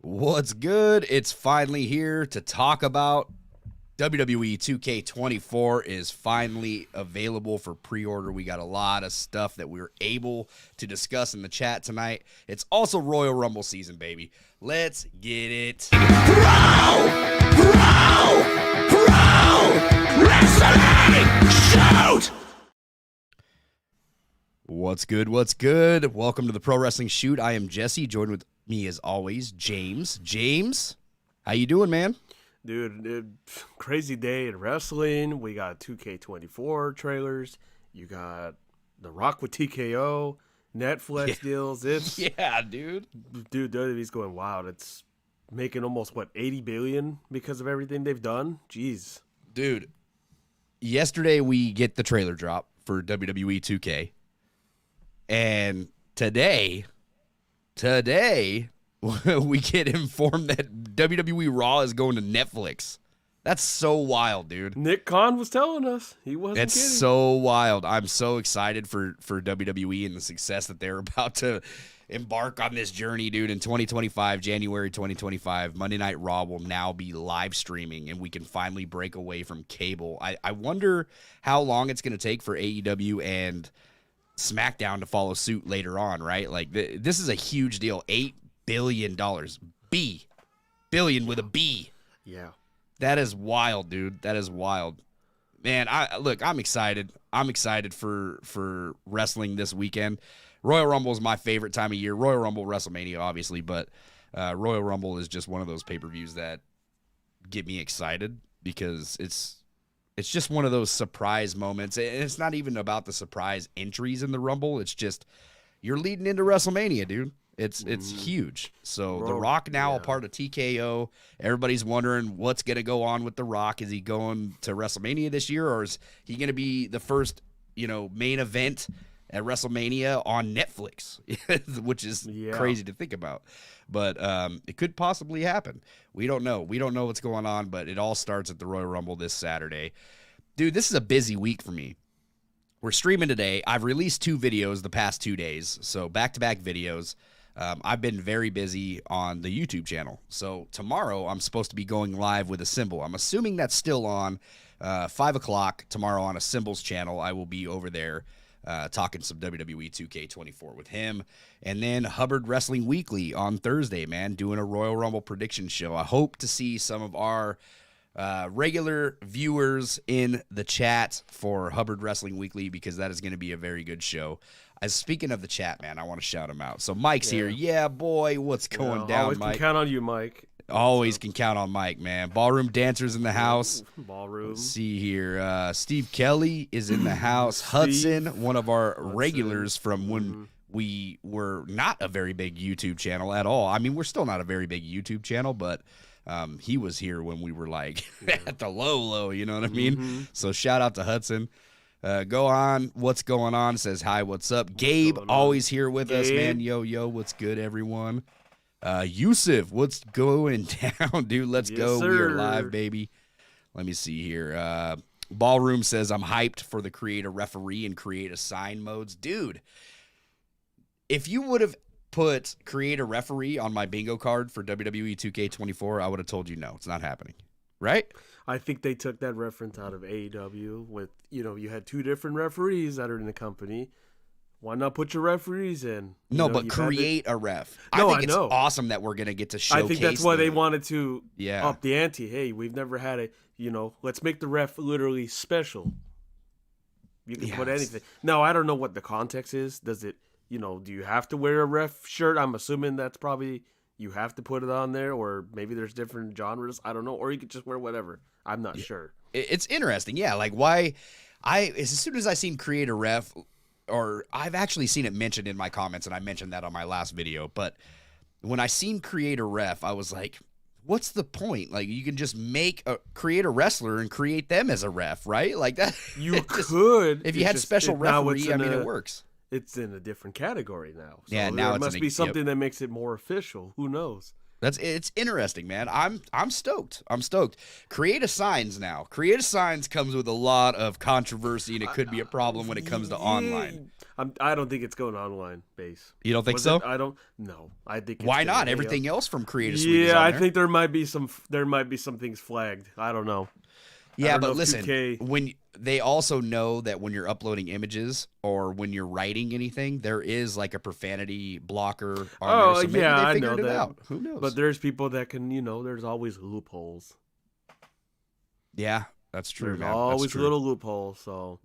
What's good? It's finally here to talk about WWE 2K24 is finally available for pre-order. We got a lot of stuff that we were able to discuss in the chat tonight. It's also Royal Rumble season, baby. Let's get it. Wrestling Shout! What's good? What's good? Welcome to the Pro Wrestling Shoot. I am Jesse, joined with me as always, James. James, how you doing, man? Dude, crazy day in wrestling. We got 2K24 trailers. You got The Rock with TKO, Netflix deals. It's dude. WWE's going wild. It's making almost $80 billion because of everything they've done. Jeez, dude. Yesterday we get the trailer drop for WWE 2K, and today we get informed that WWE Raw is going to Netflix. That's so wild, dude. Nick Khan was telling us. He wasn't That's kidding. so wild. I'm so excited for WWE and the success that they're about to embark on this journey, dude. In 2025, January 2025, Monday Night Raw will now be live streaming, and we can finally break away from cable. I wonder how long it's going to take for AEW and SmackDown to follow suit later on, right? Like, this is a huge deal. $8 billion. Billion with a B. Yeah. That is wild, dude. That is wild. Man, I'm excited. I'm excited for wrestling this weekend. Royal Rumble is my favorite time of year. Royal Rumble, WrestleMania, obviously, but Royal Rumble is just one of those pay-per-views that get me excited because it's just one of those surprise moments. And it's not even about the surprise entries in the Rumble. It's just you're leading into WrestleMania, dude. It's huge. So The Rock now a part of TKO. Everybody's wondering what's going to go on with The Rock. Is he going to WrestleMania this year, or is he going to be the first, main event at WrestleMania on Netflix, which is crazy to think about. But it could possibly happen. We don't know. We don't know what's going on, but it all starts at the Royal Rumble this Saturday. Dude, this is a busy week for me. We're streaming today. I've released 2 videos the past 2 days, so back-to-back videos. I've been very busy on the YouTube channel. So tomorrow I'm supposed to be going live with a symbol. I'm assuming that's still on 5 o'clock tomorrow on a Symbols channel. I will be over there talking some WWE 2K24 with him. And then Hubbard Wrestling Weekly on Thursday, man, doing a Royal Rumble prediction show. I hope to see some of our regular viewers in the chat for Hubbard Wrestling Weekly because that is going to be a very good show. Speaking of the chat, man, I want to shout him out. So Mike's here. Yeah, boy, what's going down, always Mike? Can count on you, Mike. Always can count on Mike, man. Ballroom dancers in the house. Ballroom. Let's see here. Steve Kelly is in the house. Hudson, one of our regulars from when we were not a very big YouTube channel at all. I mean, we're still not a very big YouTube channel, but he was here when we were like at the low, you know what I mean? So shout out to Hudson. Go on. What's going on? Says hi. What's up? Gabe always here with us, man. Yo, what's good, everyone? Yusuf, what's going down, dude? Let's go. Sir. We are live, baby. Let me see here. Ballroom says I'm hyped for the create a referee and create a sign modes, dude. If you would have put create a referee on my bingo card for WWE 2K24, I would have told you no, it's not happening. Right? I think they took that reference out of AEW with, you had 2 different referees that are in the company. Why not put your referees in? But create a ref. No, I think it's awesome that we're going to get to showcase. I think that's why they wanted to up the ante. Hey, we've never had it, let's make the ref literally special. You can put anything. Now, I don't know what the context is. Does it, do you have to wear a ref shirt? I'm assuming that's probably you have to put it on there, or maybe there's different genres. I don't know. Or you could just wear whatever. I'm not sure. It's interesting. Yeah, like why as soon as I seen create a ref, or I've actually seen it mentioned in my comments, and I mentioned that on my last video, but when I seen create a ref, I was like, what's the point? Like, you can just create a wrestler and create them as a ref, right? Like that. You could. If you had special referee, it works. It's in a different category now. So now it it's must be something that makes it more official. Who knows? It's interesting, man. I'm stoked. I'm stoked. Creative Signs now. Creative Signs comes with a lot of controversy, and it could be a problem when it comes to online. I don't think it's going online base. You don't think so? I don't. No, I think. Why not? Everything else from Creative Suite is on I there. think there might be some things flagged. I don't know. Yeah, but listen, when they also know that when you're uploading images or when you're writing anything, there is like a profanity blocker on there. So maybe they figured it out. Who knows? But there's people that can, there's always loopholes. Yeah, that's true, man. Always little loopholes, so.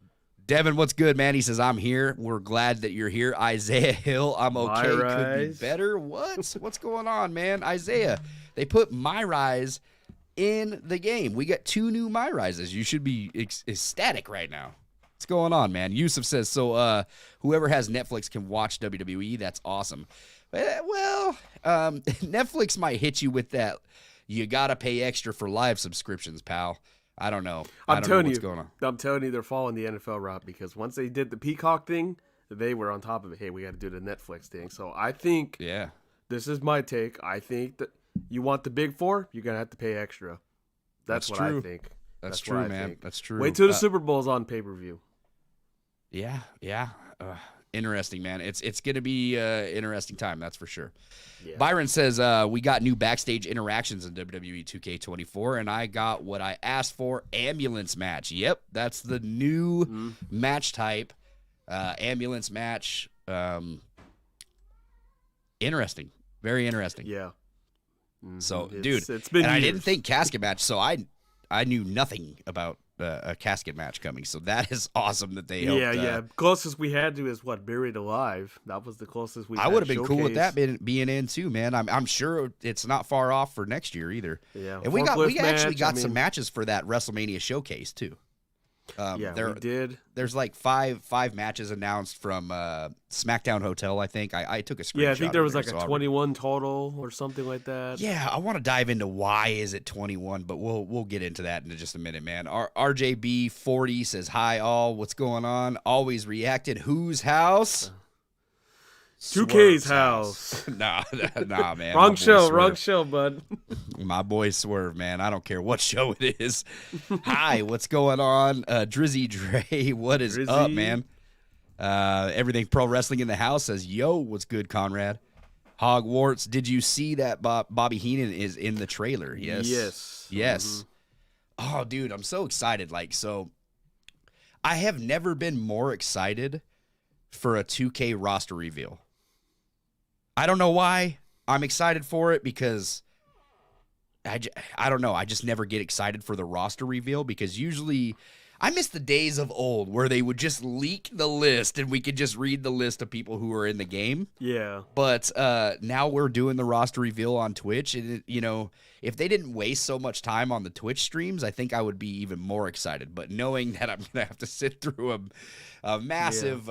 Devin, what's good, man? He says, I'm here. We're glad that you're here. Isaiah Hill, I'm okay. Could be better. What's going on, man? Isaiah, they put MyRise in the game. We got 2 new MyRises. You should be ecstatic right now. What's going on, man? Yusuf says, so whoever has Netflix can watch WWE. That's awesome. Well, Netflix might hit you with that. You got to pay extra for live subscriptions, pal. I don't know. I don't know what's going on. I'm telling you, they're following the NFL route because once they did the Peacock thing, they were on top of it. Hey, we got to do the Netflix thing. So I think, this is my take. I think that you want the big 4, you're going to have to pay extra. That's what true. I think. That's true, man. That's true. Wait till the Super Bowl's on pay-per-view. Yeah. Interesting, man. It's going to be an interesting time, that's for sure. Yeah. Byron says, we got new backstage interactions in WWE 2K24, and I got what I asked for, ambulance match. Yep, that's the new match type, ambulance match. Interesting. Very interesting. Yeah. So, dude, it's been years. I didn't think casket match, so I knew nothing about a casket match coming. So that is awesome that they helped. Yeah. Closest we had to is Buried Alive. That was the closest we had. I would have been cool with that being in too, man. I'm sure it's not far off for next year either. Yeah. And we actually got some matches for that WrestleMania showcase too. We did. There's like five matches announced from SmackDown Hotel, I think. I took a screenshot. Yeah, I think there was like a 21 total or something like that. Yeah, I want to dive into why is it 21, but we'll get into that in just a minute, man. RJB40 says, hi all, what's going on? Always reacted. Whose house? 2K's house. Nah, man. Wrong show, bud. My boy Swerve, man. I don't care what show it is. Hi, what's going on? Drizzy Dre, what is up, man? Everything Pro Wrestling in the House says, yo, what's good, Conrad? Hogwarts, did you see that Bobby Heenan is in the trailer? Yes. Mm-hmm. Oh, dude, I'm so excited. I have never been more excited for a 2K roster reveal. I don't know why I'm excited for it because I don't know. I just never get excited for the roster reveal because usually I miss the days of old where they would just leak the list and we could just read the list of people who are in the game. Yeah. But now we're doing the roster reveal on Twitch. And, if they didn't waste so much time on the Twitch streams, I think I would be even more excited. But knowing that I'm going to have to sit through a massive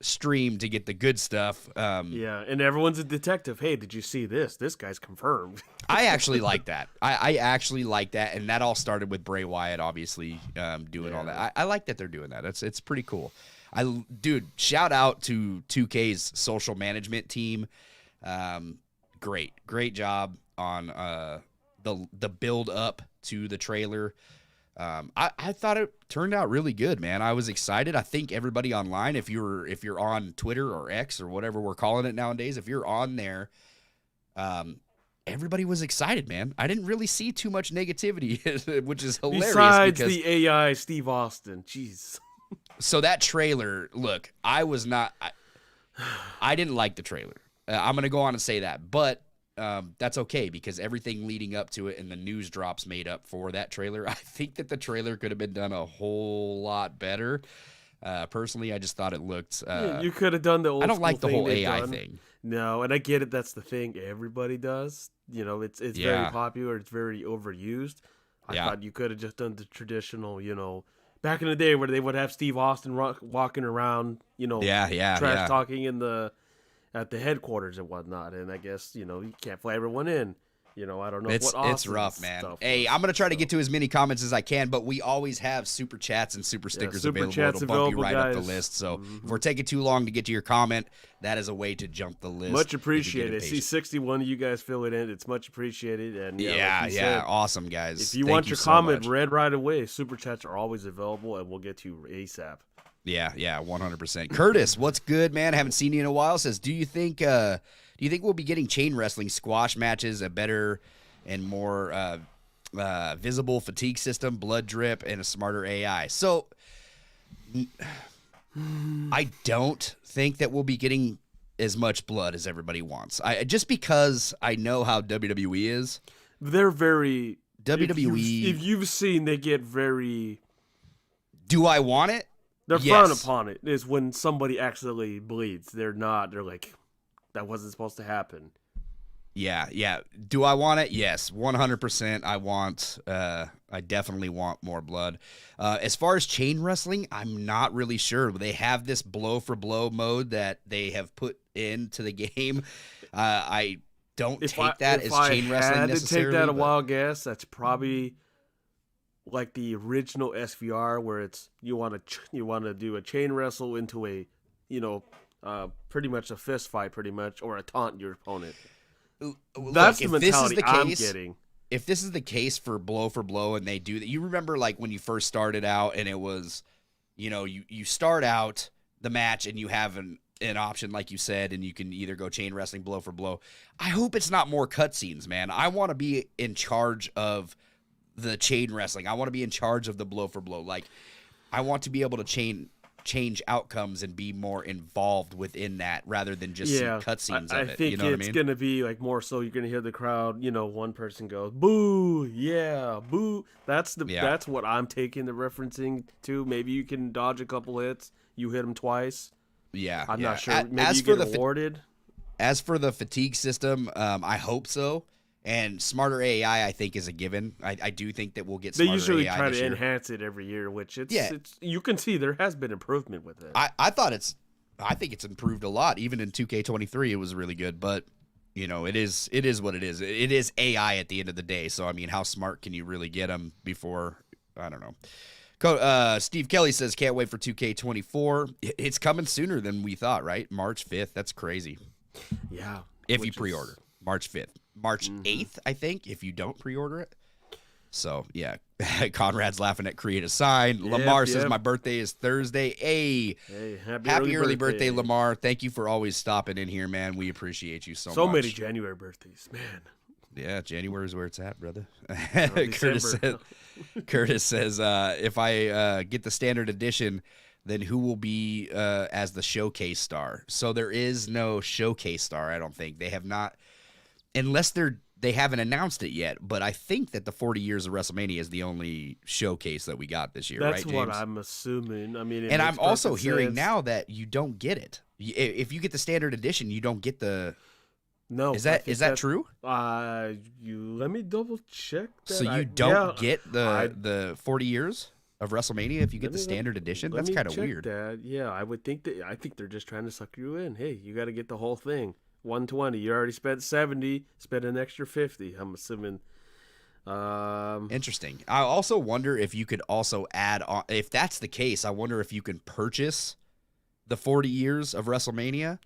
stream to get the good stuff. And everyone's a detective. Hey, did you see this? This guy's confirmed. I actually like that. I actually like that, and that all started with Bray Wyatt, obviously, doing all that. I like that they're doing that. It's pretty cool. Dude, shout out to 2K's social management team. Great job on the build up to the trailer. I thought it turned out really good, man. I was excited. I think everybody online, if you're on Twitter or X or whatever we're calling it nowadays, if you're on there, everybody was excited, man. I didn't really see too much negativity, which is hilarious. Besides the AI Steve Austin, jeez. So that trailer, look, I didn't like the trailer. I'm gonna go on and say that, but. That's okay because everything leading up to it and the news drops made up for that trailer. I think that the trailer could have been done a whole lot better. Personally, I just thought it looked. You could have done the old. I don't like the whole AI done. thing. No, and I get it. That's the thing everybody does. It's very popular. It's very overused. I thought you could have just done the traditional. Back in the day where they would have Steve Austin walking around. Trash talking in the. At the headquarters and whatnot, and I guess you can't fly everyone in. I don't know. It's rough, man. Hey, I'm gonna try to get to as many comments as I can, but we always have super chats and super stickers available. It'll bump you right up the list. So if we're taking too long to get to your comment, that is a way to jump the list. Much appreciated. See 61 of you guys fill it in. It's much appreciated. And yeah, awesome guys. If you want your comment read right away, super chats are always available, and we'll get to you ASAP. Yeah, 100%. Curtis, what's good, man? Haven't seen you in a while. Says, do you think we'll be getting chain wrestling squash matches, a better and more visible fatigue system, blood drip, and a smarter AI? So I don't think that we'll be getting as much blood as everybody wants. Just because I know how WWE is. They're very WWE. If you've seen, they get very. Do I want it? They're frowned upon it. Is when somebody accidentally bleeds. They're not. They're like, that wasn't supposed to happen. Yeah. Do I want it? Yes, 100%. I definitely want more blood. As far as chain wrestling, I'm not really sure. They have this blow for blow mode that they have put into the game. I don't take that as chain wrestling necessarily. If I had to take that a wild guess, that's probably like the original SVR, where it's you want to do a chain wrestle into a, pretty much a fist fight, pretty much, or a taunt your opponent. That's the mentality I'm getting. If this is the case for blow, and they do that, you remember like when you first started out, and it was, you start out the match and you have an option, like you said, and you can either go chain wrestling, blow for blow. I hope it's not more cutscenes, man. I want to be in charge of the chain wrestling. I want to be in charge of the blow for blow. Like, I want to be able to change outcomes and be more involved within that rather than just see cutscenes of it. I think it's going to be like more so you're going to hear the crowd, one person goes, boo, yeah, boo. That's what I'm taking the referencing to. Maybe you can dodge a couple hits. You hit them twice. Yeah. I'm not sure. Maybe you get awarded. As for the fatigue system, I hope so. And smarter AI, I think, is a given. I do think that we'll get smarter AI. They usually try to enhance it every year, which it's you can see there has been improvement with it. I think it's improved a lot. Even in 2K23, it was really good. But, it is what it is. It is AI at the end of the day. So, I mean, how smart can you really get them before? I don't know. Steve Kelly says, can't wait for 2K24. It's coming sooner than we thought, right? March 5th. That's crazy. Yeah. If you pre-order. March 5th. March 8th, I think, if you don't pre-order it. So, yeah. Conrad's laughing at create a sign. Lamar says, my birthday is Thursday. Hey, happy early birthday, Lamar. Thank you for always stopping in here, man. We appreciate you so much. So many January birthdays, man. Yeah, January is where it's at, brother. Curtis says, if I get the standard edition, then who will be as the showcase star? So there is no showcase star, I don't think. They have not... Unless they haven't announced it yet, but I think that the 40 years of WrestleMania is the only showcase that we got this year, right, James? That's what I'm assuming. I mean, and I'm also hearing now that you don't get it. If you get the standard edition, you don't get the. No, is that true? Let me double check that. So you don't get the 40 years of WrestleMania if you get the standard edition? That's kind of weird. That. Yeah, I would think that. I think they're just trying to suck you in. Hey, you got to get the whole thing. 120. You already spent 70. Spend an extra 50. I'm assuming. Interesting. I also wonder if you could also add on. If that's the case, I wonder if you can purchase the 40 years of WrestleMania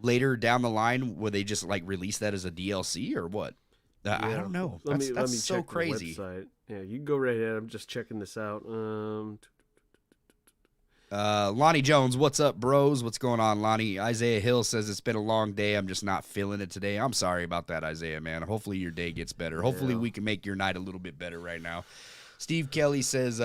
later down the line. Would they just like release that as a DLC or what? I don't know. That's so crazy. Yeah, you can go right ahead. I'm just checking this out. Lonnie Jones, what's up, bros? What's going on, Lonnie? Isaiah Hill says it's been a long day. I'm just not feeling it today. I'm sorry about that, Isaiah, man. Hopefully your day gets better. Hopefully we can make your night a little bit better right now. Steve Kelly says,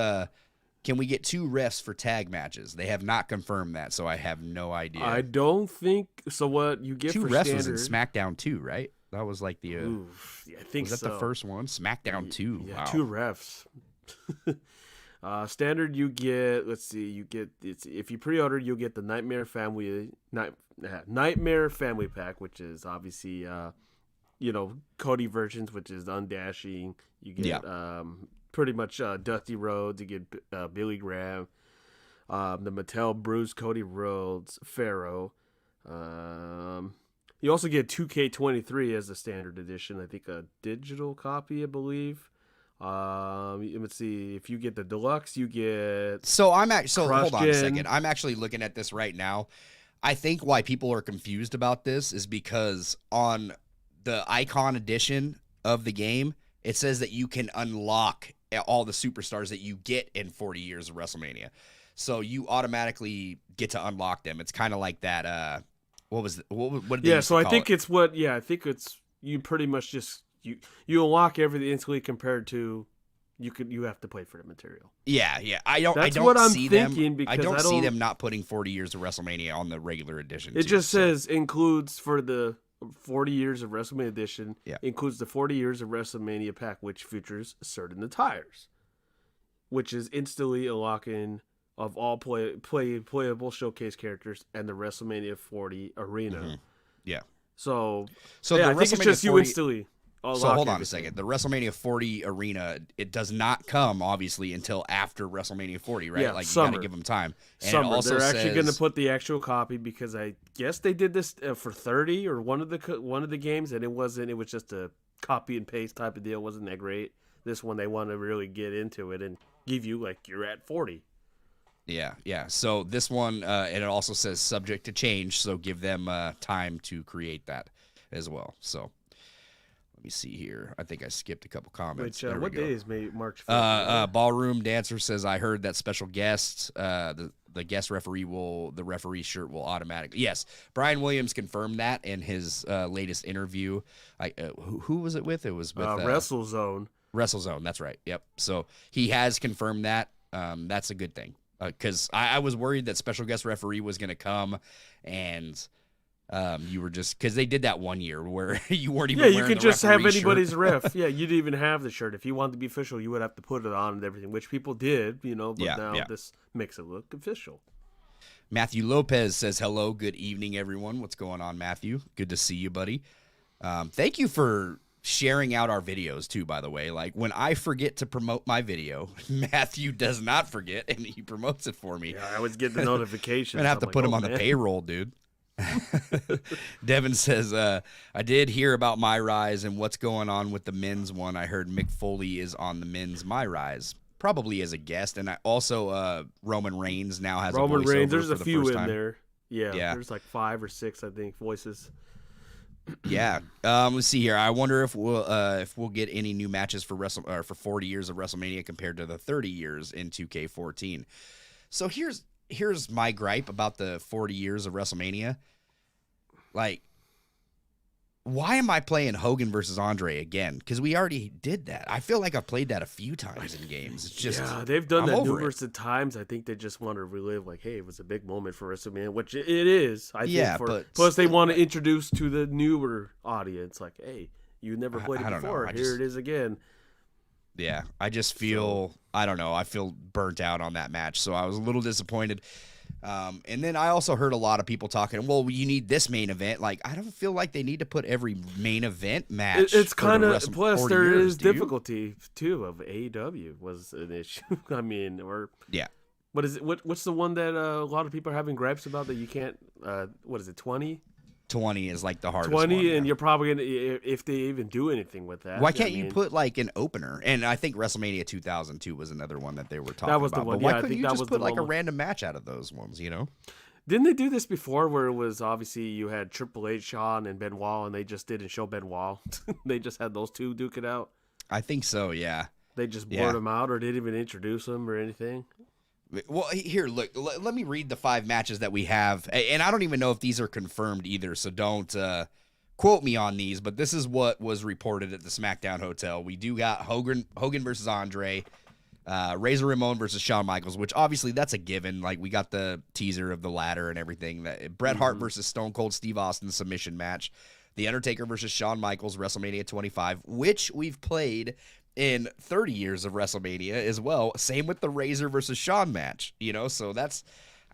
can we get 2 refs for tag matches? They have not confirmed that, so I have no idea. I don't think so. What you get 2 for refs standard... was in SmackDown 2, right? That was like the. I think was that the first one? SmackDown 2. Yeah, wow. 2 refs. Standard, you get. Let's see. If you pre-order, you'll get the Nightmare Family Pack, which is obviously Cody versions, which is Undashing. You get pretty much Dusty Rhodes. You get Billy Graham, the Mattel Bruce, Cody Rhodes, Pharaoh. You also get 2K23 as a standard edition. I think a digital copy, I believe. Let's see. If you get the deluxe, you get. So hold on a second. I'm actually looking at this right now. I think why people are confused about this is because on the Icon edition of the game, it says that you can unlock all the superstars that you get in 40 years of WrestleMania. So you automatically get to unlock them. It's kind of like that. What was what did they so I think it's what. Yeah, I think it's you pretty much just you unlock everything instantly compared to you have to play for the material. Yeah. I don't see them not putting 40 years of WrestleMania on the regular edition. It just says includes for the 40 years of WrestleMania edition. Yeah. Includes the 40 years of WrestleMania pack, which features certain attires, which is instantly unlocking of all playable showcase characters and the WrestleMania 40 arena. Mm-hmm. Yeah. So yeah, I think it's just 40, you instantly. So hold on a second. The WrestleMania 40 arena, it does not come obviously until after WrestleMania 40, right? Yeah, like summer. You got to give them time. And summer. It also They're actually going to put the actual copy because I guess they did this for 30 or one of the games, and it wasn't. It was just a copy and paste type of deal. It wasn't that great. This one they want to really get into it and give you like you're at 40. Yeah. So this one, and it also says subject to change, so give them time to create that as well. So let me see here. I think I skipped a couple comments. What day is March 5th? Ballroom Dancer says, I heard that special guests, the guest referee the referee shirt will automatically. Yes, Brian Williams confirmed that in his latest interview. Who was it with? It was with WrestleZone. WrestleZone, that's right. Yep. So he has confirmed that. That's a good thing. Because I was worried that special guest referee was going to come and you were just because they did that one year where you weren't even you could just have anybody's ref. Yeah, you didn't even have the shirt. If you wanted to be official, you would have to put it on and everything, which people did, but now this makes it look official. Matthew Lopez says, hello, good evening, everyone. What's going on, Matthew? Good to see you, buddy. Thank you for sharing out our videos too, by the way. Like when I forget to promote my video, Matthew does not forget and he promotes it for me. Yeah, I always get the notifications. I'm gonna have to put him on the payroll, dude. Devin says, I did hear about MyRise and what's going on with the men's one. I heard Mick Foley is on the men's MyRise, probably as a guest, and I also Roman Reigns now has Roman a voiceover. Reigns. There's a for few the in time. there. Yeah, there's like 5 or 6, I think, voices. Yeah. Let's see here. I wonder if we'll get any new matches for for 40 years of WrestleMania compared to the 30 years in 2K14. So here's my gripe about the 40 years of WrestleMania. Like, why am I playing Hogan versus Andre again? Because we already did that. I feel like I've played that a few times in games. It's just they've done that numerous of times. I think they just want to relive, like, hey, it was a big moment for WrestleMania, which it is. I think but plus they want to introduce to the newer audience, like, hey, you never played it before. Here it is again. Yeah, I just feel I don't know. I feel burnt out on that match, so I was a little disappointed. And then I also heard a lot of people talking, well, you need this main event. Like, I don't feel like they need to put every main event match. It's kind of, plus there is difficulty too of AEW was an issue. I mean, what is it? What's the one that a lot of people are having gripes about that you can't, what is it? 20 is like the hardest 20 one, and you're probably going to, if they even do anything with that. Why can't you put like an opener? And I think WrestleMania 2002 was another one that they were talking about. That was the one. But why couldn't you just put like a random match out of those ones, Didn't they do this before where it was obviously you had Triple H, Shawn, and Benoit, and they just didn't show Benoit? They just had those two duke it out? I think so, yeah. They just blurred them out or didn't even introduce them or anything? Well, here, look, let me read the 5 matches that we have. And I don't even know if these are confirmed either, so don't quote me on these. But this is what was reported at the SmackDown Hotel. We do got Hogan versus Andre, Razor Ramon versus Shawn Michaels, which obviously that's a given. Like, we got the teaser of the ladder and everything. Bret Hart versus Stone Cold Steve Austin submission match. The Undertaker versus Shawn Michaels, WrestleMania 25, which we've played in 30 years of WrestleMania as well. Same with the Razor versus Shawn match, so that's,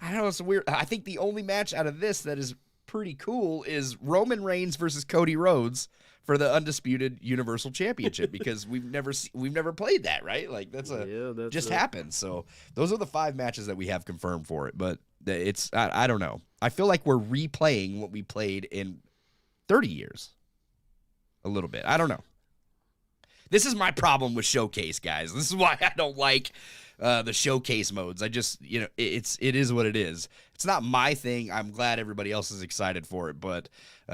I don't know, it's weird. I think the only match out of this that is pretty cool is Roman Reigns versus Cody Rhodes for the undisputed Universal Championship, because we've never played that, right? Like that's happened. So those are the 5 matches that we have confirmed for it, but it's, I don't know. I feel like we're replaying what we played in 30 years. A little bit. I don't know. This is my problem with Showcase, guys. This is why I don't like the Showcase modes. I just, it is what it is. It's not my thing. I'm glad everybody else is excited for it, but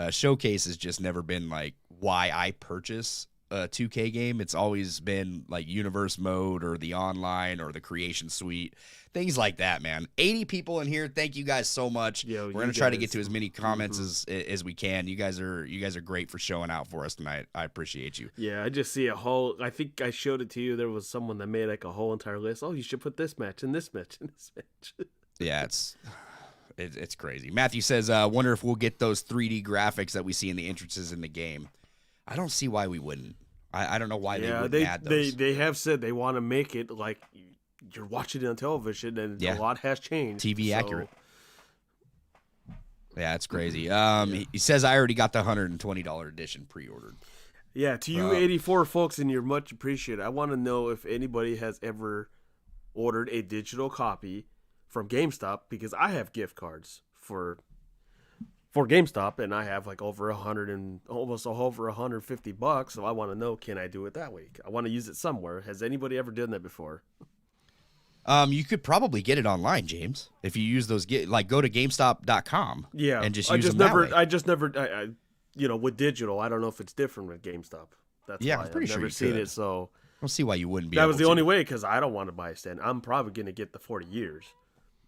Showcase has just never been like why I purchase a 2K game. It's always been like Universe mode or the online or the Creation Suite, things like that, man. 80 people in here. Thank you guys so much. We're gonna try to get to as many comments as we can. You guys are great for showing out for us tonight. I appreciate you. Yeah, I just see a whole. I think I showed it to you. There was someone that made like a whole entire list. Oh, you should put this match and this match and this match. Yeah, it's crazy. Matthew says, "Wonder if we'll get those 3D graphics that we see in the entrances in the game." I don't see why we wouldn't. I don't know why they wouldn't add those. They have said they want to make it like you're watching it on television, and a lot has changed. TV accurate. Yeah, it's crazy. He says I already got the $120 edition pre-ordered. Yeah, to you 84 folks, and you're much appreciated. I want to know if anybody has ever ordered a digital copy from GameStop, because I have gift cards for GameStop, and I have like over almost over $150. So I want to know, can I do it that way? I want to use it somewhere. Has anybody ever done that before? You could probably get it online, James, if you use those. Go to GameStop.com. Yeah, and just use them that way. I just never, with digital, I don't know if it's different with GameStop. That's why I'm pretty sure I've never seen it. So I don't see why you wouldn't be. That was the only way, because I don't want to buy a stand. I'm probably going to get the 40 years.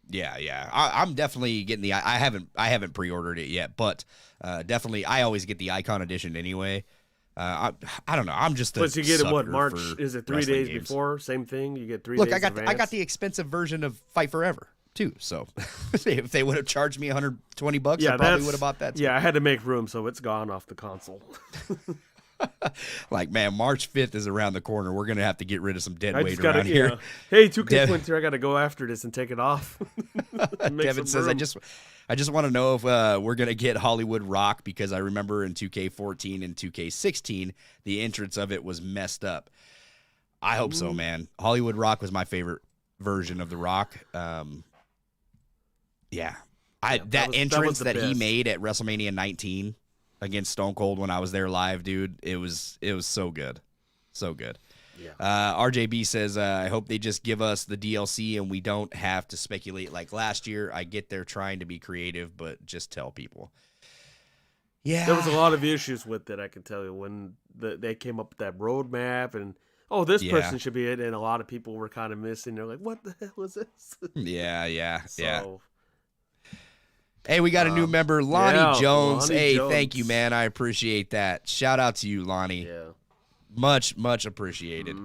Yeah. I'm definitely getting the. I haven't pre-ordered it yet, but definitely I always get the Icon Edition anyway. I don't know. I'm just. But you get it what, March? Is it 3 days games. Before? Same thing. You get 3 days. Look, I got the expensive version of Fight Forever too. So if they would have charged me $120, I probably would have bought that too. Yeah, I had to make room, so it's gone off the console. Like, man, March 5th is around the corner. We're gonna have to get rid of some dead weight around here. Yeah. Hey, 2K points here. I got to go after this and take it off. Kevin says, I just want to know if we're gonna get Hollywood Rock, because I remember in 2K14 and 2K16 the entrance of it was messed up. I hope so, man. Hollywood Rock was my favorite version of the Rock. That entrance that he made at WrestleMania 19 against Stone Cold when I was there live, dude, it was so good. So good. Yeah. RJB says, I hope they just give us the DLC and we don't have to speculate like last year. I get they're trying to be creative, but just tell people. Yeah. There was a lot of issues with it, I can tell you, when they came up with that roadmap and, this person should be it, and a lot of people were kind of missing. They're like, what the hell is this? Yeah. Hey, we got a new member, Lonnie Jones. Jones. Thank you, man. I appreciate that. Shout out to you, Lonnie. Yeah. Much appreciated.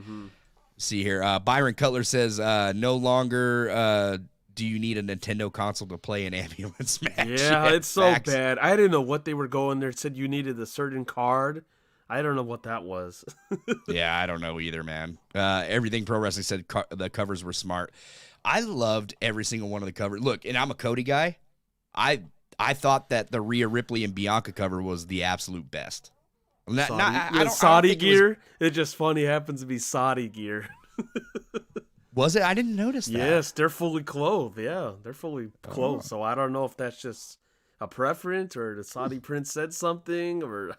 See here. Byron Cutler says, no longer do you need a Nintendo console to play an ambulance match. Yeah, it's so bad. I didn't know what they were going there. It said you needed a certain card. I don't know what that was. Yeah, I don't know either, man. Everything Pro Wrestling said the covers were smart. I loved every single one of the covers. Look, and I'm a Cody guy. I thought that the Rhea Ripley and Bianca cover was the absolute best. Saudi gear. It's just funny. It happens to be Saudi gear. Was it? I didn't notice that. Yes, they're fully clothed. Yeah, they're fully clothed. So I don't know if that's just a preference or the Saudi prince said something or.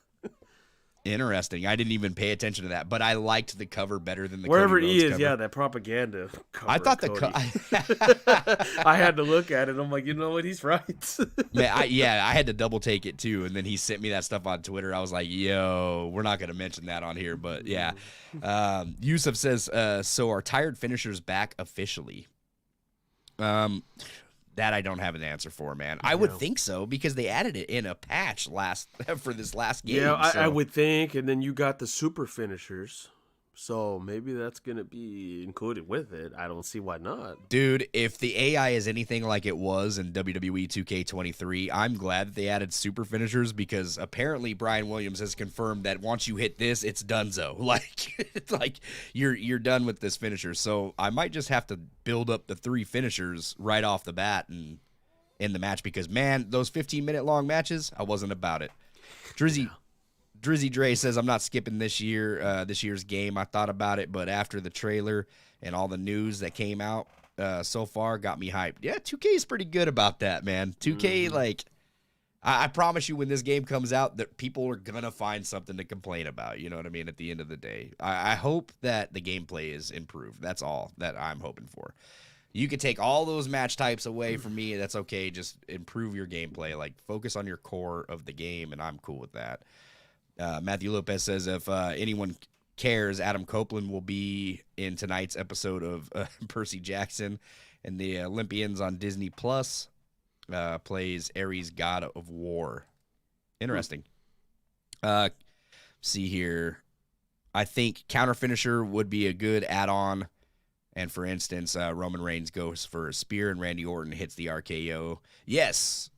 Interesting. I didn't even pay attention to that, but I liked the cover better than the wherever Cody he is. cover. Yeah, that propaganda cover. I thought I had to look at it. I'm like, you know what? He's right. Man, I had to double take it too, and then he sent me that stuff on Twitter. I was like, yo, we're not going to mention that on here, but yeah. Yusuf says, so are tired finishers back officially? That I don't have an answer for, man. I would think so, because they added it in a patch for this last game. Yeah, I would think. And then you got the super finishers. So maybe that's going to be included with it. I don't see why not. Dude, if the AI is anything like it was in WWE 2K23, I'm glad that they added super finishers, because apparently Brian Williams has confirmed that once you hit this, it's donezo. Like, it's like you're done with this finisher. So I might just have to build up the 3 finishers right off the bat and in the match, because, man, those 15-minute long matches, I wasn't about it. Drizzy Dre says, I'm not skipping this year's game. I thought about it, but after the trailer and all the news that came out so far got me hyped. Yeah, 2K is pretty good about that, man. 2K, like, I promise you, when this game comes out, that people are gonna find something to complain about. You know what I mean? At the end of the day, I hope that the gameplay is improved. That's all that I'm hoping for. You could take all those match types away from me. That's okay. Just improve your gameplay. Like, focus on your core of the game, and I'm cool with that. Matthew Lopez says, if anyone cares, Adam Copeland will be in tonight's episode of Percy Jackson and the Olympians on Disney Plus. Plays Ares, god of war. Interesting. See here. I think counter finisher would be a good add-on. And for instance, Roman Reigns goes for a spear and Randy Orton hits the RKO. Yes.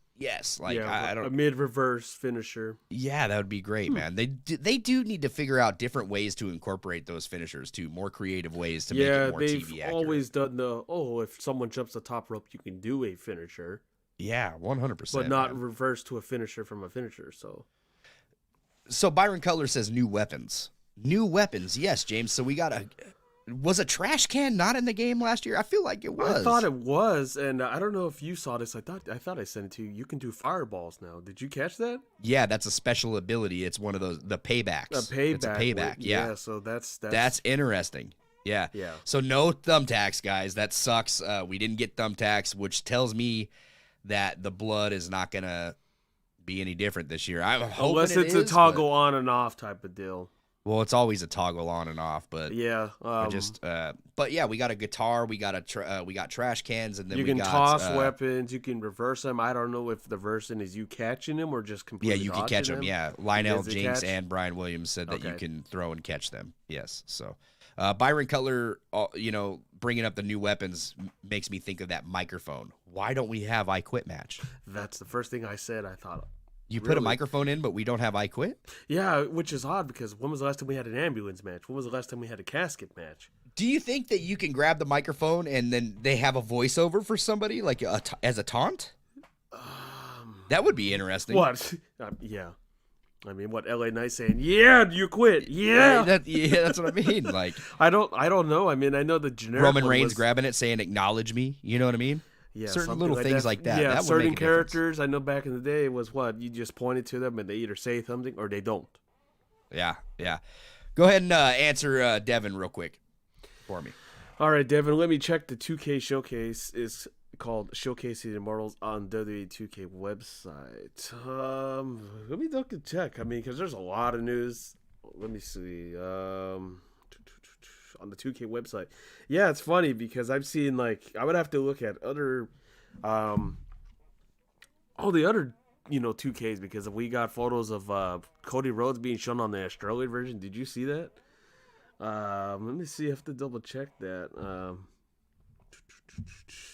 Like, yeah, I don't, a mid-reverse finisher. Yeah, that would be great, man. They do need to figure out different ways to incorporate those finishers too, more creative ways to make it more TV accurate. Yeah, they've always done if someone jumps the top rope, you can do a finisher. Yeah, 100%. But not reverse to a finisher from a finisher. So Byron Cutler says new weapons. New weapons, yes, James. So we got was a trash can not in the game last year? I feel like it was. I thought it was, and I don't know if you saw this. I thought I sent it to you. You can do fireballs now. Did you catch that? Yeah, that's a special ability. It's one of those paybacks. It's a payback. Yeah. So that's interesting. Yeah. So no thumbtacks, guys. That sucks. We didn't get thumbtacks, which tells me that the blood is not gonna be any different this year. I'm hoping unless it's a toggle on and off type of deal. Well, it's always a toggle on and off, but yeah, but yeah, we got a guitar, we got we got trash cans, and then you can toss weapons, you can reverse them. I don't know if the versing is you catching them or just completely. Yeah, you can catch them. Yeah, Lionel Jinx and Brian Williams said that you can throw and catch them. Yes, so Byron Cutler, bringing up the new weapons makes me think of that microphone. Why don't we have I Quit match? That's the first thing I said. I thought. You put a microphone in, but we don't have I Quit? Yeah, which is odd because when was the last time we had an ambulance match? When was the last time we had a casket match? Do you think that you can grab the microphone and then they have a voiceover for somebody, like as a taunt? That would be interesting. What? Yeah. I mean, what, LA Knight saying, yeah, you quit. Yeah. That's what I mean. Like, I don't know. I mean, I know the generic Roman Reigns grabbing it saying, acknowledge me. You know what I mean? Yeah, certain little things like that. Yeah, that certain characters. I know back in the day was what you just pointed to them and they either say something or they don't. Yeah. Go ahead and answer Devin real quick for me. All right, Devin. Let me check the 2K showcase. It's called Showcasing Immortals on WWE 2K website. Let me look and check. I mean, because there's a lot of news. Let me see. On the 2K website. Yeah, it's funny because I've seen I would have to look at other all the other 2Ks because we got photos of Cody Rhodes being shown on the Australian version. Did you see that? Let me see. I have to double check that.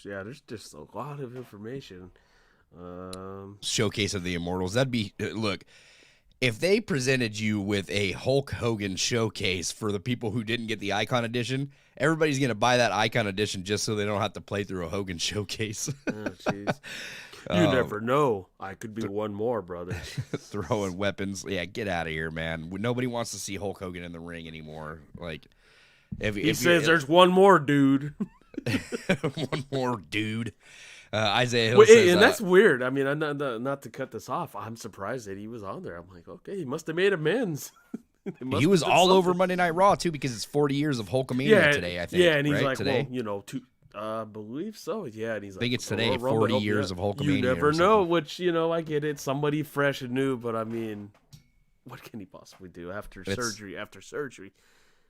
Yeah, there's just a lot of information. Showcase of the Immortals. That'd be look. If they presented you with a Hulk Hogan showcase for the people who didn't get the Icon Edition, everybody's going to buy that Icon Edition just so they don't have to play through a Hogan showcase. Oh, jeez. You never know. I could be one more, brother. Throwing weapons. Yeah, get out of here, man. Nobody wants to see Hulk Hogan in the ring anymore. Like, he says there's one more dude. One more dude. Isaiah Hill says, and that's weird. I mean, not to cut this off. I'm surprised that he was on there. I'm like, okay, he must have made amends. He was all over Monday Night Raw too because it's 40 years of Hulkamania today. I think. Yeah, and he's right? like, today? Well, I believe so. Yeah, and he's like, I think it's today. 40 years of Hulkamania. You never know. Which I get it. Somebody fresh and new, but I mean, what can he possibly do after surgery? After surgery.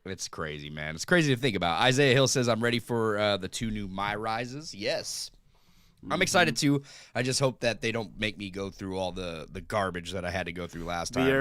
It's crazy, man. It's crazy to think about. Isaiah Hill says, I'm ready for the 2 new MyRises. Yes. I'm excited too. I just hope that they don't make me go through all the garbage that I had to go through last time. The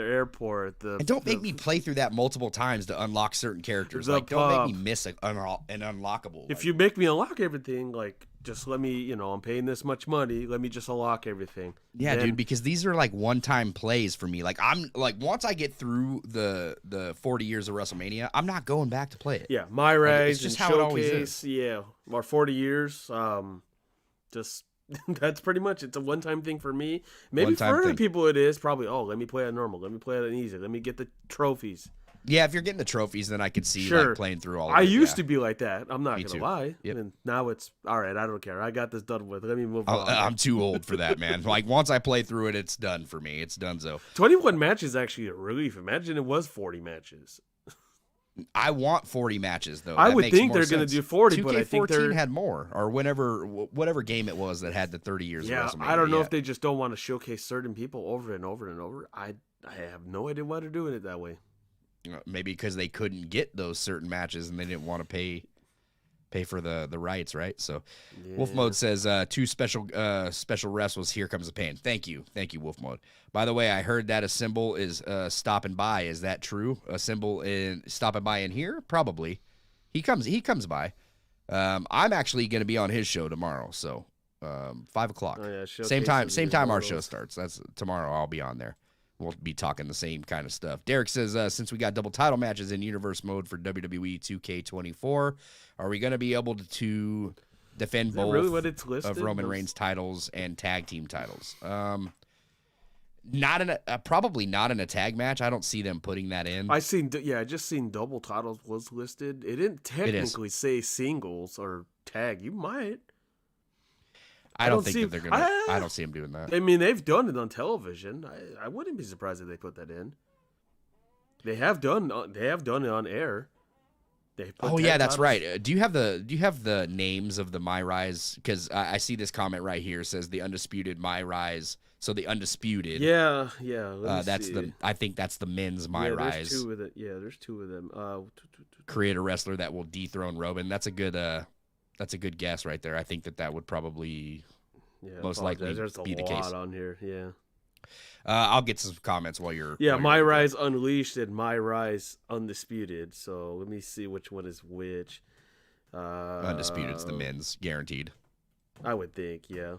airport. And don't make me play through that multiple times to unlock certain characters. Don't make me miss an unlockable. If you make me unlock everything, just let me, I'm paying this much money. Let me just unlock everything. Yeah, dude, because these are one-time plays for me. I'm once I get through the 40 years of WrestleMania, I'm not going back to play it. Yeah, MyRise it's just how it always is. Yeah, or 40 years. Just that's pretty much it's a one-time thing for me. Maybe for other people it is probably. Oh, let me play it normal. Let me play it easy. Let me get the trophies. Yeah, if you're getting the trophies, then I could see like playing through all of it. I used to be like that. I'm not going to lie. Yep. And now it's, all right, I don't care. I got this done with. Let me move on. I'm too old for that, man. Like, once I play through it, it's done for me. It's done so. 21 matches actually a relief. Imagine it was 40 matches. I want 40 matches, though. I would think they're going to do 40, but I think 2K14 had more, or whatever game it was that had the 30 years of WrestleMania. I don't know if they just don't want to showcase certain people over and over and over. I have no idea why they're doing it that way. Maybe because they couldn't get those certain matches and they didn't want to pay for the rights, right? So Wolf Mode says 2 special refs was Here Comes the Pain. Thank you, Wolf Mode. By the way, I heard that a symbol is stopping by. Is that true? A symbol in stopping by in here? Probably. He comes by. I'm actually going to be on his show tomorrow, so 5:00. Oh, yeah, same time our show starts. That's tomorrow. I'll be on there. We'll be talking the same kind of stuff. Derek says, since we got double title matches in universe mode for WWE 2K24, are we going to be able to defend both of Roman Reigns titles and tag team titles? Probably not in a tag match. I don't see them putting that in. I just seen double titles was listed. It didn't technically say singles or tag. You might. I don't think that they're gonna. I don't see them doing that. I mean, they've done it on television. I wouldn't be surprised if they put that in. They have done it on air. That's right. Do you have the names of the MyRise? Because I see this comment right here says the undisputed MyRise. So the undisputed. Yeah. I think that's the men's MyRise. There's two of them. Create a wrestler that will dethrone Roman. That's a good guess right there. I think that would probably most likely be the case. There's a lot on here, yeah. I'll get some comments while you're... Yeah, MyRise Unleashed and MyRise Undisputed. So let me see which one is which. Undisputed's the men's, guaranteed. I would think, yeah.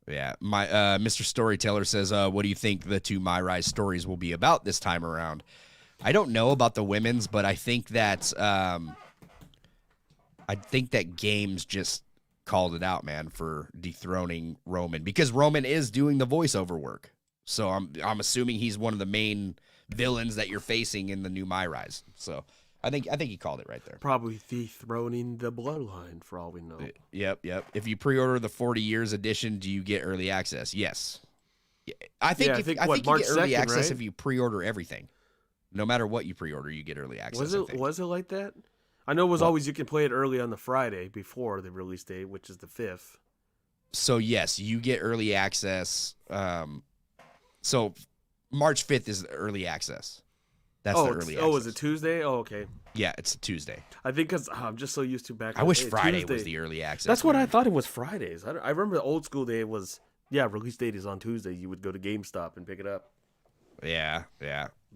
Yeah, Mr. Storyteller says, what do you think the 2 MyRise stories will be about this time around? I don't know about the women's, but I think that... Games just called it out, man, for dethroning Roman, because Roman is doing the voiceover work. So I'm assuming he's one of the main villains that you're facing in the new MyRise. So I think he called it right there. Probably dethroning the bloodline, for all we know. Yep. If you pre-order the 40 years edition, do you get early access? Yes. I think you get early access, right? If you pre-order everything. No matter what you pre-order, you get early access. Was it like that? I know it was always you can play it early on the Friday before the release date, which is the 5th. So, yes, you get early access. So, March 5th is early access. That's the early access. Oh, is it Tuesday? Oh, okay. Yeah, it's a Tuesday. I think because I'm just so used to back. I wish Friday was the early access. That's what I thought it was Fridays. I remember the old school day was, release date is on Tuesday. You would go to GameStop and pick it up. Yeah.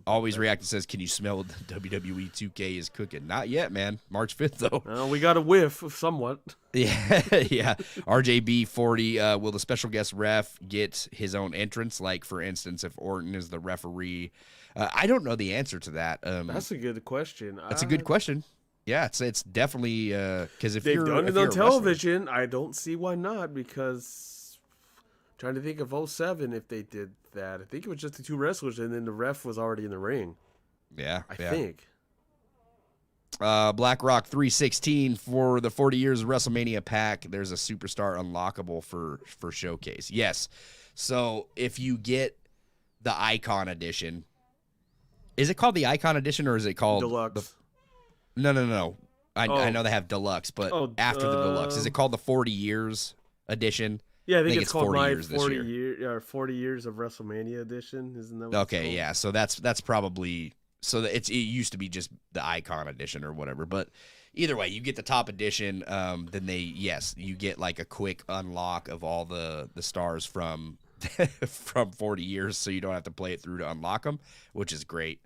Always Reacted says, can you smell the WWE 2K is cooking? Not yet, man. March 5th, though. Well, we got a whiff somewhat. Yeah. RJB 40, will the special guest ref get his own entrance? Like, for instance, if Orton is the referee. I don't know the answer to that. That's a good question. That's a good question. Yeah, it's definitely because if they've done it on television, I don't see why not, because I'm trying to think of 07 if they did that. I think it was just the 2 wrestlers, and then the ref was already in the ring. Yeah, I think. Black Rock 316 for the 40 years of WrestleMania pack. There's a superstar unlockable for Showcase. Yes. So if you get the Icon Edition, is it called the Icon Edition or is it called Deluxe? No. I know they have Deluxe, but after the Deluxe, is it called the 40 years edition? Yeah, I think it's called 40 years of WrestleMania edition, isn't that what okay, yeah. So that's probably it used to be just the Icon edition or whatever, but either way, you get the top edition, then you get like a quick unlock of all the stars from 40 years, so you don't have to play it through to unlock them, which is great.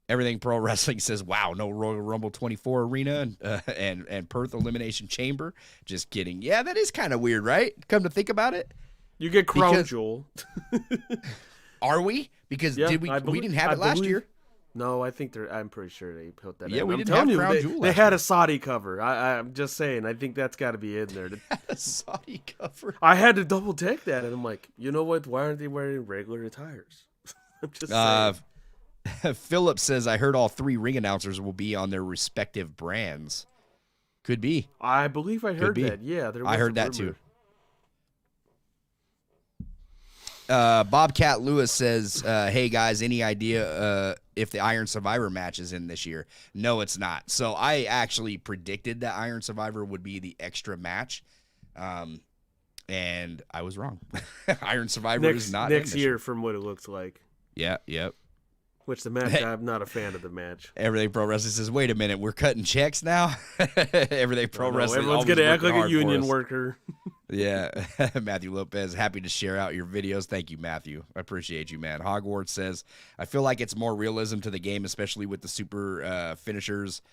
Everything Pro Wrestling says, wow, no Royal Rumble 24 arena and Perth Elimination Chamber. Just kidding. Yeah, that is kind of weird, right? Come to think about it. You get Crown Jewel. Are we? Because we didn't have it last year? No, I'm pretty sure they put that in. Yeah, we didn't have Crown Jewel. They had a Saudi cover. I'm just saying. I think that's got to be in there. A Saudi cover? I had to double check that, and I'm like, you know what? Why aren't they wearing regular attires? I'm just saying. Philip says, I heard all 3 ring announcers will be on their respective brands. Could be. I believe I heard that. Yeah, I heard that too. Bobcat Lewis says, hey guys, any idea if the Iron Survivor match is in this year? No, it's not. So I actually predicted that Iron Survivor would be the extra match. And I was wrong. Iron Survivor is not next year from what it looks like. Yeah, yep. Which the match, I'm not a fan of the match. Everything Pro Wrestling says, wait a minute, we're cutting checks now? Everything Pro Wrestling. Everyone's going to act like a union worker. Yeah. Matthew Lopez, happy to share out your videos. Thank you, Matthew. I appreciate you, man. Hogwarts says, I feel like it's more realism to the game, especially with the super finishers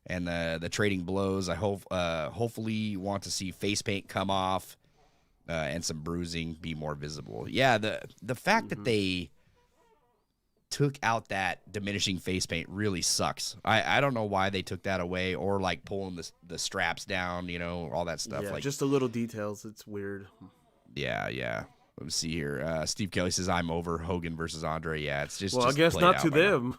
and the trading blows. I hopefully want to see face paint come off and some bruising be more visible. Yeah, the fact that they took out that diminishing face paint really sucks. I don't know why they took that away, or like pulling the straps down, all that stuff. Yeah, like just the little details. It's weird. Yeah. Let me see here. Steve Kelly says, I'm over Hogan versus Andre. Yeah, it's just. Well, I guess not to them.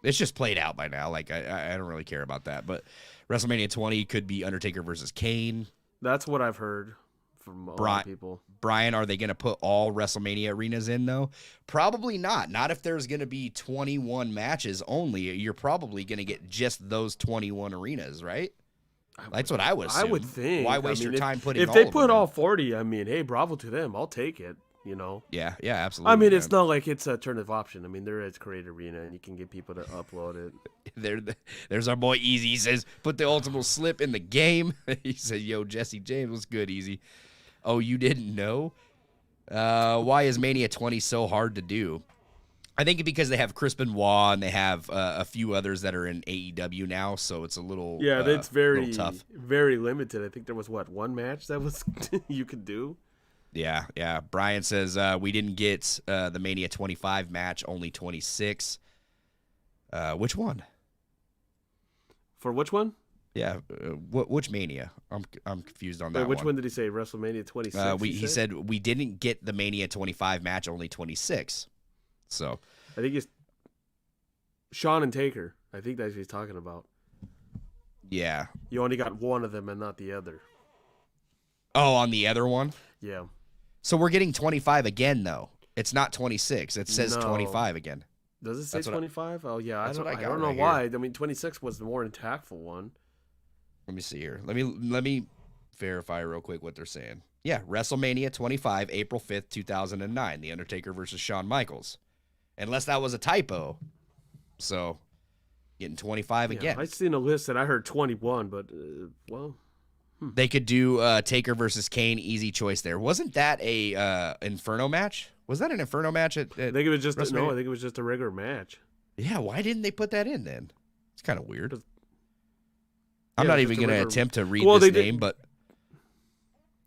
It's just played out by now. Like I don't really care about that. But WrestleMania 20 could be Undertaker versus Kane. That's what I've heard from a lot of people. Brian, are they going to put all WrestleMania arenas in, though? Probably not. Not if there's going to be 21 matches only. You're probably going to get just those 21 arenas, right? That's what I would assume. I would think. Why waste your time putting if all they of put them all in? 40, hey, bravo to them. I'll take it, Yeah, absolutely. It's not like it's an alternative option. There is Create Arena, and you can get people to upload it. There's our boy Easy. He says, put the ultimate slip in the game. He said, yo, Jesse James was good, Easy. Oh, you didn't know? Why is Mania 20 so hard to do? I think because they have Chris Benoit and they have a few others that are in AEW now, so it's a little that's very tough. Very limited. I think there was one match that was you could do. Yeah. Brian says we didn't get the Mania 25 match, only 26. Which one? For which one? Yeah, which Mania? I'm confused on that. Wait, which one did he say? WrestleMania 26. He said we didn't get the Mania 25 match, only 26. So I think it's Shawn and Taker. I think that's what he's talking about. Yeah, you only got one of them and not the other. Oh, on the other one? Yeah. So we're getting 25 again, though. It's not 26. It says 25 again. Does it say 25? Oh yeah, I don't know right why. 26 was the more impactful one. Let me see here. Let me verify real quick what they're saying. Yeah, WrestleMania 25, April 5th, 2009. The Undertaker versus Shawn Michaels. Unless that was a typo. So, getting 25 again. I seen a list and I heard 21, but, They could do Taker versus Kane, easy choice there. Wasn't that a Inferno match? Was that an Inferno match? I think it was just I think it was just a regular match. Yeah, why didn't they put that in then? It's kind of weird. I'm not even going to attempt to read this name, but...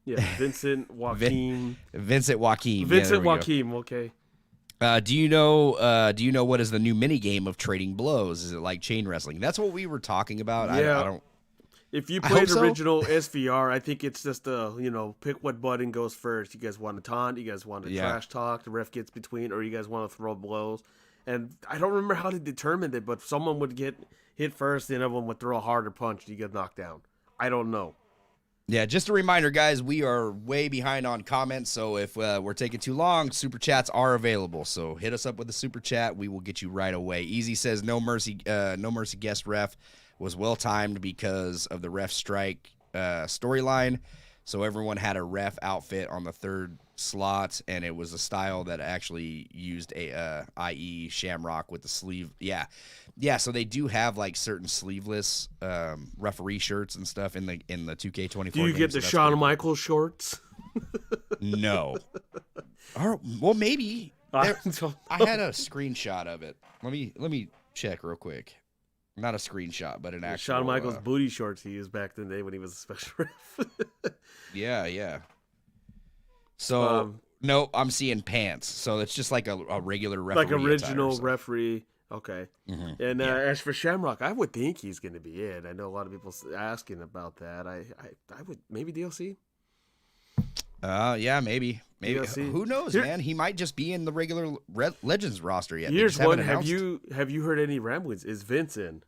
Yeah, Vincent Joaquin. Vincent Joaquin. Vincent Joaquin, okay. Do you know what is the new mini game of trading blows? Is it like chain wrestling? That's what we were talking about. Yeah. I don't... If you played original SVR, I think it's just pick what button goes first. You guys want to taunt, you guys want to trash talk, the ref gets between, or you guys want to throw blows. And I don't remember how they determined it, but someone would get hit first, the other one would throw a harder punch, and you get knocked down. I don't know. Yeah, just a reminder, guys, we are way behind on comments, so if we're taking too long, super chats are available. So hit us up with a super chat. We will get you right away. Easy says, no mercy guest ref was well-timed because of the ref strike storyline. So everyone had a ref outfit on the third slot, and it was a style that actually used i.e. Shamrock with the sleeve. Yeah. So they do have like certain sleeveless referee shirts and stuff in the 2K24. Do you get the Shawn Michaels shorts? No. Well, maybe. I had a screenshot of it. Let me check real quick. Not a screenshot, but an actual... Shawn Michaels booty shorts he used back in the day when he was a special ref. Yeah. So, no, I'm seeing pants. So it's just like a regular referee. Like original referee. Okay. Mm-hmm. And as for Shamrock, I would think he's going to be in. I know a lot of people asking about that. I would... Maybe DLC? Yeah, maybe. Maybe who knows, man? He might just be in the regular Legends roster yet. Here's one. Have you heard any ramblings? Is Vince in?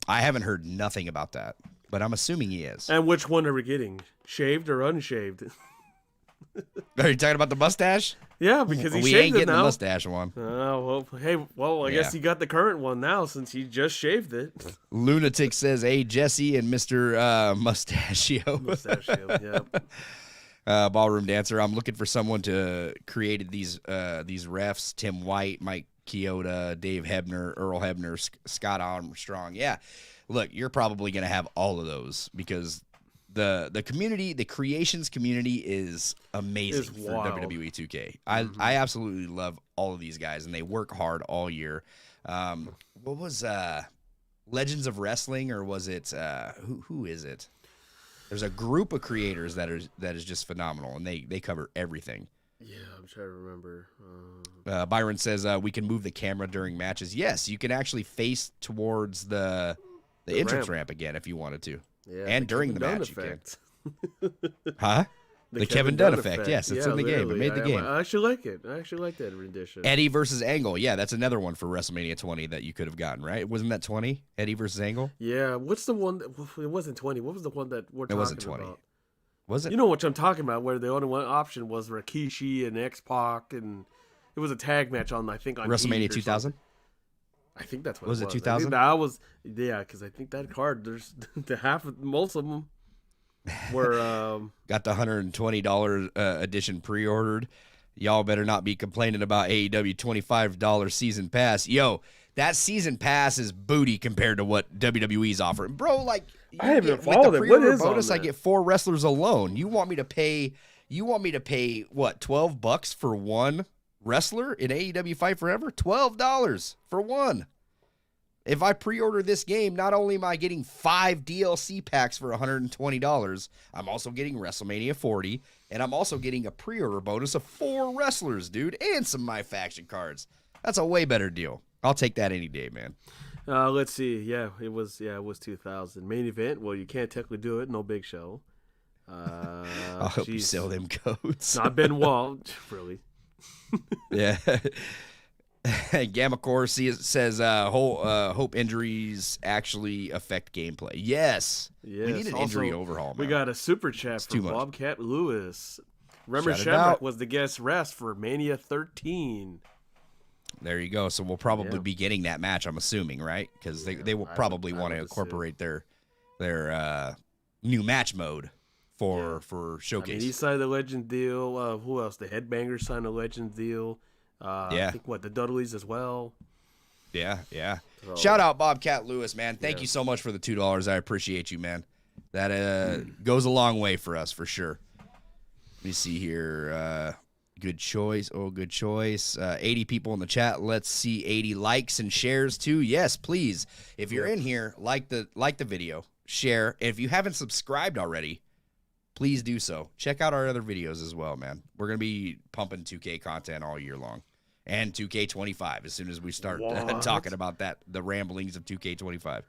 I haven't heard nothing about that, but I'm assuming he is. And which one are we getting? Shaved or unshaved? Are you talking about the mustache? Yeah, because he we shaved ain't getting it now. The mustache one. Oh, well, hey, I guess he got the current one now since he just shaved it. Lunatic says, "Hey, Jesse and Mr. Mustachio." Mustachio, yeah. Ballroom dancer. I'm looking for someone to create these refs: Tim White, Mike Chioda, Dave Hebner, Earl Hebner, Scott Armstrong. Yeah, look, you're probably gonna have all of those because the community, the creations community is amazing for WWE 2K. I absolutely love all of these guys, and they work hard all year. What was Legends of Wrestling, or was it who is it? There's a group of creators that is just phenomenal, and they cover everything. Yeah, I'm trying to remember. Byron says we can move the camera during matches. Yes, you can actually face towards the entrance ramp again if you wanted to. Yeah, and during the match effect. You can. Huh? The Kevin Dunn effect. Yes, it's in the game. It made the game. I actually like it. I actually like that rendition. Eddie versus Angle. Yeah, that's another one for WrestleMania 20 that you could have gotten, right? Wasn't that 20? Eddie versus Angle? Yeah. What's the one? It wasn't 20. What was the one that we're talking about? It wasn't 20. Was it? You know what I'm talking about, where the only one option was Rikishi and X-Pac, and it was a tag match on WrestleMania 2000? I think that's what was it was. 2000? Because I think that card, there's most of them were got the $120 edition pre-ordered. Y'all better not be complaining about AEW $25 season pass. Yo, that season pass is booty compared to what WWE's offering, bro. Like, I haven't followed it. What is bonus? I get 4 wrestlers alone. You want me to pay what, $12 for one wrestler in AEW Fight Forever? $12 for one. If I pre-order this game, not only am I getting 5 DLC packs for $120, I'm also getting WrestleMania 40, and I'm also getting a pre-order bonus of 4 wrestlers, dude, and some My Faction cards. That's a way better deal. I'll take that any day, man. Let's see. Yeah, it was 2000. Main event. Well, you can't technically do it. No Big Show. I hope you sell them coats. Not Benoit, really. Yeah. Gamma Core says hope injuries actually affect gameplay. Yes. We need an injury overhaul, man. We got a super chat from Bobcat Lewis. Remember, Shamrock was the guest rest for Mania 13. There you go. So we'll probably be getting that match, I'm assuming, right? Because they will probably want to incorporate their new match mode for Showcase. I mean, he signed a Legend deal. Who else? The Headbangers signed a Legend deal. I think the Dudleys as well. Yeah. So, shout out Bobcat Lewis, man. Thank you so much for the $2. I appreciate you, man. That goes a long way for us, for sure. Let me see here. Good choice. Oh, good choice. 80 people in the chat. Let's see 80 likes and shares too. Yes, please. If you're in here, like the video, share. If you haven't subscribed already, please do so. Check out our other videos as well, man. We're going to be pumping 2K content all year long. And 2K25 as soon as we start talking about that, the ramblings of 2K25.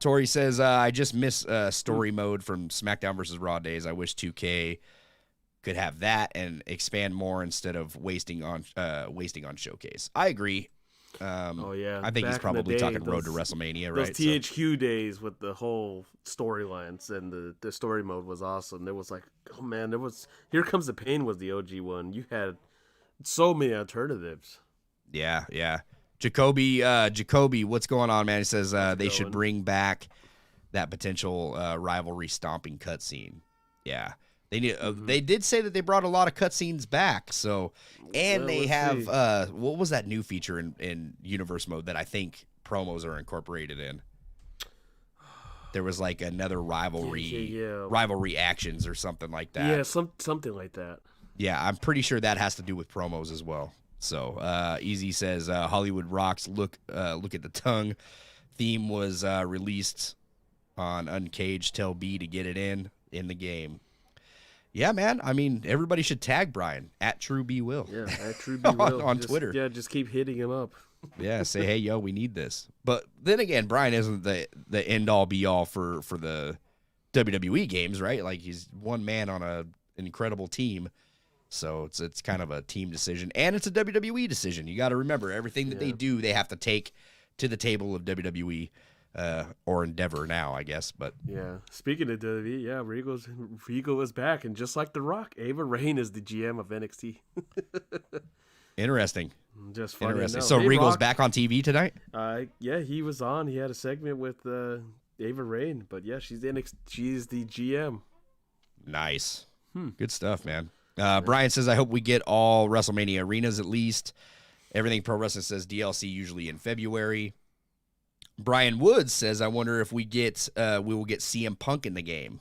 Tori says, I just miss story mode from SmackDown vs. Raw days. I wish 2K could have that and expand more instead of wasting on Showcase. I agree. I think he's probably talking Road to WrestleMania, right? Those THQ days with the whole storylines and the story mode was awesome. There was like, oh man, Here Comes the Pain was the OG one. You had so many alternatives. Yeah. Jacoby, what's going on, man? He says they should bring back that potential rivalry stomping cutscene. Yeah. They need. They did say that they brought a lot of cutscenes back. So, and they have what was that new feature in Universe mode that I think promos are incorporated in? There was like another rivalry actions or something like that. Yeah, something like that. Yeah, I'm pretty sure that has to do with promos as well. So, Easy says Hollywood Rocks. Look at the tongue. Theme was released on Uncaged. Tell B to get it in the game. Yeah, man. I mean, everybody should tag Brian at TrueBWill. Yeah, at TrueBWill on Twitter. Yeah, just keep hitting him up. Yeah, say, hey, yo, we need this. But then again, Brian isn't the end all be all for the WWE games, right? Like he's one man on incredible team. So it's kind of a team decision, and it's a WWE decision. You got to remember, everything that they do, they have to take to the table of WWE or Endeavor now, I guess. But yeah, speaking of WWE, Regal is back, and just like The Rock, Ava Raine is the GM of NXT. Interesting. Just funny. Interesting. So Regal's back on TV tonight? Yeah, he was on. He had a segment with Ava Raine, but yeah, she's the GM. Nice. Good stuff, man. Brian says, I hope we get all WrestleMania arenas at least. Everything Pro Wrestling says DLC usually in February. Brian Woods says, I wonder if we will get CM Punk in the game.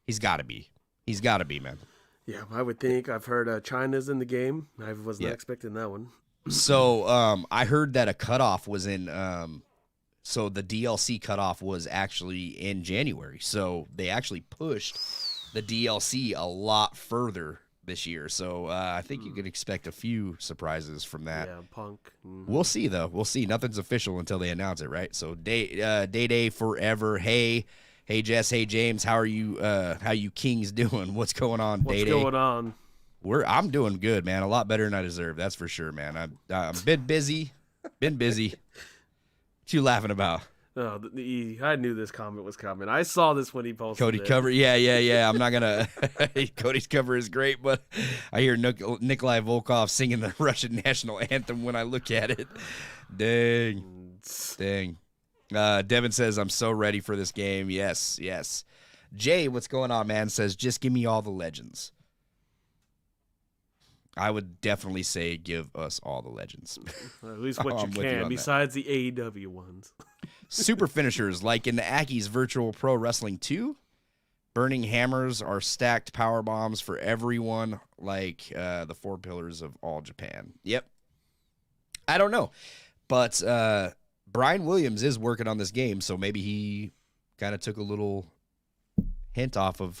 He's got to be. He's got to be, man. Yeah, I would think. I've heard China's in the game. I was not expecting that one. So I heard that a cutoff was in so the DLC cutoff was actually in January. So they actually pushed the DLC a lot further this year. So I think you can expect a few surprises from that. Yeah, Punk. Mm-hmm. We'll see, though. We'll see. Nothing's official until they announce it, right? So Day forever. Hey, Jess. Hey, James. How are you? How you Kings doing? What's going on, Day? What's going on? I'm doing good, man. A lot better than I deserve. That's for sure, man. I've been busy. Been busy. What you laughing about? Oh, I knew this comment was coming. I saw this when he posted Cody it. cover. Yeah. I'm not gonna. Cody's cover is great, but I hear Nikolai Volkov singing the Russian national anthem when I look at it. Dang. Devin says, I'm so ready for this game. Yes. Jay, what's going on, man? Says, just give me all the legends. I would definitely say give us all the legends. At least what you can, besides the AEW ones. Super finishers, like in the Aki's Virtual Pro Wrestling 2. Burning hammers are stacked power bombs for everyone, like the 4 pillars of All Japan. Yep. I don't know. But Brian Williams is working on this game, so maybe he kind of took a little hint off of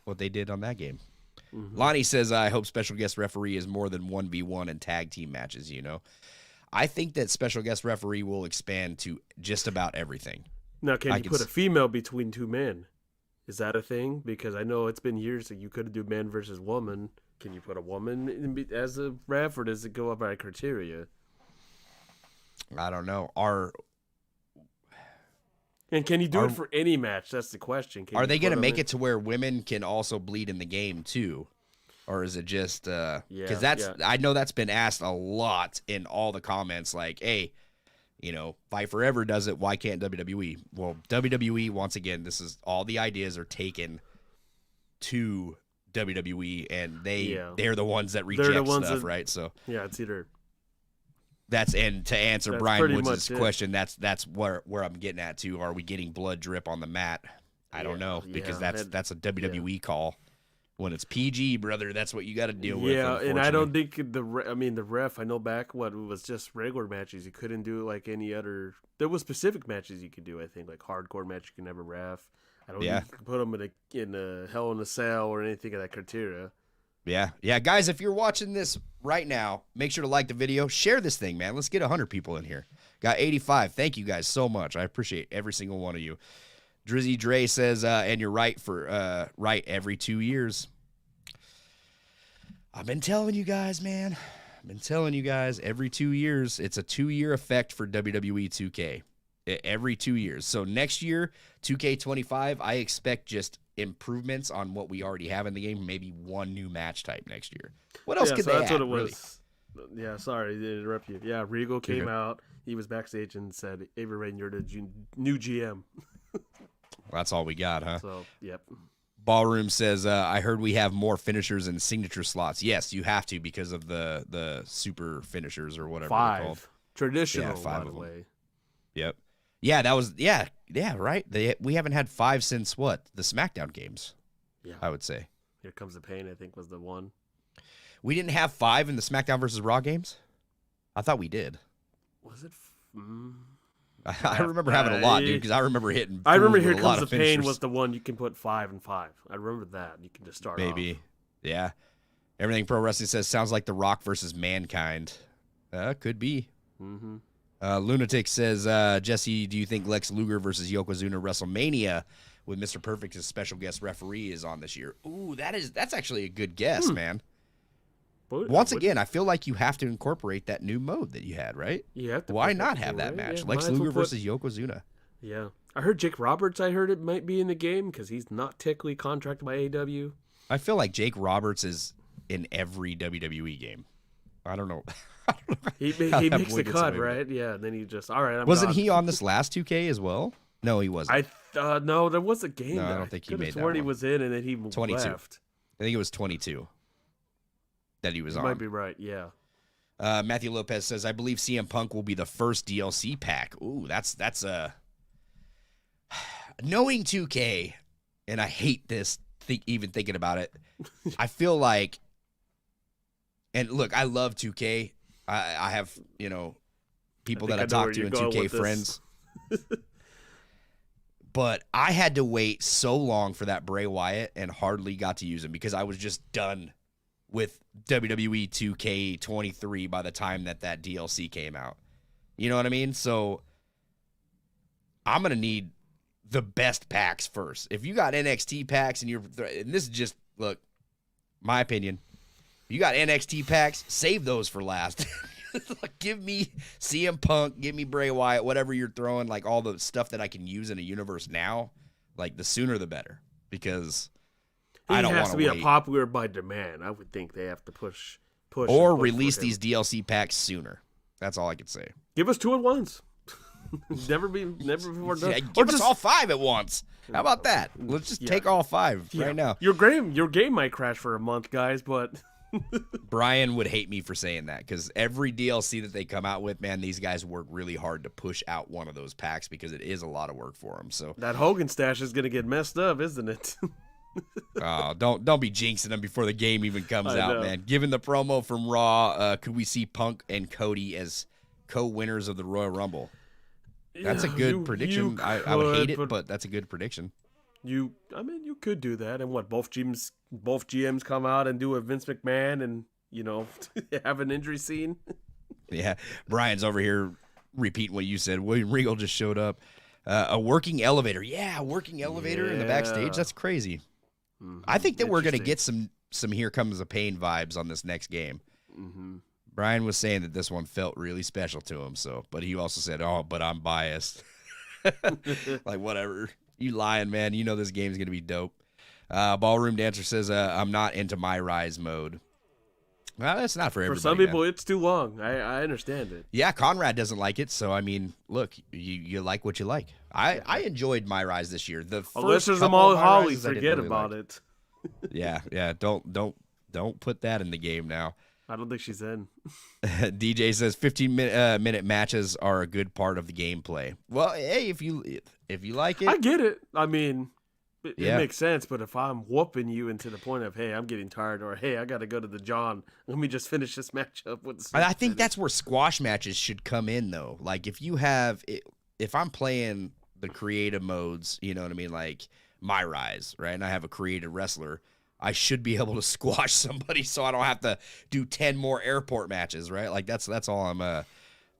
what they did on that game. Mm-hmm. Lonnie says, I hope special guest referee is more than 1v1 and tag team matches, I think that special guest referee will expand to just about everything. Now, can you put a female between 2 men? Is that a thing? Because I know it's been years that you could do man versus woman. Can you put a woman as a ref, or does it go up by criteria? I don't know. And can you do it for any match? That's the question. Are they going to make it to where women can also bleed in the game too? Or is it just because I know that's been asked a lot in all the comments, like, hey, Fight Forever does it, why can't WWE? Well, WWE, once again, this is all the ideas are taken to WWE, and they're the ones that reject stuff, right? So yeah, it's either and to answer Brian Woods' question, that's where I'm getting at too. Are we getting blood drip on the mat? I don't know, because that's a WWE call. When it's PG, brother, that's what you got to deal with. Yeah, and I don't think the ref. I know back it was just regular matches. You couldn't do it like any other. There was specific matches you could do. I think like hardcore match you can never ref. I don't think you can put them in a Hell in a Cell or anything of that criteria. Yeah, guys, if you're watching this right now, make sure to like the video, share this thing, man. Let's get 100 people in here. Got 85. Thank you guys so much. I appreciate every single one of you. Drizzy Dre says, and you're right for every 2 years. I've been telling you guys, man. Every 2 years. It's a 2-year effect for WWE 2K. Every 2 years. So next year, 2K25, I expect just improvements on what we already have in the game. Maybe one new match type next year. What else could they add? That's what it was. Really? Yeah, sorry to interrupt you. Yeah, Regal came out. He was backstage and said, Ava Raine, you're the new GM. That's all we got, huh? So, yep. Ballroom says, I heard we have more finishers and signature slots. Yes, you have to because of the super finishers or whatever 5. They're called. Traditional, 5 by the way. Yep. Yeah, that was, yeah, right. We haven't had 5 since what? The SmackDown games, I would say. Here Comes the Pain, I think, was the one. We didn't have 5 in the SmackDown versus Raw games? I thought we did. Was it? I remember having a lot, dude, because I remember hitting. I remember Here Comes the Pain was the one you can put 5 and 5. I remember that. You can just start off. Yeah. Everything Pro Wrestling says sounds like The Rock versus Mankind. Could be. Mm-hmm. Lunatic says, Jesse, do you think Lex Luger versus Yokozuna WrestleMania with Mr. Perfect as special guest referee is on this year. Ooh, that's actually a good guess, man. Once again, I feel like you have to incorporate that new mode that you had, right? You have to. Why not have that match? Yeah, Lex Luger versus Yokozuna. Yeah. I heard Jake Roberts, it might be in the game because he's not technically contracted by AEW. I feel like Jake Roberts is in every WWE game. I don't know. He makes the cut, right? Yeah, and then he just, all right, Wasn't he on this last 2K as well? No, he wasn't. No, there was a game. No, I don't think he made that one. He was in, and then he 22. left. I think it was 22 that he was on. Might be right, yeah. Matthew Lopez says, I believe CM Punk will be the first DLC pack. Ooh, that's knowing 2K, and I hate this, even thinking about it. I feel like, and look, I love 2K. I have, people that I talk to in 2K friends. But I had to wait so long for that Bray Wyatt and hardly got to use him because I was just done with WWE 2K23 by the time that DLC came out. You know what I mean? So I'm going to need the best packs first. If you got NXT packs and this is just, look, my opinion. You got NXT packs, save those for last. Give me CM Punk, give me Bray Wyatt, whatever you're throwing, like all the stuff that I can use in a universe now, like the sooner the better. Because I don't want to wait. It has to be a popular by demand. I would think they have to push or release these DLC packs sooner. That's all I could say. Give us 2 at once. never before done. Yeah, give us all 5 at once. How about that? Let's just take all 5 right now. Your game might crash for a month, guys, but Brian would hate me for saying that because every DLC that they come out with, man, these guys work really hard to push out one of those packs because it is a lot of work for them. So that Hogan stash is gonna get messed up, isn't it? Oh, don't be jinxing them before the game even comes out, man. Given the promo from Raw, could we see Punk and Cody as co-winners of the Royal Rumble? That's a good prediction. I would hate it, but that's a good prediction. You could do that, and both GMs come out and do a Vince McMahon, and have an injury scene. Yeah, Brian's over here repeating what you said. William Regal just showed up. A working elevator, working elevator in the backstage. That's crazy. Mm-hmm. I think that we're gonna get some Here Comes the Pain vibes on this next game. Mm-hmm. Brian was saying that this one felt really special to him. But he also said, "Oh, but I'm biased." Like whatever. You lying, man. You know this game's going to be dope. Ballroom Dancer says, I'm not into MyRise mode. Well, that's not for everybody. For some people, it's too long. I understand it. Yeah, Conrad doesn't like it. So, I mean, look, you like what you like. I enjoyed MyRise this year. The first there's Amal Holly, forget really about it. Yeah. Don't put that in the game now. I don't think she's in. DJ says 15-minute matches are a good part of the gameplay. Well, hey, if you like it, I get it. I mean, it makes sense. But if I'm whooping you into the point of, hey, I'm getting tired, or hey, I got to go to the John, let me just finish this match up with. I think that's where squash matches should come in, though. Like if I'm playing the creative modes, you know what I mean, like MyRise, right, and I have a creative wrestler. I should be able to squash somebody so I don't have to do 10 more airport matches, right? Like that's all I'm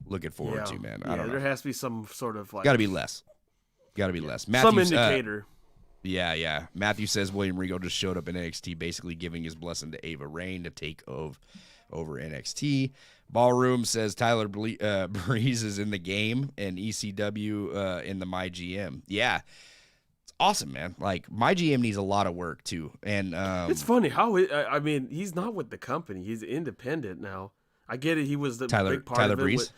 looking forward to, man. I don't know. There has to be some sort of like... Got to be less. Matthew, some indicator. Yeah. Matthew says William Regal just showed up in NXT basically giving his blessing to Ava Raine to take over NXT. Ballroom says Tyler Breeze is in the game and ECW in the MyGM. Yeah. Awesome, man. Like my GM needs a lot of work too, and it's funny how he's not with the company; he's independent now. I get it. He was the big part Tyler of it. Breeze.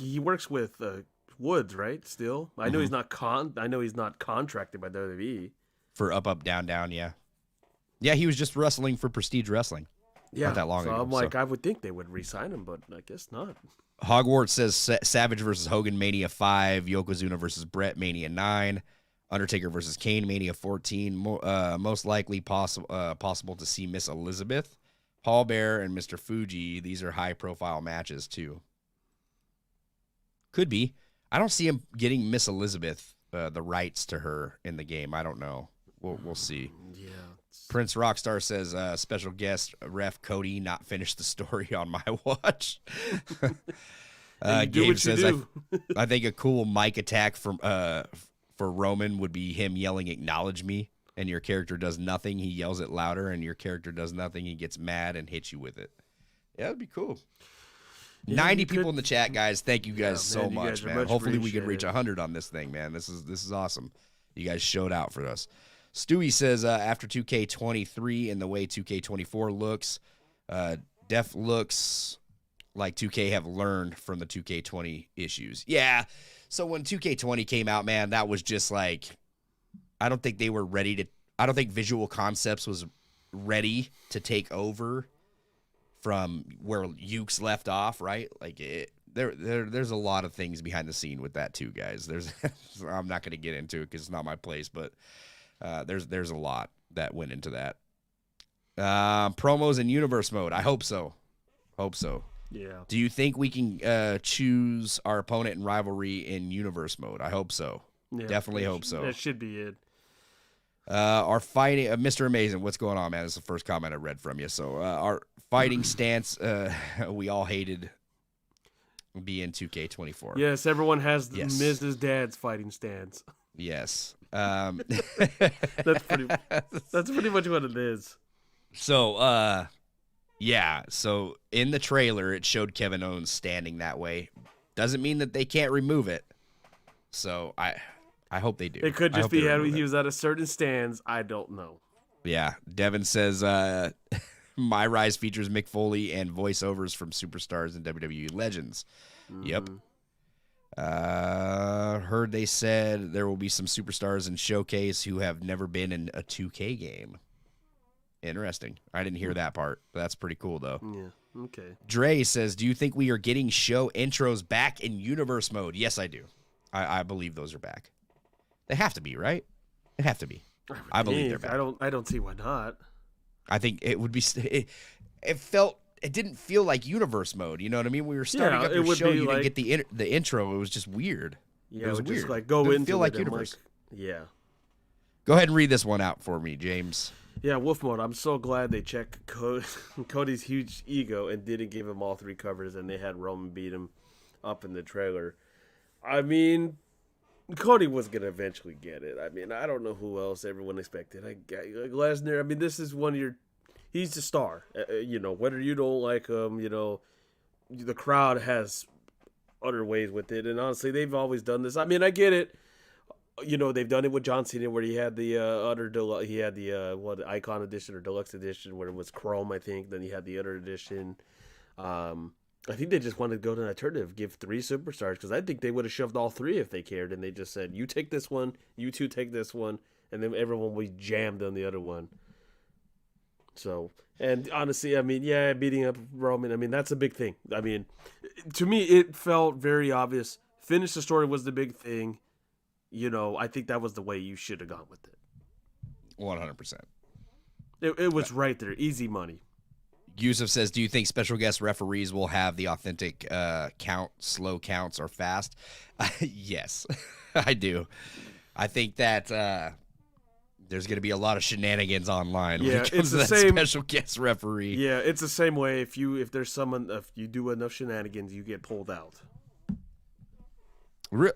He works with Woods, right? Still, I know he's not contracted by WWE for Up Down Down. Yeah. He was just wrestling for Prestige Wrestling. Yeah, not that long ago. I'm like, I would think they would re-sign him, but I guess not. Hogwarts says Savage versus Hogan Mania 5, Yokozuna versus Brett Mania 9. Undertaker versus Kane, Mania 14. Most likely possible to see Miss Elizabeth, Paul Bear, and Mr. Fuji. These are high-profile matches, too. Could be. I don't see him getting Miss Elizabeth the rights to her in the game. I don't know. We'll see. Yeah. Prince Rockstar says, special guest ref Cody not finished the story on my watch. Gabe says, I think a cool mic attack from for Roman would be him yelling, "Acknowledge me," and your character does nothing. He yells it louder, and your character does nothing. He gets mad and hits you with it. Yeah, that'd be cool. Yeah, 90 people in the chat, guys. Thank you guys so much, man. Hopefully we can reach 100 on this thing, man. This is awesome. You guys showed out for us. Stewie says, after 2K23 and the way 2K24 looks, def looks like 2K have learned from the 2K20 issues. Yeah, so when 2K20 came out, man, that was just like, I don't think they were ready to, I don't think Visual Concepts was ready to take over from where Ukes left off, right? Like, there's a lot of things behind the scene with that too, guys. I'm not going to get into it because it's not my place, but there's a lot that went into that. Promos in universe mode. I hope so. Yeah. Do you think we can choose our opponent in rivalry in universe mode? I hope so. Yeah, definitely hope so. That should be it. Our fighting, Mr. Amazing, what's going on, man? This is the first comment I read from you. So our fighting stance, we all hated being 2K24. Yes, everyone has Mrs. Dad's fighting stance. Yes. That's pretty much what it is. So, yeah. So in the trailer, it showed Kevin Owens standing that way. Doesn't mean that they can't remove it. So I hope they do. It could just be he was at a certain stance. I don't know. Yeah. Devin says, MyRise features Mick Foley and voiceovers from superstars and WWE legends. Mm-hmm. Yep. Heard they said there will be some superstars in Showcase who have never been in a 2K game. Interesting. I didn't hear that part. That's pretty cool, though. Yeah. Okay. Dre says, do you think we are getting show intros back in universe mode? Yes, I do. I believe those are back. They have to be, right? They have to be. I believe they're back. I don't see why not. I think it would be. It didn't feel like universe mode. You know what I mean? We were starting up your show. You didn't get the intro. It was just weird. Yeah, it was weird. Just like go into feel like universe. Yeah. Go ahead and read this one out for me, James. Yeah, Wolf Mode. I'm so glad they checked Cody's huge ego and didn't give him all 3 covers, and they had Roman beat him up in the trailer. I mean, Cody was going to eventually get it. I mean, I don't know who else everyone expected. Lesnar, I mean, this is one of your... He's the star. Whether you don't like him, the crowd has other ways with it. And honestly, they've always done this. I mean, I get it. They've done it with John Cena where he had the the Icon Edition or Deluxe Edition where it was Chrome, I think. Then he had the other edition. I think they just wanted to go to an alternative, give 3 superstars, because I think they would have shoved all 3 if they cared, and they just said, you take this one, you 2 take this one, and then everyone was jammed on the other one. So, and honestly, I mean, yeah, beating up Roman, I mean, that's a big thing. I mean, to me, it felt very obvious. Finish the story was the big thing. I think that was the way you should have gone with it. 100%. It was right there. Easy money. Yusuf says, do you think special guest referees will have the authentic slow counts, or fast? Yes, I do. I think that there's going to be a lot of shenanigans online when it comes to that special guest referee. Yeah, it's the same way. If you do enough shenanigans, you get pulled out.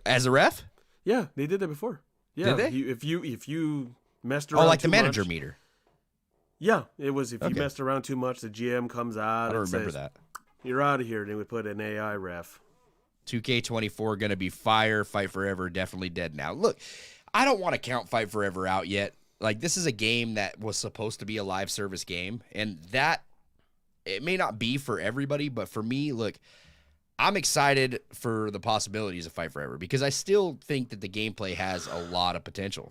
As a ref? Yeah, they did that before. Yeah, did they? If you messed around, like the manager meter. Yeah, it was if you messed around too much, the GM comes out. I don't remember that. You're out of here. And they would put an AI ref. 2K24 going to be fire. Fight Forever definitely dead now. Look, I don't want to count Fight Forever out yet. Like, this is a game that was supposed to be a live service game, and that it may not be for everybody, but for me, look, I'm excited for the possibilities of Fight Forever because I still think that the gameplay has a lot of potential.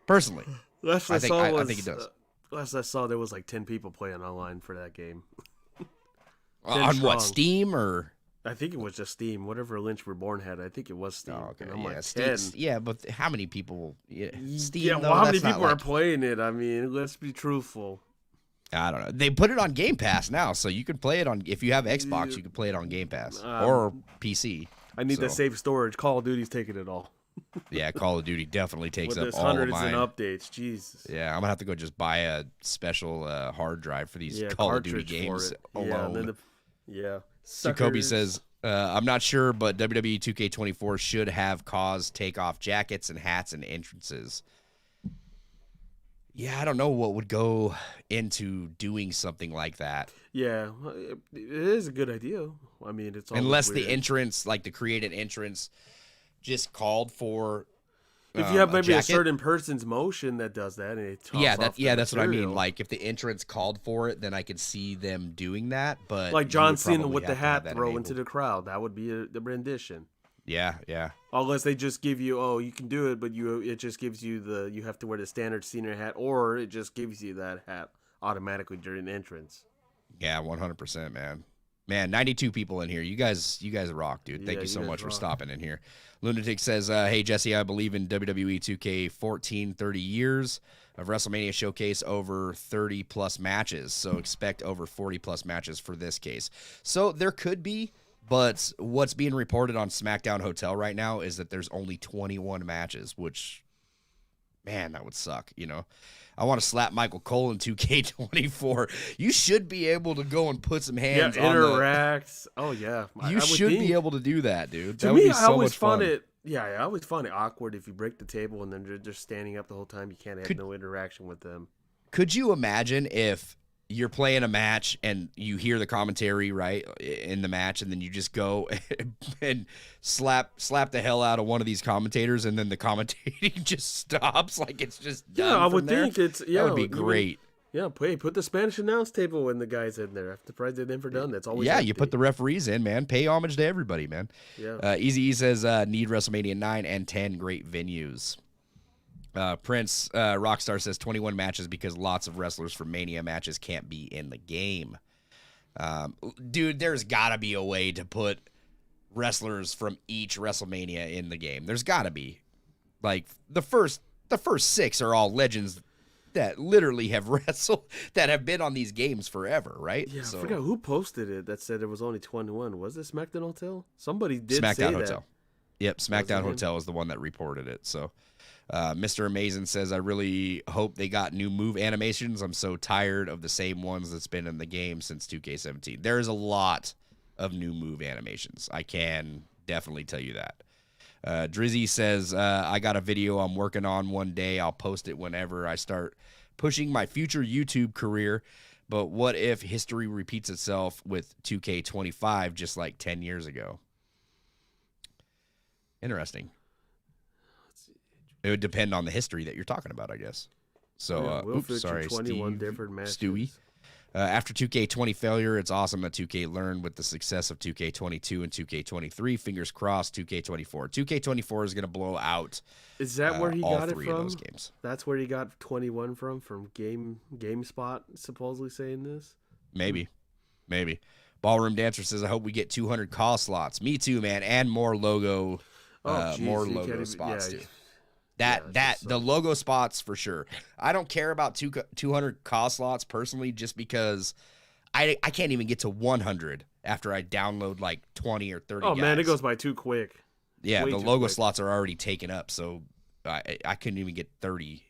Personally, I think it does. Last I saw, there was like 10 people playing online for that game. On what, Steam or? I think it was just Steam. Whatever Lynch Reborn had, I think it was Steam. Oh, okay. And I'm like, Steam, yeah, but how many people? Yeah, Steam. Yeah, well, how many people are playing it? I mean, let's be truthful. I don't know. They put it on Game Pass now, so you can play it on. If you have Xbox, you can play it on Game Pass or PC. I need that save storage. Call of Duty's taking it all. Yeah, Call of Duty definitely takes up all of hundreds mine. and updates, Jesus. Yeah, I'm gonna have to go just buy a special hard drive for these Call of Duty games alone. Yeah. Jacoby says, I'm not sure, but WWE 2K24 should have caused takeoff jackets and hats and entrances. Yeah, I don't know what would go into doing something like that. Yeah, it is a good idea. I mean, it's unless weird. The entrance, like to create an entrance, just called for. If you have maybe a certain person's motion that does that, and it that's what I mean. Like if the entrance called for it, then I could see them doing that. But like John Cena with the hat throw into the crowd, that would be the rendition. Yeah. Unless they just give you, you can do it, but it just gives you you have to wear the standard Cena hat, or it just gives you that hat automatically during entrance. Yeah, 100%, man. Man, 92 people in here. You guys rock, dude. Thank you so much for stopping in here. Lunatic says, hey, Jesse, I believe in WWE 2K14, 30 years of WrestleMania showcase over 30-plus matches, so expect over 40-plus matches for this case. So there could be. But what's being reported on SmackDown Hotel right now is that there's only 21 matches, which, man, that would suck, you know. I want to slap Michael Cole in 2K24. You should be able to go and put some hands on interact. Oh, yeah. You should be able to do that, dude. To me, I always find it awkward if you break the table and then they're just standing up the whole time. You can't have no interaction with them. Could you imagine if you're playing a match and you hear the commentary right in the match, and then you just go and slap the hell out of one of these commentators, and then the commentating just stops, like it's just done. Yeah, I would think that would be great. Put the Spanish announce table when the guy's in there. I'm surprised they never done that. It's always you put the referees in, man. Pay homage to everybody, man. Yeah. Easy E says need WrestleMania 9 and 10 great venues. Prince Rockstar says 21 matches because lots of wrestlers from Mania matches can't be in the game. Dude, there's got to be a way to put wrestlers from each WrestleMania in the game. There's got to be. Like the first 6 are all legends that literally have wrestled, that have been on these games forever, right? Yeah, I forgot who posted it that said it was only 21. Was it SmackDown Hotel? Somebody did SmackDown say Hotel. That. Yep, SmackDown Hotel is the one that reported it. So, Mr. Amazing says, I really hope they got new move animations. I'm so tired of the same ones that's been in the game since 2K17. There is a lot of new move animations. I can definitely tell you that. Drizzy says, I got a video I'm working on one day. I'll post it whenever I start pushing my future YouTube career. But what if history repeats itself with 2K25 just like 10 years ago? Interesting. It would depend on the history that you're talking about, I guess. So, sorry, 21 different matches. Stewie. After 2K20 failure, it's awesome that 2K learned with the success of 2K22 and 2K23. Fingers crossed, 2K24. 2K24 is going to blow out. Is that where he got it from? Of those games. That's where he got 21 from GameSpot supposedly saying this? Maybe. Ballroom Dancer says, I hope we get 200 call slots. Me too, man, and more logo. More logo spots too. The logo spots for sure. I don't care about 200 call slots personally, just because I can't even get to 100 after I download like 20 or 30. Oh man, it goes by too quick. Yeah, the logo slots are already taken up, so I couldn't even get 30.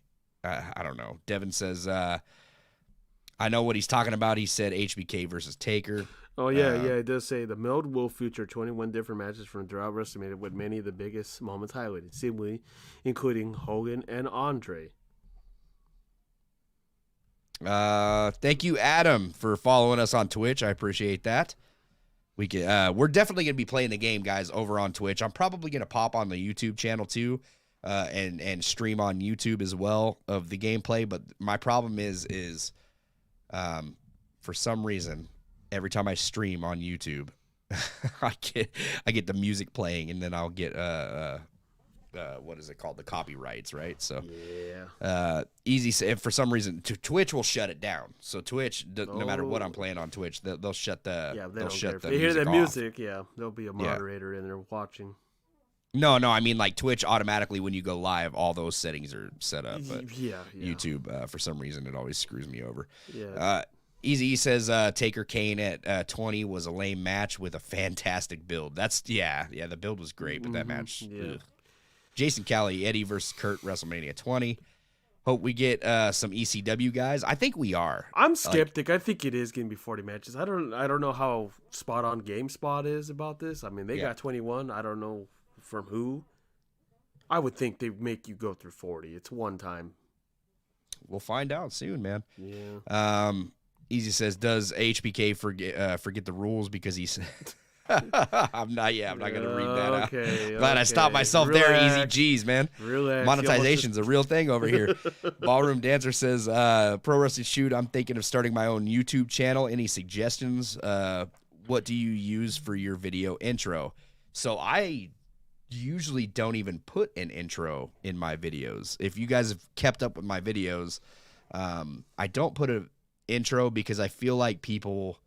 I don't know. Devin says, I know what he's talking about. He said HBK versus Taker. Oh, yeah, it does say the meld will feature 21 different matches from throughout WrestleMania, with many of the biggest moments highlighted, seemingly including Hogan and Andre. Thank you, Adam, for following us on Twitch. I appreciate that. We're definitely going to be playing the game, guys, over on Twitch. I'm probably going to pop on the YouTube channel, too, and stream on YouTube as well of the gameplay. But my problem is for some reason, every time I stream on YouTube, I get the music playing, and then I'll get what is it called? The copyrights, right? So if for some reason Twitch will shut it down. So Twitch, no matter what I'm playing on Twitch, they'll shut the If they hear the music, there'll be a moderator in there watching. No, I mean like Twitch automatically when you go live, all those settings are set up. But YouTube, for some reason, it always screws me over. Yeah. Easy says Taker Kane at 20 was a lame match with a fantastic build. The build was great, but that match. Yeah. Jason Callie, Eddie versus Kurt, WrestleMania 20. Hope we get some ECW guys. I think we are. I'm skeptic. I think it is going to be 40 matches. I don't know how spot on GameSpot is about this. I mean, they got 21. I don't know from who. I would think they make you go through 40. It's one time. We'll find out soon, man. Yeah. Easy says, does HBK forget the rules because he said I'm not going to read that out. Glad I stopped myself there. Easy G's, man. Relax. Monetization's a real thing over here. Ballroom Dancer says, Pro Wrestling Shoot, I'm thinking of starting my own YouTube channel. Any suggestions? What do you use for your video intro? So I usually don't even put an intro in my videos. If you guys have kept up with my videos, I don't put an intro because I feel like people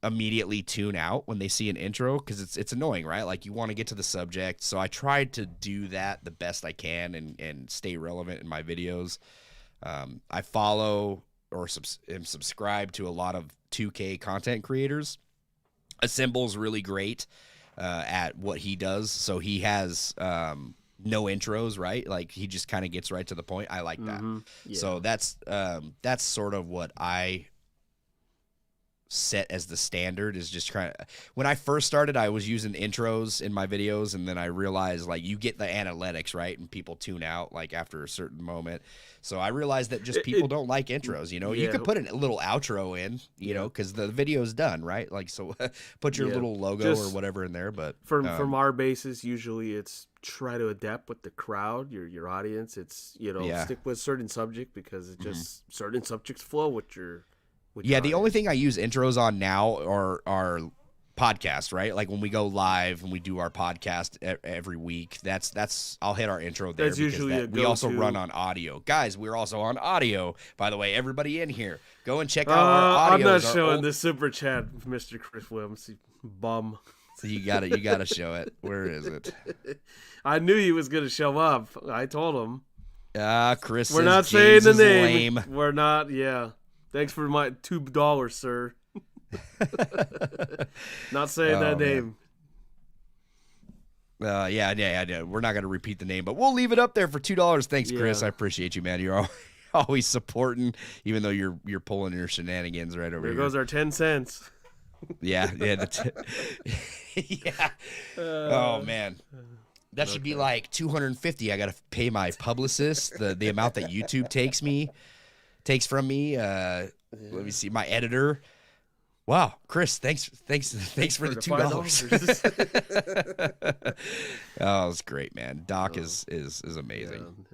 immediately tune out when they see an intro because it's annoying, right? Like you want to get to the subject. So I tried to do that the best I can and stay relevant in my videos. I follow or am subscribed to a lot of 2K content creators. Assemble's really great at what he does. So he has no intros, right? Like he just kind of gets right to the point. I like that. Yeah. So that's sort of what I set as the standard, is just trying. When I first started, I was using intros in my videos, and then I realized like you get the analytics, right, and people tune out like after a certain moment. So I realized that just people don't like intros. You know, you could put a little outro in, you know, because the video's done, right? Like so, put your little logo or whatever in there. But from our basis, usually it's try to adapt with the crowd, your audience. It's stick with certain subject because it just certain subjects flow with your. The only thing I use intros on now are podcasts, right? Like when we go live and we do our podcast every week, that's I'll hit our intro there. That's usually we also run on audio. Guys, we're also on audio, by the way. Everybody in here, go and check out our audio. I'm not showing the super chat, Mr. Chris Williams, bum. So you gotta show it. Where is it? I knew he was gonna show up. I told him. Chris. We're not saying the name. Lame. We're not. Yeah. Thanks for my $2, sir. Not saying that name. Yeah. We're not going to repeat the name, but we'll leave it up there for $2. Thanks, Chris. I appreciate you, man. You're always supporting, even though you're pulling your shenanigans right over here. There goes our 10 cents. Yeah. Yeah. Oh, man. That should be like $250. I got to pay my publicist the amount that YouTube takes from me. Let me see, my editor. Wow, Chris, thanks for the $2. Oh, it's great, man. Doc is amazing.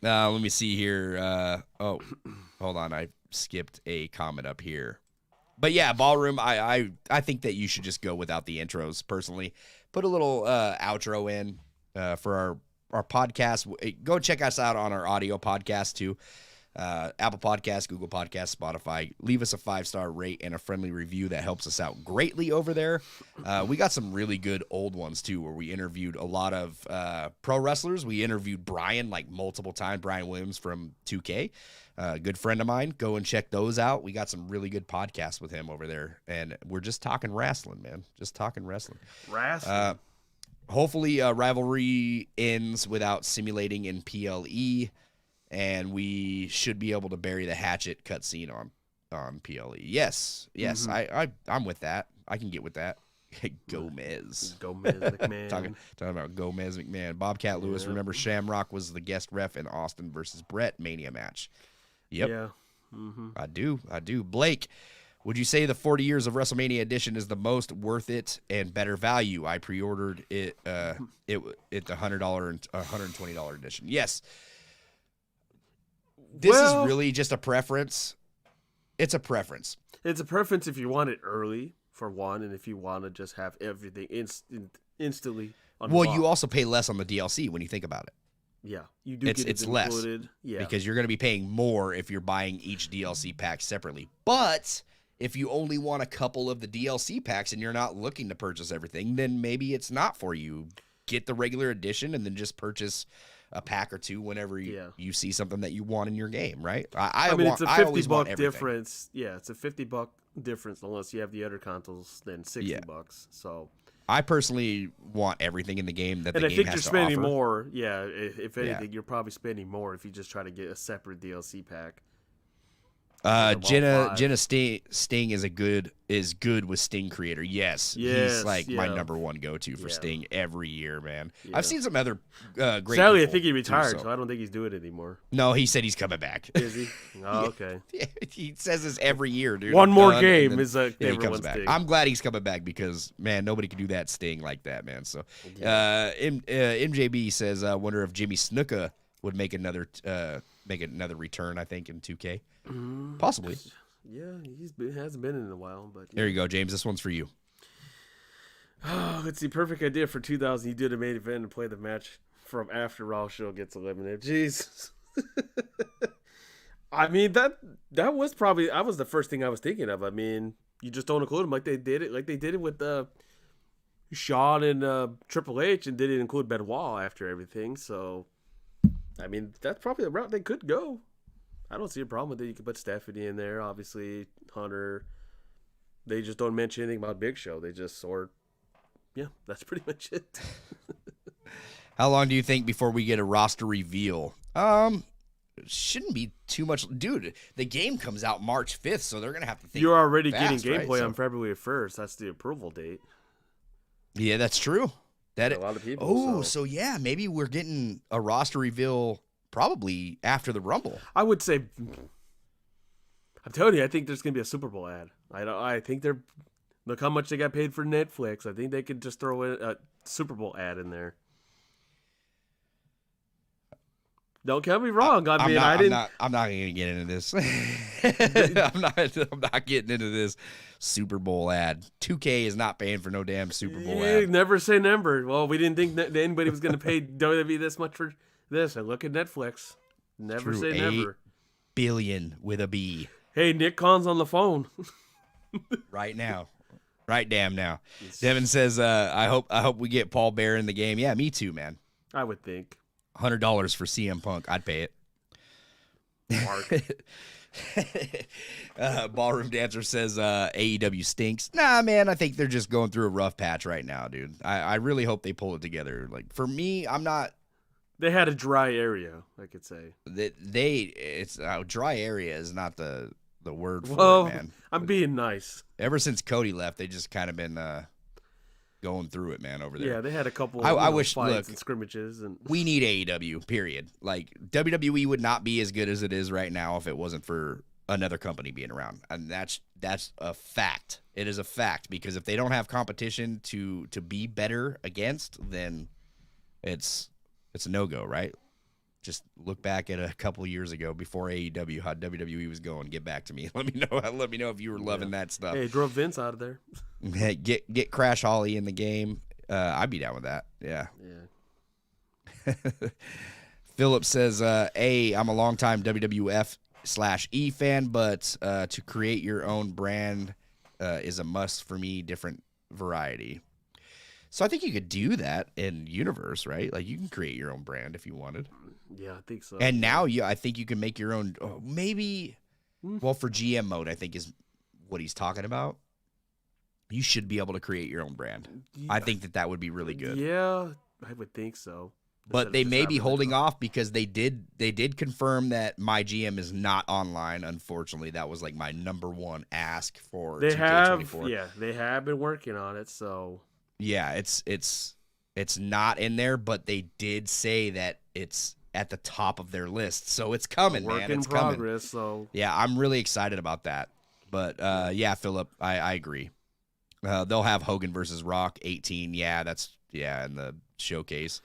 Yeah. Let me see here. Hold on, I skipped a comment up here. But yeah, Ballroom, I think that you should just go without the intros personally. Put a little outro in for our podcast. Go check us out on our audio podcast too. Apple Podcasts, Google Podcasts, Spotify. Leave us a 5-star rate and a friendly review. That helps us out greatly over there. We got some really good old ones too, where we interviewed a lot of pro wrestlers. We interviewed Brian like multiple times, Brian Williams from 2K, good friend of mine. Go and check those out. We got some really good podcasts with him over there, and we're just talking wrestling, man. Just talking wrestling. Hopefully, Rivalry ends without simulating in PLE. And we should be able to bury the hatchet cutscene on PLE. Yes, I'm with that. I can get with that. Gomez McMahon. talking about Gomez McMahon. Bobcat Lewis. Remember, Shamrock was the guest ref in Austin versus Brett Mania match. Yep. Yeah. I do. Blake, would you say the 40 Years of WrestleMania edition is the most worth it and better value? I pre-ordered it. The $100 and $120 edition. Yes. This is really just a preference. It's a preference. It's a preference if you want it early, for one, and if you want to just have everything instantly unlocked. Well, you also pay less on the DLC when you think about it. Yeah, you do. It's less, yeah, because you're going to be paying more if you're buying each DLC pack separately. But if you only want a couple of the DLC packs and you're not looking to purchase everything, then maybe it's not for you. Get the regular edition and then just purchase a pack or two whenever you see something that you want in your game, right? I mean, it's a $50 difference. Yeah, it's a $50 difference unless you have the other consoles, then $60. So I personally want everything in the game that the game has to offer. And I think you're spending more. Yeah, if anything, you're probably spending more if you just try to get a separate DLC pack. Jenna Sting is good with Sting Creator. Yes, he's like my number one go-to for Sting every year, man. Yeah. I've seen some other great. Sadly, I think he retired, so I don't think he's doing it anymore. No, he said he's coming back. Is he? Oh, okay. He says this every year, dude. One more game is he comes back. Sting. I'm glad he's coming back because man, nobody can do that Sting like that, man. So, MJB says, "I wonder if Jimmy Snuka would make another return. I think in 2K." Possibly. Yeah, hasn't been in a while, but there you go, James. This one's for you. Oh, it's the perfect idea for 2000. You did a main event and play the match from after Raw show gets eliminated. Jesus. I mean that was the first thing I was thinking of. I mean, you just don't include them like they did it with Shawn and Triple H, and didn't include Benoit after everything. So, I mean, that's probably the route they could go. I don't see a problem with it. You could put Stephanie in there, obviously, Hunter. They just don't mention anything about Big Show. They just that's pretty much it. How long do you think before we get a roster reveal? Shouldn't be too much. Dude, the game comes out March 5th, so they're going to have to think You're already fast, getting gameplay right? on February 1st. That's the approval date. Yeah, that's true. A lot of people. So yeah, maybe we're getting a roster reveal probably after the Rumble. I would say, I'm telling you, I think there's going to be a Super Bowl ad. I think look how much they got paid for Netflix. I think they could just throw in a Super Bowl ad in there. Don't get me wrong. I'm not going to get into this. I'm not getting into this Super Bowl ad. 2K is not paying for no damn Super Bowl ad. Never say never. Well, we didn't think that anybody was going to pay WWE this much for this. And look at Netflix. Never say never. Billion with a B. Hey, Nick Khan's on the phone. Right now. Right damn now. Devin says, I hope we get Paul Bear in the game. Yeah, me too, man. I would think. $100 for CM Punk. I'd pay it. Ballroom Dancer says AEW stinks. Nah, man, I think they're just going through a rough patch right now, dude. I really hope they pull it together. Like, for me, I'm not... They had a dry area, I could say. It's dry area is not the word for it, man. I'm being nice. Ever since Cody left, they just kind of been going through it, man, over there. Yeah, they had a couple fights and scrimmages. And we need AEW, period. Like, WWE would not be as good as it is right now if it wasn't for another company being around. And that's a fact. It is a fact, because if they don't have competition to be better against, then it's a no-go, right? Just look back at a couple years ago before AEW, how WWE was going. Get back to me. Let me know if you were loving that stuff. Hey, drove Vince out of there. Get Crash Holly in the game. I'd be down with that. Yeah. Philip says, I'm a longtime WWF/E fan, but to create your own brand is a must for me. Different variety. So I think you could do that in Universe, right? Like, you can create your own brand if you wanted. Yeah, I think so. And now I think you can make your own. Maybe, well, for GM mode, I think is what he's talking about. You should be able to create your own brand. Yeah. I think that would be really good. Yeah, I would think so. But they may be holding off because they did confirm that my GM is not online. Unfortunately, that was like my number one ask for. They have been working on it. So yeah, it's not in there, but they did say that it's at the top of their list, so it's coming, man. It's progress, coming. So yeah, I'm really excited about that. But yeah, Philip, I agree. They'll have Hogan versus Rock 18. Yeah, that's in the showcase.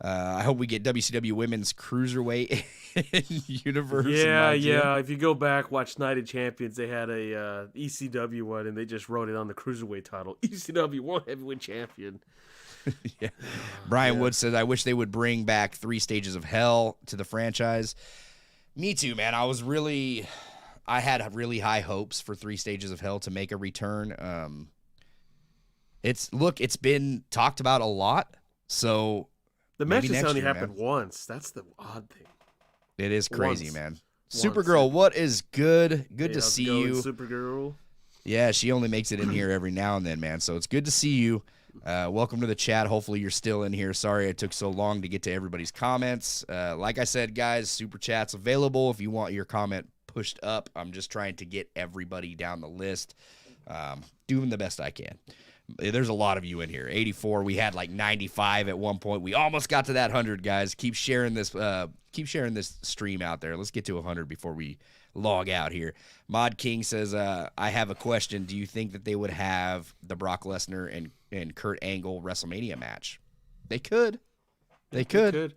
I hope we get WCW Women's Cruiserweight Universe. Yeah. If you go back, watch Night of Champions, they had a ECW one, and they just wrote it on the Cruiserweight title. ECW World Heavyweight Champion. Yeah. Brian Wood says, I wish they would bring back 3 Stages of Hell to the franchise. Me too, man. I had really high hopes for 3 Stages of Hell to make a return. It's been talked about a lot, so the match has only happened once. That's the odd thing. It is crazy, man. Supergirl, what is good? Good to see you. Supergirl. Yeah, she only makes it in here every now and then, man. So it's good to see you. Welcome to the chat. Hopefully you're still in here. Sorry it took so long to get to everybody's comments. Like I said, guys, Super Chat's available if you want your comment pushed up. I'm just trying to get everybody down the list. Doing the best I can. There's a lot of you in here. 84. We had like 95 at one point. We almost got to that 100, guys. Keep sharing this stream out there. Let's get to 100 before we log out here. Mod King says, I have a question. Do you think that they would have the Brock Lesnar and Kurt Angle WrestleMania match? They could. They could.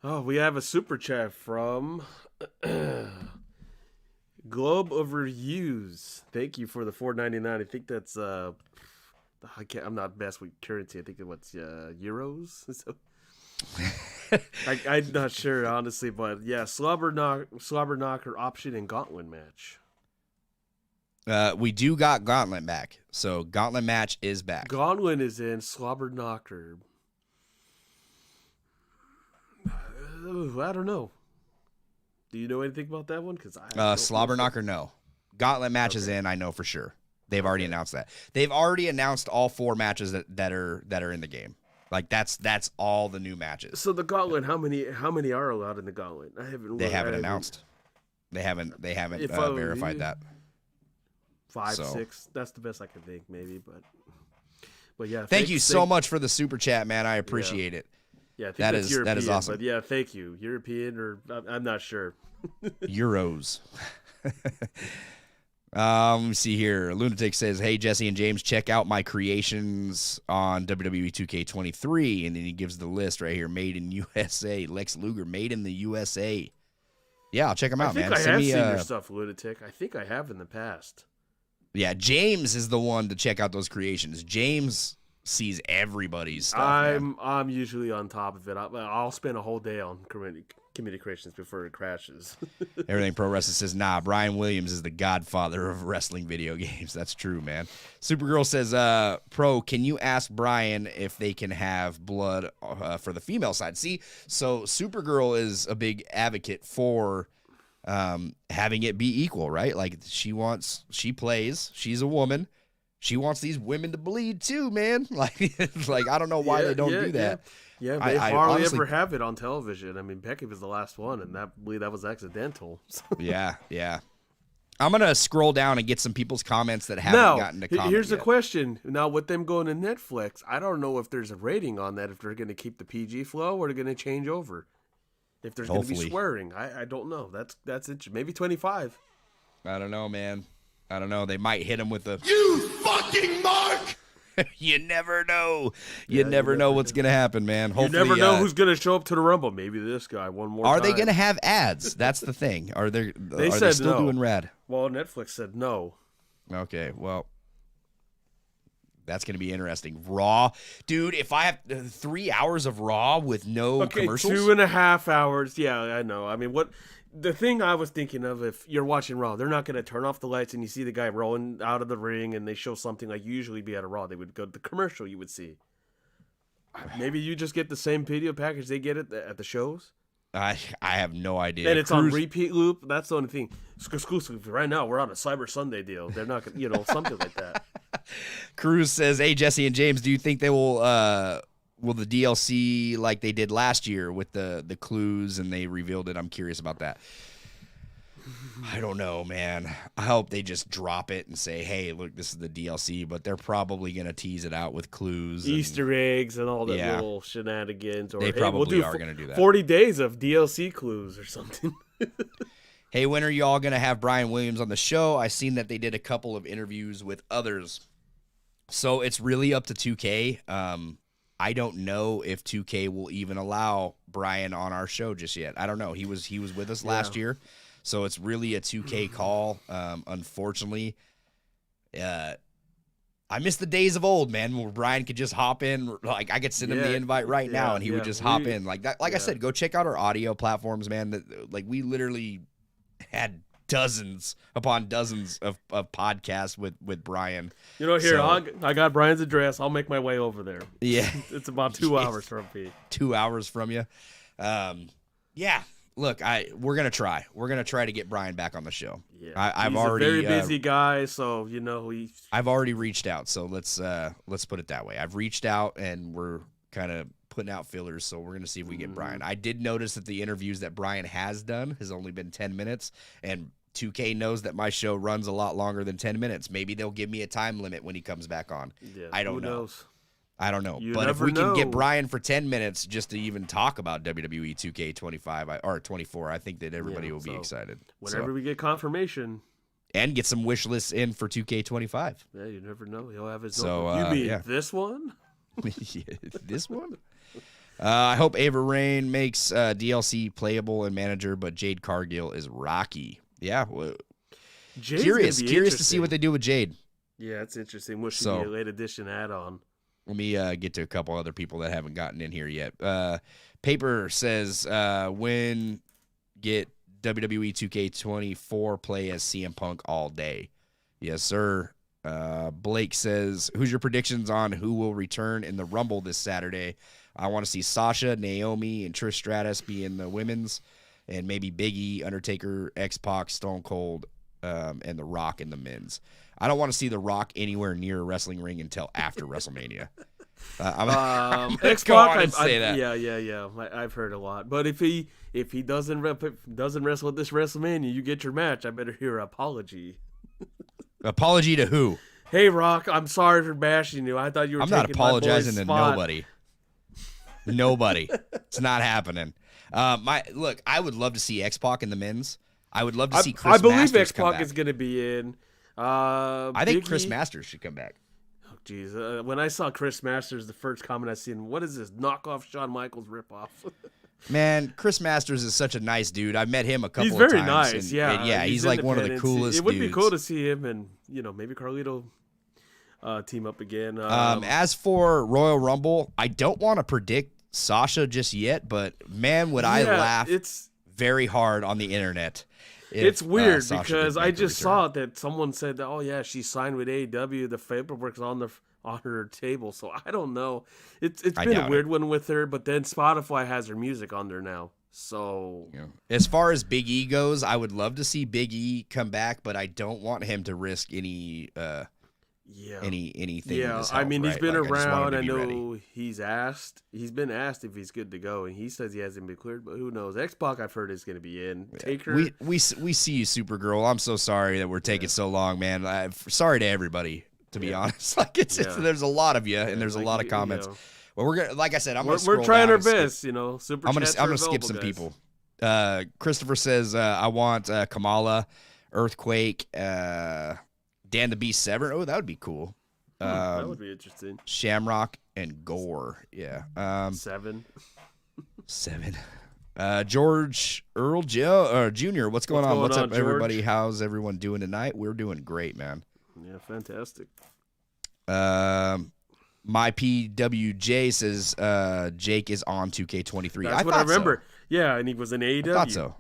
Oh, we have a super chat from Globe of Reviews. Thank you for the $4.99. I think that's I'm not best with currency. I think it's euros. So I'm not sure honestly, but yeah, slobber knocker option and gauntlet match. We do got gauntlet back, so gauntlet match is back. Gauntlet is in. Slobber knocker. I don't know. Do you know anything about that one? Because slobber knocker, no. Gauntlet match is in. I know for sure. They've already announced that. They've already announced all 4 matches that are in the game. Like that's all the new matches. So the gauntlet, how many are allowed in the gauntlet? They haven't announced. They haven't verified that. 5, 6. That's the best I can think, maybe. But yeah. Thank you so much for the super chat, man. I appreciate it. Yeah, I think that is awesome. But yeah, thank you. European or I'm not sure. Euros. Let me see here. Lunatic says, hey, Jesse and James, check out my creations on WWE 2K23. And then he gives the list right here. Made in USA. Lex Luger, made in the USA. Yeah, I'll check them out, man. I have seen your stuff, Lunatic. I think I have in the past. Yeah, James is the one to check out those creations. James sees everybody's stuff. I'm usually on top of it. I'll spend a whole day on community creations before it crashes. Everything Pro Wrestling says, nah, Brian Williams is the godfather of wrestling video games. That's true, man. Supergirl says, Pro, can you ask Brian if they can have blood for the female side? See, so Supergirl is a big advocate for having it be equal, right? Like she plays, she's a woman. She wants these women to bleed too, man. Like I don't know why they don't do that. Yeah, they hardly ever have it on television. I mean, Becky was the last one, and I believe that was accidental. Yeah. I'm going to scroll down and get some people's comments that haven't gotten to comment Here's yet. the question. Now, with them going to Netflix, I don't know if there's a rating on that, if they're going to keep the PG flow or they're going to change over. If there's going to be swearing. I don't know. That's interesting. Maybe 25. I don't know, man. I don't know. They might hit him with a... You fucking mark! You never know. You never know what's going to happen, man. Hopefully, you never know who's going to show up to the Rumble. Maybe this guy one more time. Are they going to have ads? That's the thing. Are they still doing rad? Well, Netflix said no. Okay, well, that's going to be interesting. Raw. Dude, if I have 3 hours of Raw with no commercials? 2.5 hours. Yeah, I know. I mean, the thing I was thinking of, if you're watching Raw, they're not going to turn off the lights and you see the guy rolling out of the ring and they show something like usually be at a Raw. They would go to the commercial you would see. Maybe you just get the same video package they get at the shows. I have no idea. And it's on repeat loop. That's the only thing. Exclusive. Right now, we're on a Cyber Sunday deal. They're not going to, something like that. Cruz says, hey, Jesse and James, do you think they will the DLC like they did last year with the clues and they revealed it? I'm curious about that. I don't know, man. I hope they just drop it and say, hey, look, this is the DLC, but they're probably going to tease it out with clues. Easter eggs and all that little shenanigans. Or, they probably are going to do that. 40 days of DLC clues or something. Hey, when are y'all going to have Brian Williams on the show? I seen that they did a couple of interviews with others. So it's really up to 2K. I don't know if 2K will even allow Brian on our show just yet. I don't know. He was with us last year. So it's really a 2K call. Unfortunately, I miss the days of old, man, where Brian could just hop in. Like I could send him the invite right now, and he would just hop in like that. Like I said, go check out our audio platforms, man. Like we literally had dozens upon dozens of podcasts with Brian. Here, I got Brian's address. I'll make my way over there. Yeah, it's about 2 hours from me. 2 hours from you. Yeah. look, we're gonna try. We're gonna try to get Brian back on the show. Yeah, I've he's already a very busy guy, so I've already reached out. So let's put it that way. I've reached out, and we're kind of putting out fillers. So we're gonna see if we get Brian. I did notice that the interviews that Brian has done has only been 10 minutes, and 2K knows that my show runs a lot longer than 10 minutes. Maybe they'll give me a time limit when he comes back on. Yeah, I don't know. Knows? I don't know. You but if never we can get know. Brian for 10 minutes just to even talk about WWE 2K25 or 24, I think that everybody will be excited. Whenever we get confirmation. And get some wish lists in for 2K25. Yeah, you never know. He'll have his so, you mean this one? This one? I hope Ava Rain makes DLC playable and manager, but Jade Cargill is rocky. Yeah. Well, curious to see what they do with Jade. Yeah, it's interesting. What should be a late edition add-on? Let me get to a couple other people that haven't gotten in here yet. Paper says, when get WWE 2K24 play as CM Punk all day? Yes, sir. Blake says, who's your predictions on who will return in the Rumble this Saturday? I want to see Sasha, Naomi, and Trish Stratus be in the women's, and maybe Big E, Undertaker, X-Pac, Stone Cold, and The Rock in the men's. I don't want to see The Rock anywhere near a wrestling ring until after WrestleMania. X-Pac, yeah. I've heard a lot, but if he doesn't wrestle at this WrestleMania, you get your match. I better hear an apology. Apology to who? Hey, Rock, I'm sorry for bashing you. I thought you were. I'm not apologizing to nobody. Nobody. It's not happening. I would love to see X-Pac in the men's. I would love to see Chris Masters. I believe X-Pac is going to be in. I think Chris Masters should come back. Oh, jeez. When I saw Chris Masters, the first comment I seen, what is this knockoff Shawn Michaels ripoff? Man, Chris Masters is such a nice dude. I've met him a couple of times. He's very nice, yeah. He's like one of the coolest dudes. It would be cool to see him and, maybe Carlito team up again. As for Royal Rumble, I don't want to predict Sasha just yet, but man, would I laugh very hard on the internet. It's weird because I just saw that someone said that, oh yeah, she signed with AEW. The paperwork's on her table, so I don't know. It's been a weird one with her, but then Spotify has her music on there now. So as far as Big E goes, I would love to see Big E come back, but I don't want him to risk anything. Yeah, I mean, he's been around. I know he's been asked if he's good to go, and he says he hasn't been cleared, but who knows? X-Pac, I've heard, is going to be in. Taker. We see you, Supergirl. I'm so sorry that we're taking so long, man. Sorry to everybody, to be honest. There's a lot of you, and there's a lot of comments. Well, we're gonna, like I said, we're trying our best. Super. I'm gonna skip some people. Christopher says, I want Kamala, Earthquake, Dan the Beast Severn. Oh, that would be cool. That would be interesting. Shamrock and Gore. Yeah. 7. George Earl Jr. What's going on? What's up, everybody? George? How's everyone doing tonight? We're doing great, man. Yeah, fantastic. My PWJ says Jake is on 2K23. That's what I remember. So. Yeah, and he was in AEW. I thought so.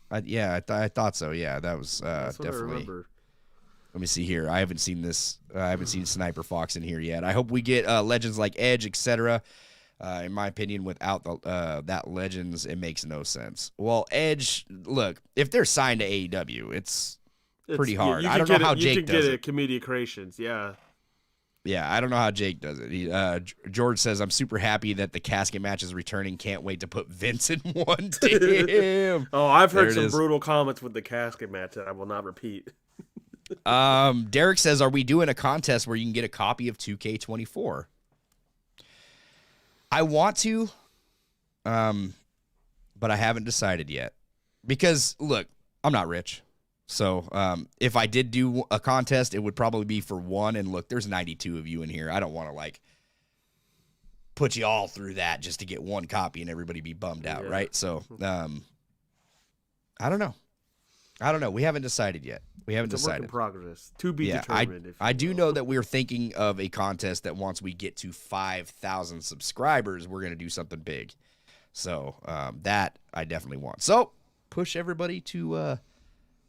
I thought so. Yeah, that was That's what definitely. I remember. Let me see here. I haven't seen this. I haven't seen Sniper Fox in here yet. I hope we get legends like Edge, etc. In my opinion, without that legends, it makes no sense. Well, Edge, look, if they're signed to AEW, it's pretty hard. I don't know how Jake does it. You can get it. Comedic Creations, yeah. Yeah, I don't know how Jake does it. George says, I'm super happy that the casket match is returning. Can't wait to put Vince in one. Damn. Oh, I've heard some brutal comments with the casket match that I will not repeat. Derek says, are we doing a contest where you can get a copy of 2K24? I want to, but I haven't decided yet. Because, look, I'm not rich. So if I did do a contest, it would probably be for one. And, look, there's 92 of you in here. I don't want to, put you all through that just to get one copy and everybody be bummed out, right? So I don't know. We haven't decided yet. It's a work in progress. To be determined. I do know that we're thinking of a contest that once we get to 5,000 subscribers, we're going to do something big. So that I definitely want. So push everybody to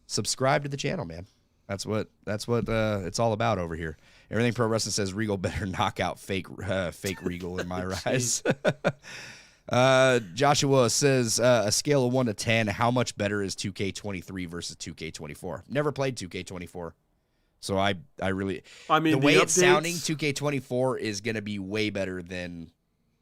subscribe to the channel, man. That's what it's all about over here. Everything Pro Wrestling says Regal better knock out fake Regal in MyRise. Joshua says a scale of 1 to 10. How much better is 2K23 versus 2K24? Never played 2K24, so I really. I mean, the way it's sounding, 2K24 is going to be way better than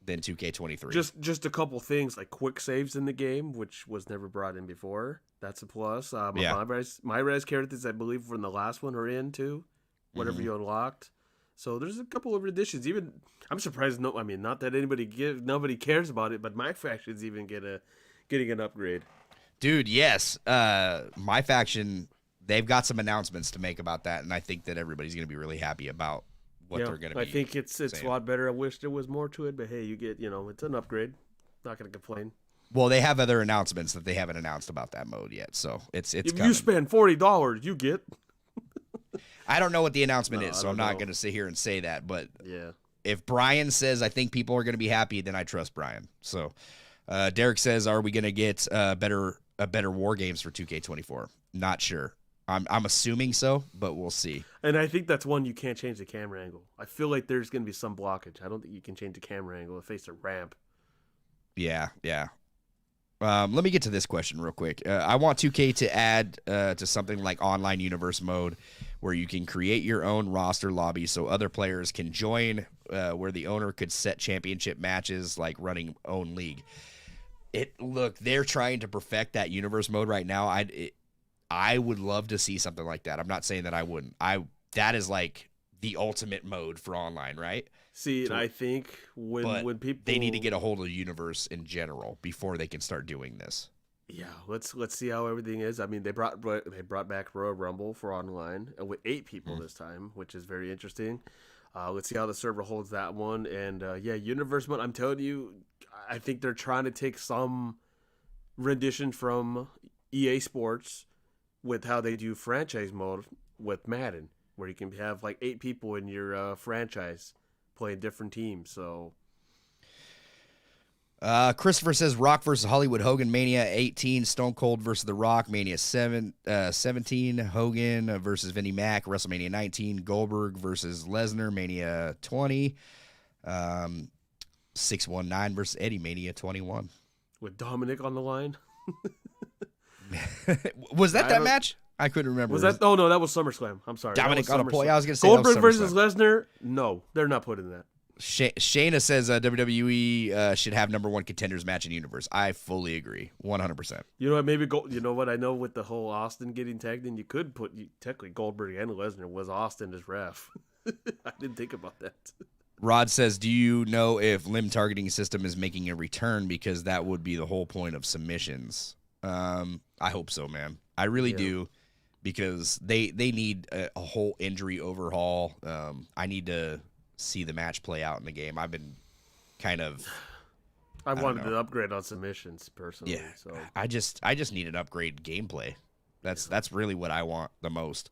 2K23. Just a couple things like quick saves in the game, which was never brought in before. That's a plus. MyRise characters, I believe, from the last one are in too. Whatever you unlocked. So there's a couple of additions. Even I'm surprised. Not that nobody cares about it, but my faction's even getting an upgrade. Dude, yes. My faction, they've got some announcements to make about that, and I think that everybody's going to be really happy about what they're going to be. I think it's a lot better. I wish there was more to it, but hey, you get it's an upgrade. Not going to complain. Well, they have other announcements that they haven't announced about that mode yet, so it's. If coming. You spend $40, you get. I don't know what the announcement is, so I'm not going to sit here and say that. But yeah, if Brian says I think people are going to be happy, then I trust Brian. So Derek says, are we going to get better war games for 2K24? Not sure. I'm assuming so, but we'll see. And I think that's one you can't change the camera angle. I feel like there's going to be some blockage. I don't think you can change the camera angle to face a ramp. Yeah. Let me get to this question real quick. I want 2K to add to something like online universe mode where you can create your own roster lobby so other players can join, where the owner could set championship matches like running own league. Look, they're trying to perfect that universe mode right now. I would love to see something like that. I'm not saying that I wouldn't. That is like the ultimate mode for online, right? See, and I think when people they need to get a hold of the universe in general before they can start doing this. Yeah, let's see how everything is. I mean, they brought back Royal Rumble for online with 8 people this time, which is very interesting. Let's see how the server holds that one. And universe mode. I'm telling you, I think they're trying to take some rendition from EA Sports with how they do franchise mode with Madden, where you can have like 8 people in your franchise playing different teams. So Christopher says Rock versus Hollywood Hogan Mania 18, Stone Cold versus The Rock Mania 17, Hogan versus Vinnie Mac WrestleMania 19, Goldberg versus Lesnar Mania 20, 619 versus Eddie Mania 21. With Dominic on the line. Was that match? I couldn't remember. Was that? Oh no, that was SummerSlam. I'm sorry. Dominic on a pole. I was going to say Goldberg versus Lesnar. No, they're not putting that. Shayna says WWE should have number 1 contenders match in universe. I fully agree, 100%. You know what? Maybe you know what? I know with the whole Austin getting tagged in, you could put technically Goldberg and Lesnar was Austin as ref. I didn't think about that. Rod says, do you know if limb targeting system is making a return, because that would be the whole point of submissions? I hope so, man. I really do, because they need a whole injury overhaul. I need to see the match play out in the game. I've been kind of I wanted to upgrade on submissions personally. Yeah, so I just need an upgrade gameplay. That's really what I want the most.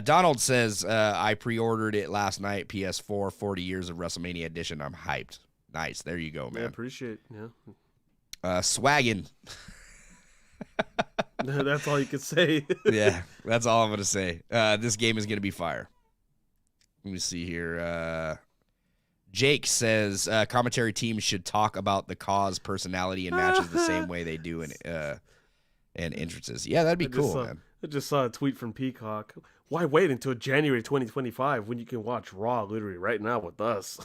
Donald says I pre-ordered it last night. PS4 40 years of WrestleMania edition. I'm hyped. Nice. There you go, man. Yeah, appreciate. Yeah. Swaggin. That's all you can say. Yeah, that's all I'm gonna say. This game is gonna be fire. Let me see here. Jake says commentary teams should talk about the cause, personality, and matches the same way they do in entrances. Yeah, that'd be cool, man. I just saw a tweet from Peacock. Why wait until January 2025 when you can watch Raw literally right now with us?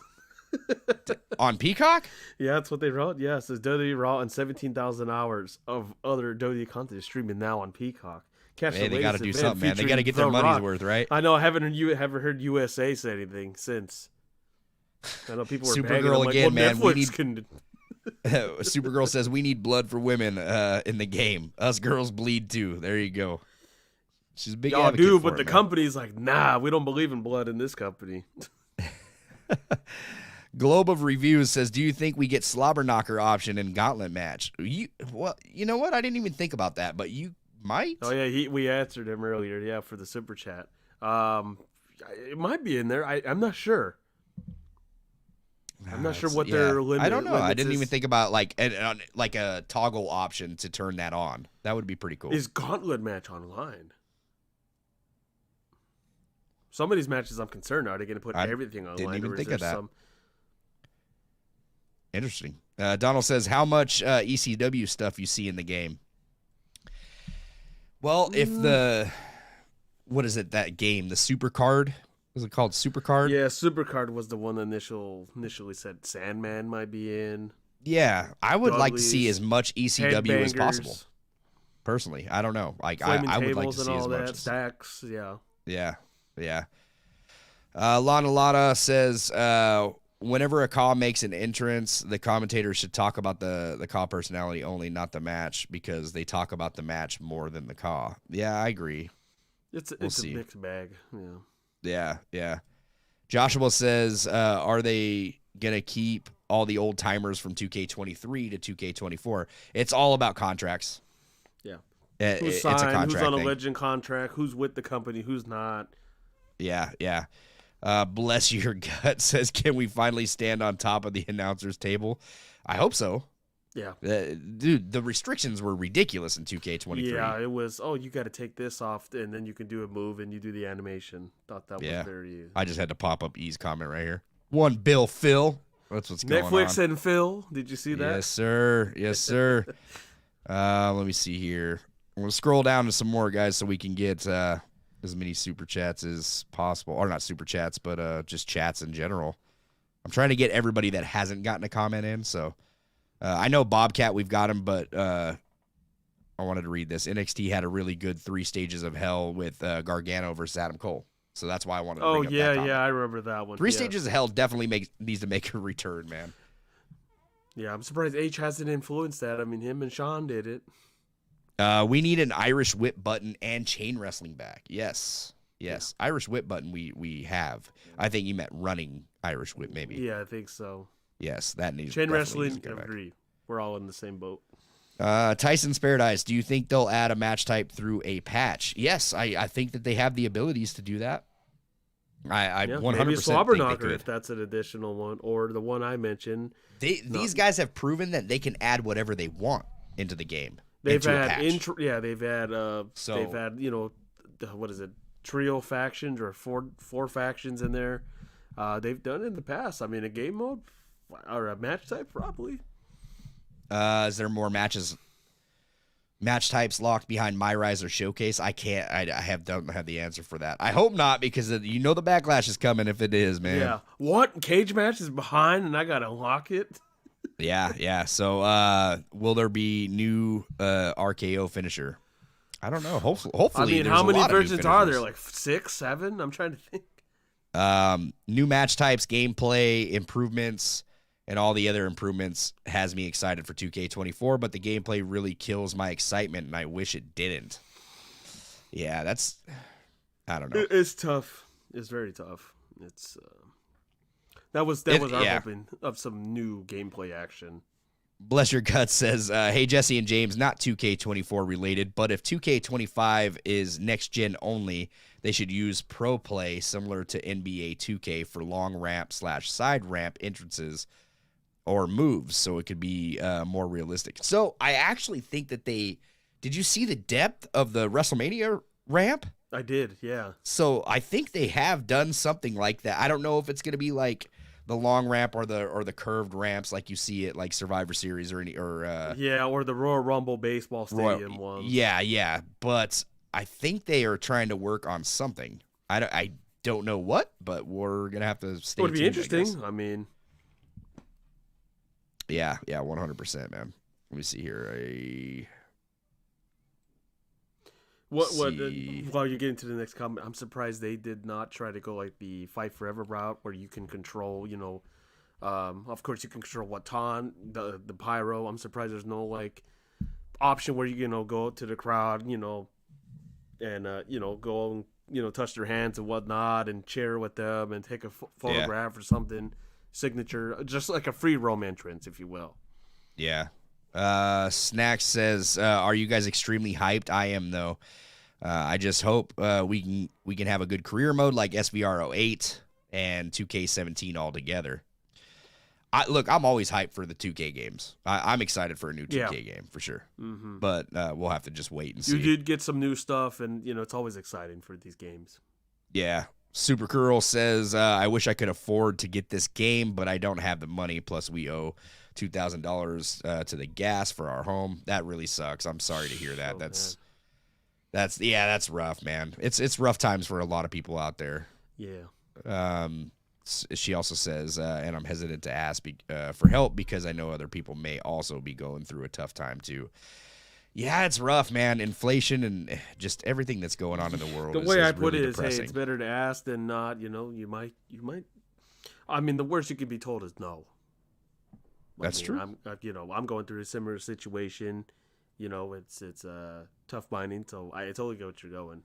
On Peacock? Yeah, that's what they wrote. Yeah, it says WWE Raw and 17,000 hours of other WWE content is streaming now on Peacock. Hey, they got to do something, man. They got to get their money's worth, right? I know. I haven't heard USA say anything since. I know people were Supergirl like, again, man. Netflix Supergirl says we need blood for women in the game. Us girls bleed too. There you go. She's a big advocate dude, for but it, the man. company's like, nah, we don't believe in blood in this company. Globe of Reviews says, do you think we get slobber knocker option in gauntlet match? You know what? I didn't even think about that, but you might. Oh yeah, we answered him earlier. Yeah, for the super chat. It might be in there. I'm not sure. I'm not sure what their limit. I don't know. I didn't even think about like a toggle option to turn that on. That would be pretty cool. Is gauntlet match online? Some of these matches, I'm concerned. Are they going to put everything online? Didn't even think of that. Interesting. Donald says, how much ECW stuff you see in the game? Well, if what is it, that game, the Super Card? Was it called Super Card? Yeah, Super Card was the one that initially said Sandman might be in. Yeah, I would like to see Dudley's, as much ECW as possible. Headbangers, Personally, I don't know. Like Flaming I would Tables like to and see all as much. that. Stacks, yeah. Yeah. Lana Lana says, whenever a Kaw makes an entrance, the commentators should talk about the Kaw personality only, not the match, because they talk about the match more than the Kaw. Yeah, I agree. It's a mixed bag. Yeah. Joshua says, are they going to keep all the old timers from 2K23 to 2K24? It's all about contracts. Yeah. It's Who's a signed, contract who's on a thing. legend contract, who's with the company, who's not. Yeah. Bless your gut says, can we finally stand on top of the announcer's table? I hope so. Yeah. Dude, the restrictions were ridiculous in 2K23. Yeah, it was, you got to take this off, and then you can do a move, and you do the animation. Thought that was very... I just had to pop up E's comment right here. One Bill Phil. That's what's going on. Netflix and Phil. Did you see that? Yes, sir. Let me see here. I'm going to scroll down to some more, guys, so we can get as many super chats as possible. Or not super chats, but just chats in general. I'm trying to get everybody that hasn't gotten a comment in, so... I know Bobcat, we've got him, but I wanted to read this. NXT had a really good 3 stages of hell with Gargano versus Adam Cole. So that's why I wanted to bring up that topic. I remember that one. 3 stages of hell definitely needs to make a return, man. Yeah, I'm surprised H hasn't influenced that. I mean, him and Sean did it. We need an Irish whip button and chain wrestling back. Yes. Irish whip button we have. I think you meant running Irish whip, maybe. Yeah, I think so. Yes, that needs chain wrestling. I agree. We're all in the same boat. Tyson's Paradise. Do you think they'll add a match type through a patch? Yes, I think that they have the abilities to do that. I 100% maybe a slobber think knocker if that's an additional one, or the one I mentioned. These guys have proven that they can add whatever they want into the game. They've had they've had what is it? Trio factions or four factions in there. They've done it in the past. I mean, a game mode. Or a match type, probably. Is there more match types locked behind MyRise or Showcase? I can't. Don't have the answer for that. I hope not, because the backlash is coming if it is, man. Yeah. What? Cage match is behind, and I gotta unlock it. Yeah. So, will there be new RKO finisher? I don't know. Hopefully. I mean, how many versions are there? Like 6, 7? I'm trying to think. New match types, gameplay improvements, and all the other improvements has me excited for 2K24, but the gameplay really kills my excitement, and I wish it didn't. Yeah, I don't know. It's tough. It's very tough. It's that was our hoping of some new gameplay action. Bless Your Guts says, hey, Jesse and James, not 2K24 related, but if 2K25 is next gen only, they should use Pro Play similar to NBA 2K for long ramp/side ramp entrances or moves, so it could be more realistic. So I actually think that did you see the depth of the WrestleMania ramp? I did, yeah. So I think they have done something like that. I don't know if it's going to be like the long ramp or the curved ramps like you see at like Survivor Series or the Royal Rumble baseball stadium ones. Yeah, but I think they are trying to work on something. I don't know what, but we're gonna have to stay tuned. It would be interesting. I mean, yeah, 100%, man. Let me see here. While you're getting to the next comment, I'm surprised they did not try to go like the Fight Forever route, where you can control, of course you can control Watan, the pyro. I'm surprised there's no like option where you go to the crowd, and go and touch their hands and whatnot and cheer with them and take a photograph or something, signature, just like a free roam entrance, if you will. Yeah. Snacks says, are you guys extremely hyped? I am, though. I just hope we can have a good career mode like SVR 08 and 2K17 all together. I'm always hyped for the 2K games. I'm excited for a new 2K game for sure. Mm-hmm. But we'll have to just wait and see. You did get some new stuff, and it's always exciting for these games. Yeah. Super Curl says, I wish I could afford to get this game, but I don't have the money. Plus, we owe $2,000 to the gas for our home. That really sucks. I'm sorry to hear that. That's rough, man. It's rough times for a lot of people out there. Yeah. She also says, and I'm hesitant to ask for help because I know other people may also be going through a tough time too. Yeah, it's rough, man. Inflation and just everything that's going on in the world. The way I put really it is, hey, it's better to ask than not. You know, you might. I mean, the worst you can be told is no. That's true. I'm going through a similar situation. You know, it's tough minding. So I totally get what you're going.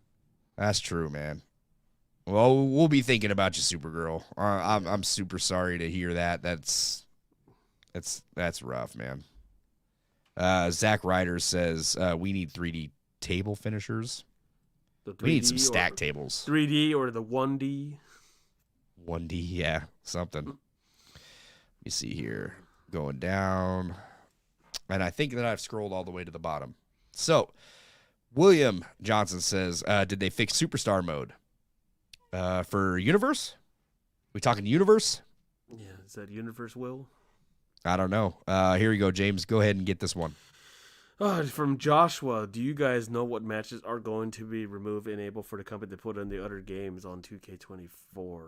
That's true, man. Well, we'll be thinking about you, Supergirl. I'm super sorry to hear that. That's rough, man. Zack Ryder says we need 3D table finishers. We need some stack tables. 3D or the 1D. 1D, yeah, something. Let me see here. Going down. And I think that I've scrolled all the way to the bottom. So, William Johnson says, did they fix Superstar mode? For Universe? We talking Universe? Yeah, is that Universe Will? I don't know. Here you go, James. Go ahead and get this one. From Joshua, do you guys know what matches are going to be removed and able for the company to put in the other games on 2K24?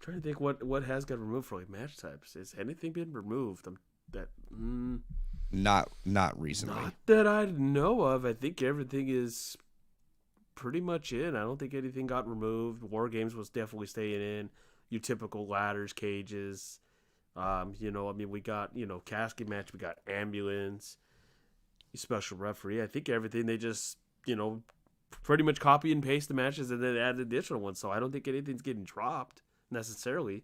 Trying to think what has got removed for like match types. Has anything been removed? Not recently. Not that I know of. I think everything is pretty much in. I don't think anything got removed. War Games was definitely staying in. Your typical ladders, cages. We got, casket match. We got ambulance, special referee. I think everything they just, pretty much copy and paste the matches and then add additional ones. So I don't think anything's getting dropped necessarily.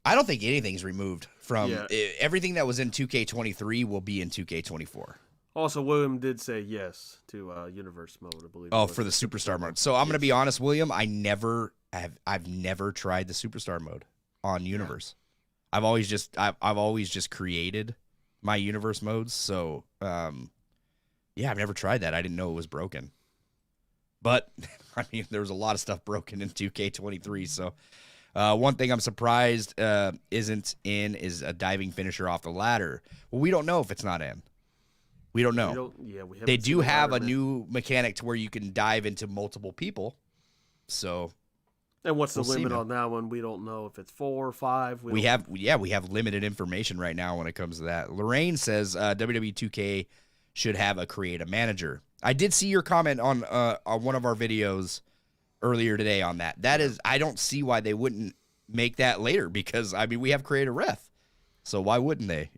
I don't think anything's removed from everything that was in 2K23 will be in 2K24. Also, William did say yes to Universe mode, I believe. Oh, for the Superstar mode. So I'm going to be honest, William. I've never tried the Superstar mode on Universe. Yeah. I've always just created my Universe modes. So I've never tried that. I didn't know it was broken. But I mean, there was a lot of stuff broken in 2K23. So one thing I'm surprised isn't in is a diving finisher off the ladder. Well, we don't know if it's not in. We don't know. They do have a new mechanic to where you can dive into multiple people. So, and what's the limit on that one? We don't know if it's 4 or 5. We have limited information right now when it comes to that. Lorraine says WWE 2K should have a create a manager. I did see your comment on one of our videos earlier today on that. That is, I don't see why they wouldn't make that later because we have create a ref. So why wouldn't they?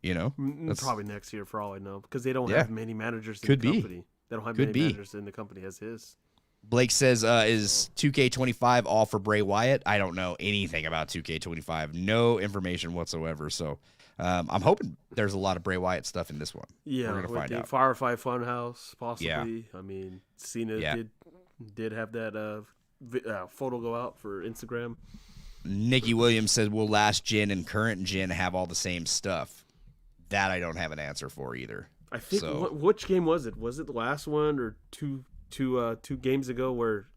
Probably next year for all I know, because they don't have many managers in the company. They don't have many managers in the company as his. Blake says, is 2K25 all for Bray Wyatt? I don't know anything about 2K25. No information whatsoever. So I'm hoping there's a lot of Bray Wyatt stuff in this one. Yeah, we're going to find out. Firefly Funhouse, possibly. Yeah. I mean, Cena did have that photo go out for Instagram. Nikki Williams says, will last gen and current gen have all the same stuff? That I don't have an answer for either. I think, which game was it? Was it the last one or two games ago where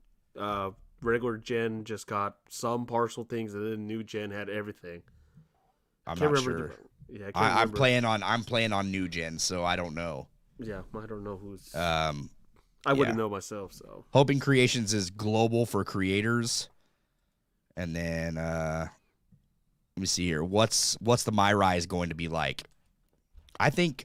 regular gen just got some partial things and then new gen had everything? I'm not sure. I'm playing on new gen, so I don't know. Yeah, I don't know who's. I wouldn't know myself. So Hoping Creations is global for creators. And then let me see here. What's the MyRise going to be like? I think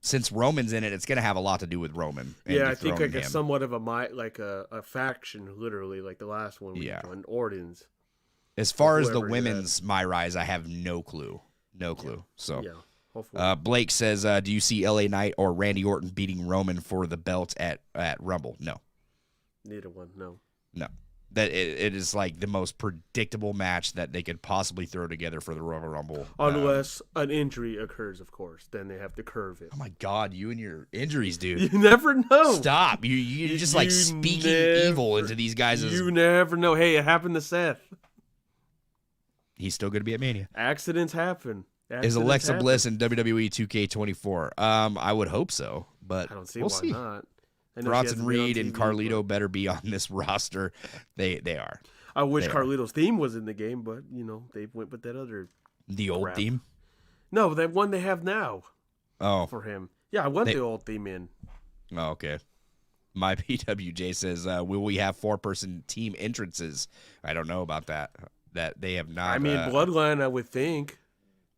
since Roman's in it, it's going to have a lot to do with Roman. Yeah, I think like somewhat of a faction, literally, like the last one we joined, Orton's. As far as the women's MyRise, I have no clue. No clue. So hopefully. Blake says, do you see LA Knight or Randy Orton beating Roman for the belt at Rumble? No. Neither one, no. No. That it is like the most predictable match that they could possibly throw together for the Royal Rumble. Unless an injury occurs, of course. Then they have to curve it. Oh, my God. You and your injuries, dude. You never know. Stop. You're just like speaking evil into these guys. You never know. Hey, it happened to Seth. He's still going to be at Mania. Accidents happen. Is Alexa Bliss in WWE 2K24? I would hope so, but I don't see why not. Bronson Reed and Carlito better be on this roster. They are. I wish Carlito's theme was in the game, but they went with that other. The old crap. theme? No, that one they have now. Oh, for him. Yeah, I want the old theme in. Oh, okay. My PWJ says, will we have 4-person team entrances? I don't know about that. That they have not. I mean, Bloodline, I would think.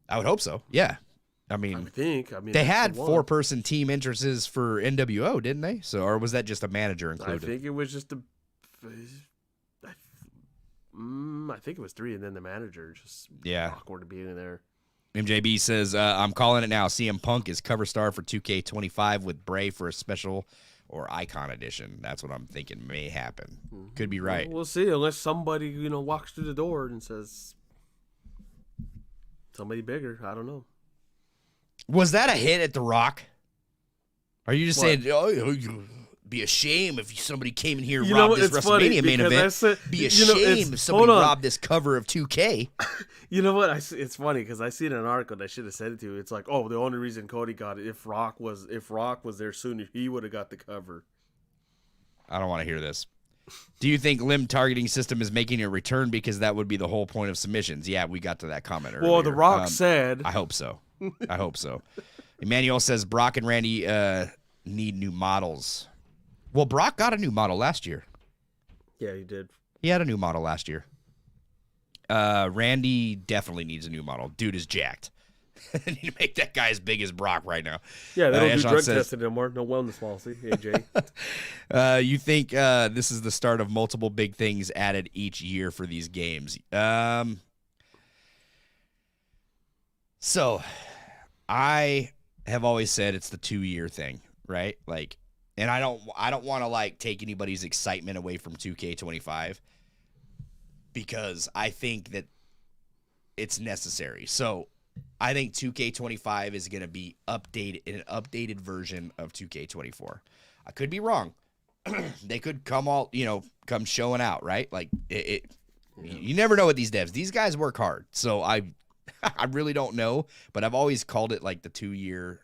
I would hope so. Yeah. I mean, they had 4-person team entrances for NWO, didn't they? So, or was that just a manager included? I think it was just I think it was 3, and then the manager. Just awkward to be in there. MJB says, I'm calling it now. CM Punk is cover star for 2K25 with Bray for a special or icon edition. That's what I'm thinking may happen. Could be right. We'll see, unless somebody walks through the door and says somebody bigger. I don't know. Was that a hit at The Rock? Are you just saying, you'd be a shame if somebody came in here and robbed this WrestleMania main event? Be a shame if somebody robbed this cover of 2K. You know what? It's funny because I seen an article that I should have said it to you. It's like, the only reason Cody got it, if Rock was there sooner, he would have got the cover. I don't want to hear this. Do you think limb targeting system is making a return because that would be the whole point of submissions? Yeah, we got to that comment earlier. Well, The Rock said. I hope so. I hope so. Emmanuel says Brock and Randy need new models. Well, Brock got a new model last year. Yeah, he did. He had a new model last year. Randy definitely needs a new model. Dude is jacked. They need to make that guy as big as Brock right now. Yeah, they don't do drug testing anymore. No wellness policy. AJ. You think this is the start of multiple big things added each year for these games? So, I have always said it's the 2-year thing, right? Like, and I don't want to take anybody's excitement away from 2K25 because I think that it's necessary. So, I think 2K25 is going to be updated in an updated version of 2K24. I could be wrong. They could come come showing out, right? Like you never know with these devs. These guys work hard. So I really don't know, but I've always called it like the 2-year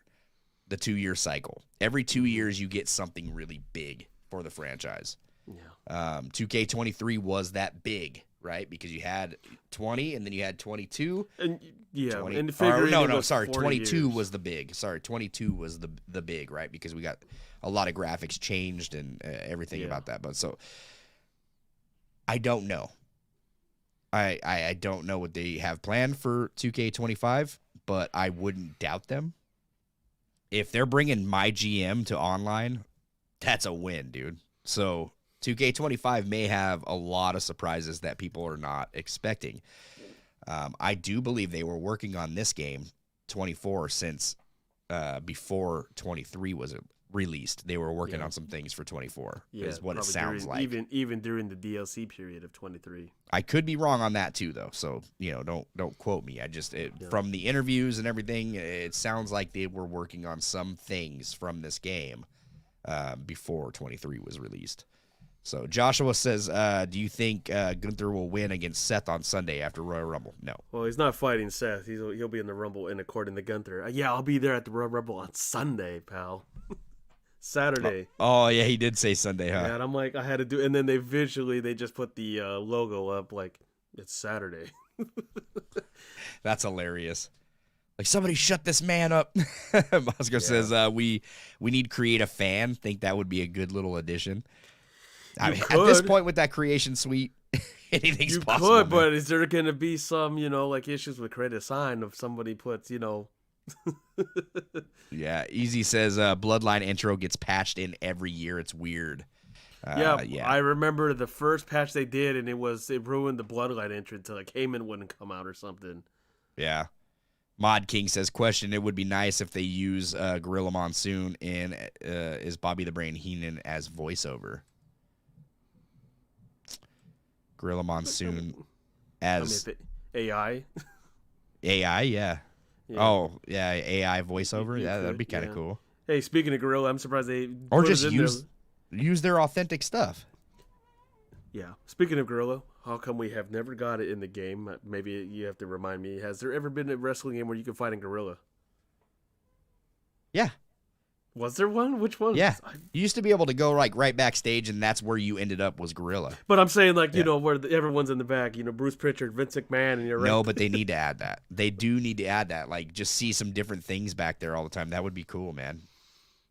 cycle. Every 2 years you get something really big for the franchise. Yeah. 2K23 was that big, right? Because you had 20 and then you had 22. And 20, and 22 years. Was the big. Sorry, 22 was the big, right? Because we got a lot of graphics changed and everything about that. But so I don't know. I don't know what they have planned for 2K25, but I wouldn't doubt them. If they're bringing my GM to online, that's a win, dude. So 2K25 may have a lot of surprises that people are not expecting. I do believe they were working on this game 24 since before 23 was released. They were working on some things for 24 is what it sounds like. Even during the DLC period of 23. I could be wrong on that too, though. So, don't quote me. From the interviews and everything, it sounds like they were working on some things from this game before 23 was released. So Joshua says, do you think Gunther will win against Seth on Sunday after Royal Rumble? No. Well, he's not fighting Seth. He'll be in the Rumble, and according to Gunther, I'll be there at the Royal Rumble on Sunday, pal. Saturday. Oh, yeah, he did say Sunday, huh? Yeah, and I'm like, I had to do, and then they just put the logo up like it's Saturday. That's hilarious. Like, somebody shut this man up. Moscow says, we need create a fan. Think that would be a good little addition. I mean, at this point with that creation suite, anything's possible. You could, but is there going to be some, issues with create a sign if somebody puts, Yeah, Easy says Bloodline intro gets patched in every year. It's weird. Yeah, I remember the first patch they did, and it ruined the Bloodline entrance until Heyman wouldn't come out or something. Yeah. Mod King says, question, it would be nice if they use Gorilla Monsoon and is Bobby the Brain Heenan as voiceover. Gorilla Monsoon as AI. AI, yeah. Oh, yeah, AI voiceover. That'd be kind of cool. Hey, speaking of Gorilla, I'm surprised they or just use their authentic stuff. Yeah. Speaking of Gorilla, how come we have never got it in the game? Maybe you have to remind me. Has there ever been a wrestling game where you can fight in Gorilla? Yeah. Was there one? Which one? Yeah. You used to be able to go like right backstage, and that's where you ended up was Gorilla. But I'm saying like, you know, where everyone's in the back, you know, Bruce Pritchard, Vince McMahon, and you're right. No, but they need to add that. They do need to add that. Like, just see some different things back there all the time. That would be cool, man.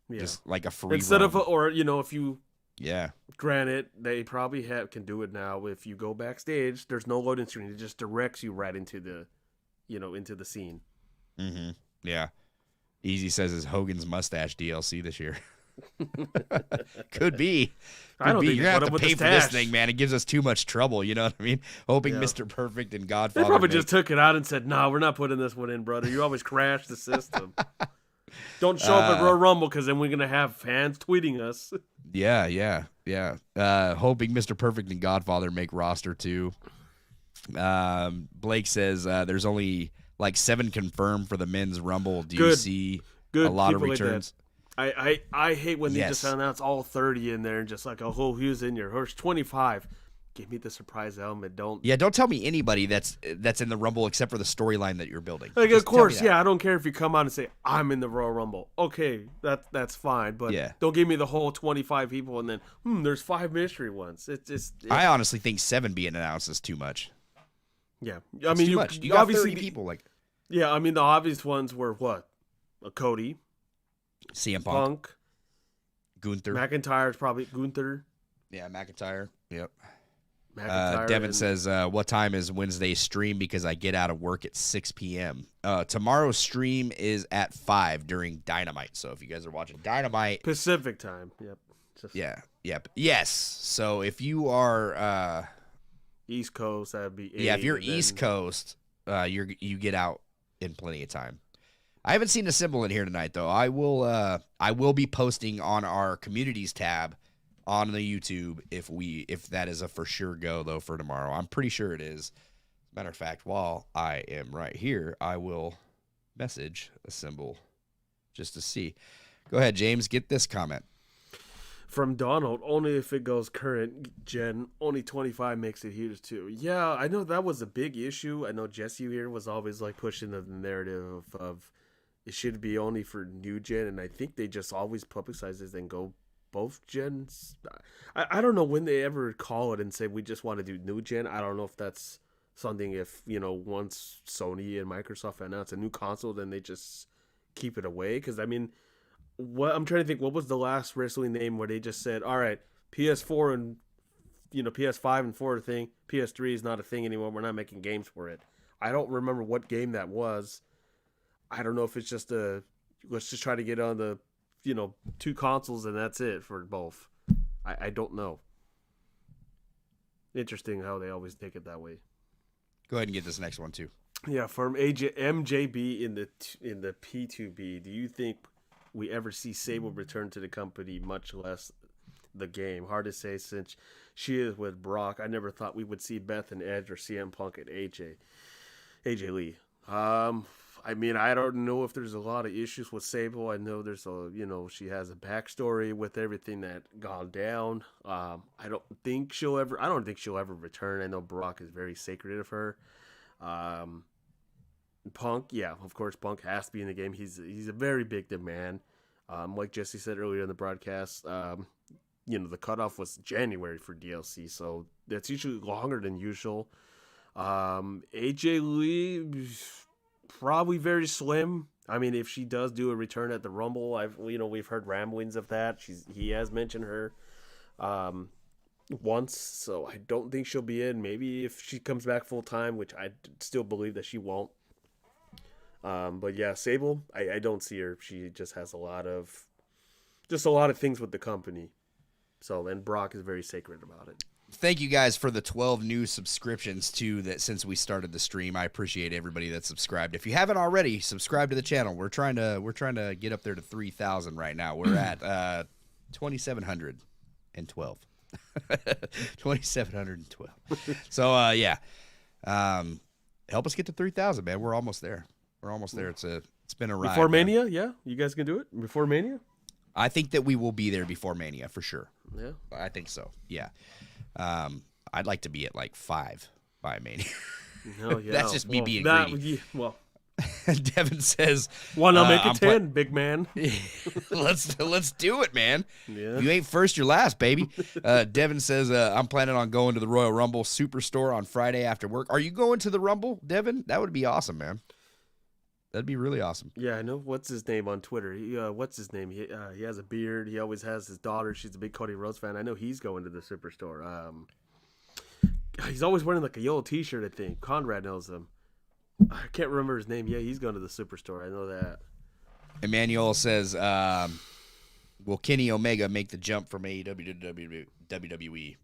Yeah. Just like a free Instead roam. or, you know, if you... Yeah. Granted, they probably can do it now. If you go backstage, there's no loading screen. It just directs you right into the, you know, into the scene. Mm-hmm. Yeah. Easy says is Hogan's mustache DLC this year. Could be. I don't think you're gonna have to pay for this thing, man. It gives us too much trouble. You know what I mean? Hoping Mr. Perfect and Godfather. They probably just took it out and said, "No, we're not putting this one in, brother. You always crash the system. Don't show up at Royal Rumble because then we're gonna have fans tweeting us." Yeah. Hoping Mr. Perfect and Godfather make roster too. Blake says there's only like 7 confirmed for the men's Rumble. Do you see a lot of returns? Like I hate when they just announce all 30 in there and just like, oh, who's in your horse? 25. Give me the surprise element. Don't tell me anybody that's in the Rumble except for the storyline that you're building. Like, of course, I don't care if you come out and say I'm in the Royal Rumble. Okay, that's fine, but don't give me the whole 25 people and then there's 5 mystery ones. I honestly think 7 being announced is too much. Yeah, I mean, you got obviously 30 people like. Yeah, I mean the obvious ones were what? Cody, CM Punk, Gunther, McIntyre's probably Gunther. Yeah, McIntyre. Yep. Devin says, what time is Wednesday's stream? Because I get out of work at 6 p.m. Tomorrow's stream is at 5 during Dynamite. So if you guys are watching Dynamite. Pacific time. Yep. Yep. Yes. So if you are East Coast, that'd be 8. Yeah, if you're East Coast, you get out in plenty of time. I haven't seen a symbol in here tonight, though. I will be posting on our communities tab on the YouTube if that is a for sure go though for tomorrow. I'm pretty sure it is. Matter of fact, while I am right here, I will message a symbol just to see. Go ahead, James. Get this comment from Donald. Only if it goes current gen. Only 25 makes it here too. Yeah, I know that was a big issue. I know Jesse here was always like pushing the narrative of it should be only for new gen, and I think they just always publicize this and go both gens. I don't know when they ever call it and say we just want to do new gen. I don't know if that's something if, you know, once Sony and Microsoft announce a new console, then they just keep it away. Because, I mean, what I'm trying to think, what was the last wrestling name where they just said, all right, PS4 and, you know, PS5 and 4 are a thing, PS3 is not a thing anymore, we're not making games for it. I don't remember what game that was. I don't know if it's just let's just try to get on the, you know, 2 consoles and that's it for both. I don't know. Interesting how they always take it that way. Go ahead and get this next one too. Yeah, from MJB in the P2B. Do you think we ever see Sable return to the company, much less the game? Hard to say since she is with Brock. I never thought we would see Beth and Edge or CM Punk and AJ Lee. I mean, I don't know if there's a lot of issues with Sable. I know there's she has a backstory with everything that gone down. I don't think she'll ever return. I know Brock is very sacred of her. Punk, yeah, of course, Punk has to be in the game. He's a very big demand. Like Jesse said earlier in the broadcast, the cutoff was January for DLC, so that's usually longer than usual. AJ Lee, probably very slim. I mean, if she does do a return at the Rumble, we've heard ramblings of that. He has mentioned her once, so I don't think she'll be in. Maybe if she comes back full time, which I still believe that she won't. But yeah, Sable, I don't see her. She just has a lot of things with the company. So, and Brock is very sacred about it. Thank you guys for the 12 new subscriptions too. That since we started the stream, I appreciate everybody that subscribed. If you haven't already, subscribe to the channel. We're trying to get up there to 3,000 right now. We're at 2,712. 2,712. So yeah, help us get to 3,000, man. We're almost there. It's been a ride. Before Mania, yeah, you guys can do it before Mania. I think that we will be there before Mania for sure. Yeah, I think so. Yeah. I'd like to be at like 5 by Mania. No, yeah. That's just me being greedy. Well, Devin says, "One, I'll make it 10, big man." let's do it, man. Yeah. You ain't first, you're last, baby. Devin says, "I'm planning on going to the Royal Rumble Superstore on Friday after work." Are you going to the Rumble, Devin? That would be awesome, man. That'd be really awesome. Yeah, I know. What's his name on Twitter? What's his name? He has a beard. He always has his daughter. She's a big Cody Rhodes fan. I know he's going to the Superstore. He's always wearing like a yellow T-shirt. I think Conrad knows him. I can't remember his name. Yeah, he's going to the Superstore. I know that. Emmanuel says, "Will Kenny Omega make the jump from AEW to WWE?"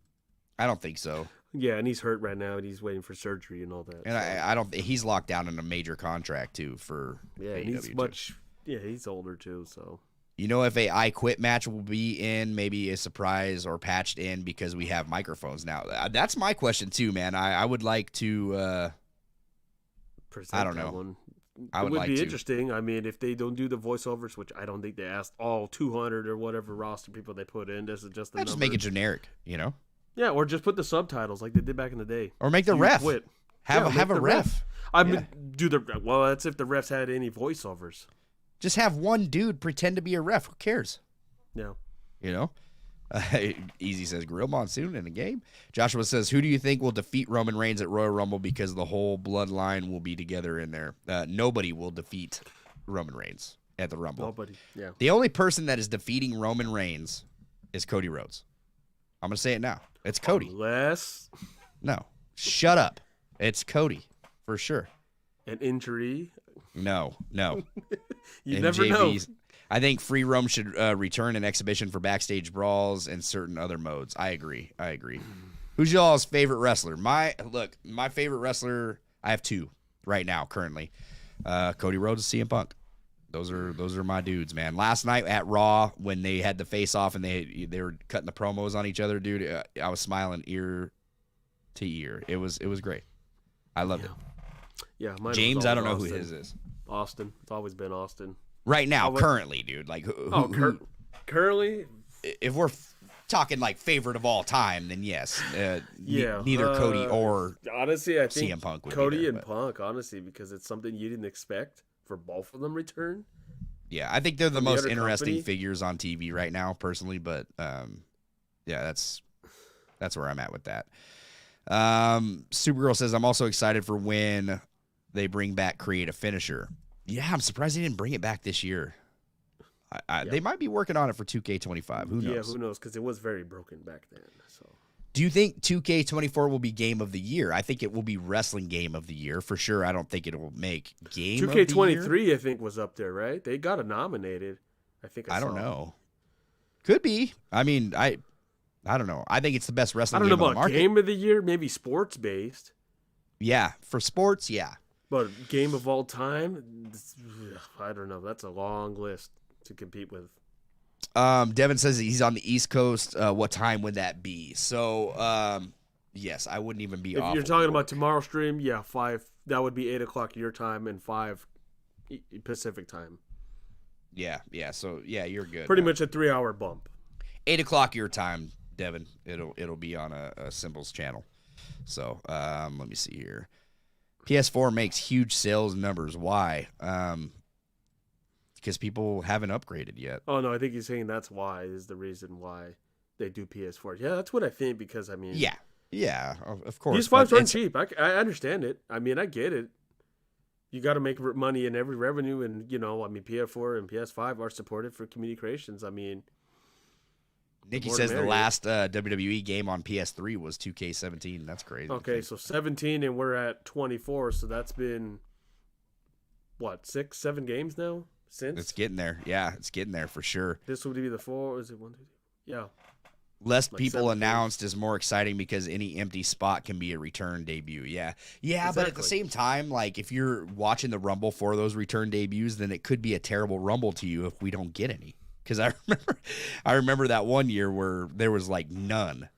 I don't think so. Yeah, and he's hurt right now, and he's waiting for surgery and all that. And so. I don't. He's locked down in a major contract too for. Yeah, AEW he's too. much. Yeah, he's older too. So. You know, if a I Quit match will be in, maybe a surprise or patched in because we have microphones now. That's my question too, man. I would like to. I don't know. One. I would it would like be to. Interesting. I mean, if they don't do the voiceovers, which I don't think they asked all 200 or whatever roster people they put in, this is just the number. Just make it generic, you know. Yeah, or just put the subtitles like they did back in the day. Or make the ref. Have a ref. I mean, well, that's if the refs had any voiceovers. Just have one dude pretend to be a ref. Who cares? Yeah. You know? Easy says, Grill Monsoon in the game. Joshua says, who do you think will defeat Roman Reigns at Royal Rumble because the whole bloodline will be together in there? Nobody will defeat Roman Reigns at the Rumble. Nobody, yeah. The only person that is defeating Roman Reigns is Cody Rhodes. I'm going to say it now. It's Cody. Unless... No. Shut up. It's Cody, for sure. An injury? No. You never know. I think Free Roam should return an exhibition for backstage brawls and certain other modes. I agree. Who's y'all's favorite wrestler? My favorite wrestler, I have two right now currently. Cody Rhodes and CM Punk. Those are my dudes, man. Last night at Raw when they had the face off and they were cutting the promos on each other, dude, I was smiling ear to ear. It was great. I loved it. Yeah, James, I don't know who his is. Austin. It's always been Austin. Right now, currently, dude. Like, currently? If we're talking like favorite of all time, then yes. Neither Cody or honestly, I think CM Punk would Cody be there, and Punk, honestly, because it's something you didn't expect for both of them return. Yeah, I think they're the most interesting figures on TV right now, personally. But yeah, that's where I'm at with that. Supergirl says, I'm also excited for when they bring back Create a Finisher. Yeah, I'm surprised they didn't bring it back this year. They might be working on it for 2K25. Who knows? Yeah, who knows? Because it was very broken back then. So, do you think 2K24 will be Game of the Year? I think it will be Wrestling Game of the Year for sure. I don't think it will make Game 2K23, of the Year. I think, was up there, right? They got it nominated. I don't know. Could be. I mean, I don't know. I think it's the best wrestling game on the market. I don't know about Game of the Year, maybe sports based. Yeah, for sports, yeah. But game of all time, I don't know. That's a long list to compete with. Devin says he's on the East Coast. What time would that be? So, yes, I wouldn't even be off. If you're talking about tomorrow's stream, yeah, 5. That would be 8 o'clock your time and 5 Pacific time. Yeah. So yeah, you're good. Pretty much a 3-hour bump. 8 o'clock your time, Devin. It'll be on a Symbols channel. So let me see here. PS4 makes huge sales numbers. Why? Because people haven't upgraded yet. Oh, no, I think he's saying that's why is the reason why they do PS4. Yeah, that's what I think because, I mean... Yeah, of course. PS5s aren't cheap. I understand it. I mean, I get it. You got to make money in every revenue, and, you know, I mean, PS4 and PS5 are supported for community creations. I mean... Nikki says the last WWE game on PS3 was 2K17. That's crazy. Okay, so 17 and we're at 24, so that's been, what, 6, 7 games now since? It's getting there. Yeah, it's getting there for sure. This would be the 4, is it 1, 2, 3? Yeah. Less people announced is more exciting because any empty spot can be a return debut. Yeah, exactly. But at the same time, like if you're watching the Rumble for those return debuts, then it could be a terrible Rumble to you if we don't get any. Because I remember that one year where there was like none.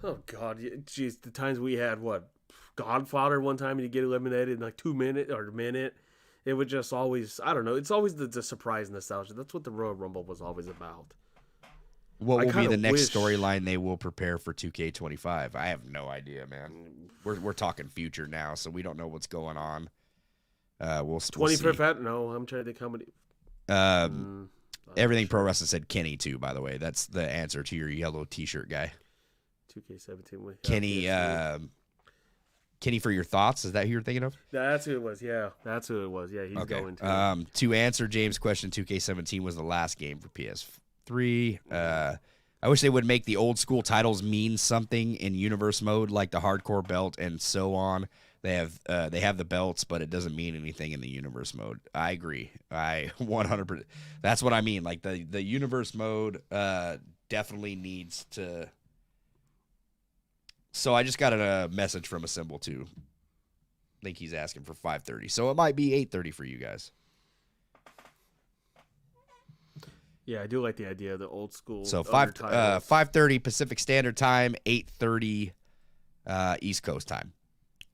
Oh God, jeez, the times we had Godfather one time and you get eliminated in like 2 minutes or a minute. It would just always, I don't know. It's always the surprise nostalgia. That's what the Royal Rumble was always about. What will be the next storyline they will prepare for 2K25? I have no idea, man. We're talking future now, so we don't know what's going on. We'll 25th. No, I'm trying to think how many. Everything Pro Wrestling said Kenny too. By the way, that's the answer to your yellow T-shirt guy. 2K17. Kenny. Kenny, for your thoughts, is that who you're thinking of? That's who it was. Yeah, that's who it was. Yeah, he's going to. To answer James' question, 2K17 was the last game for PS3. I wish they would make the old school titles mean something in universe mode, like the hardcore belt and so on. They have the belts, but it doesn't mean anything in the universe mode. I agree. I 100%. That's what I mean. Like the universe mode definitely needs to. So I just got a message from a symbol too. I think he's asking for 5:30, so it might be 8:30 for you guys. Yeah, I do like the idea of the old school. So 5:30 Pacific Standard Time, 8:30 East Coast time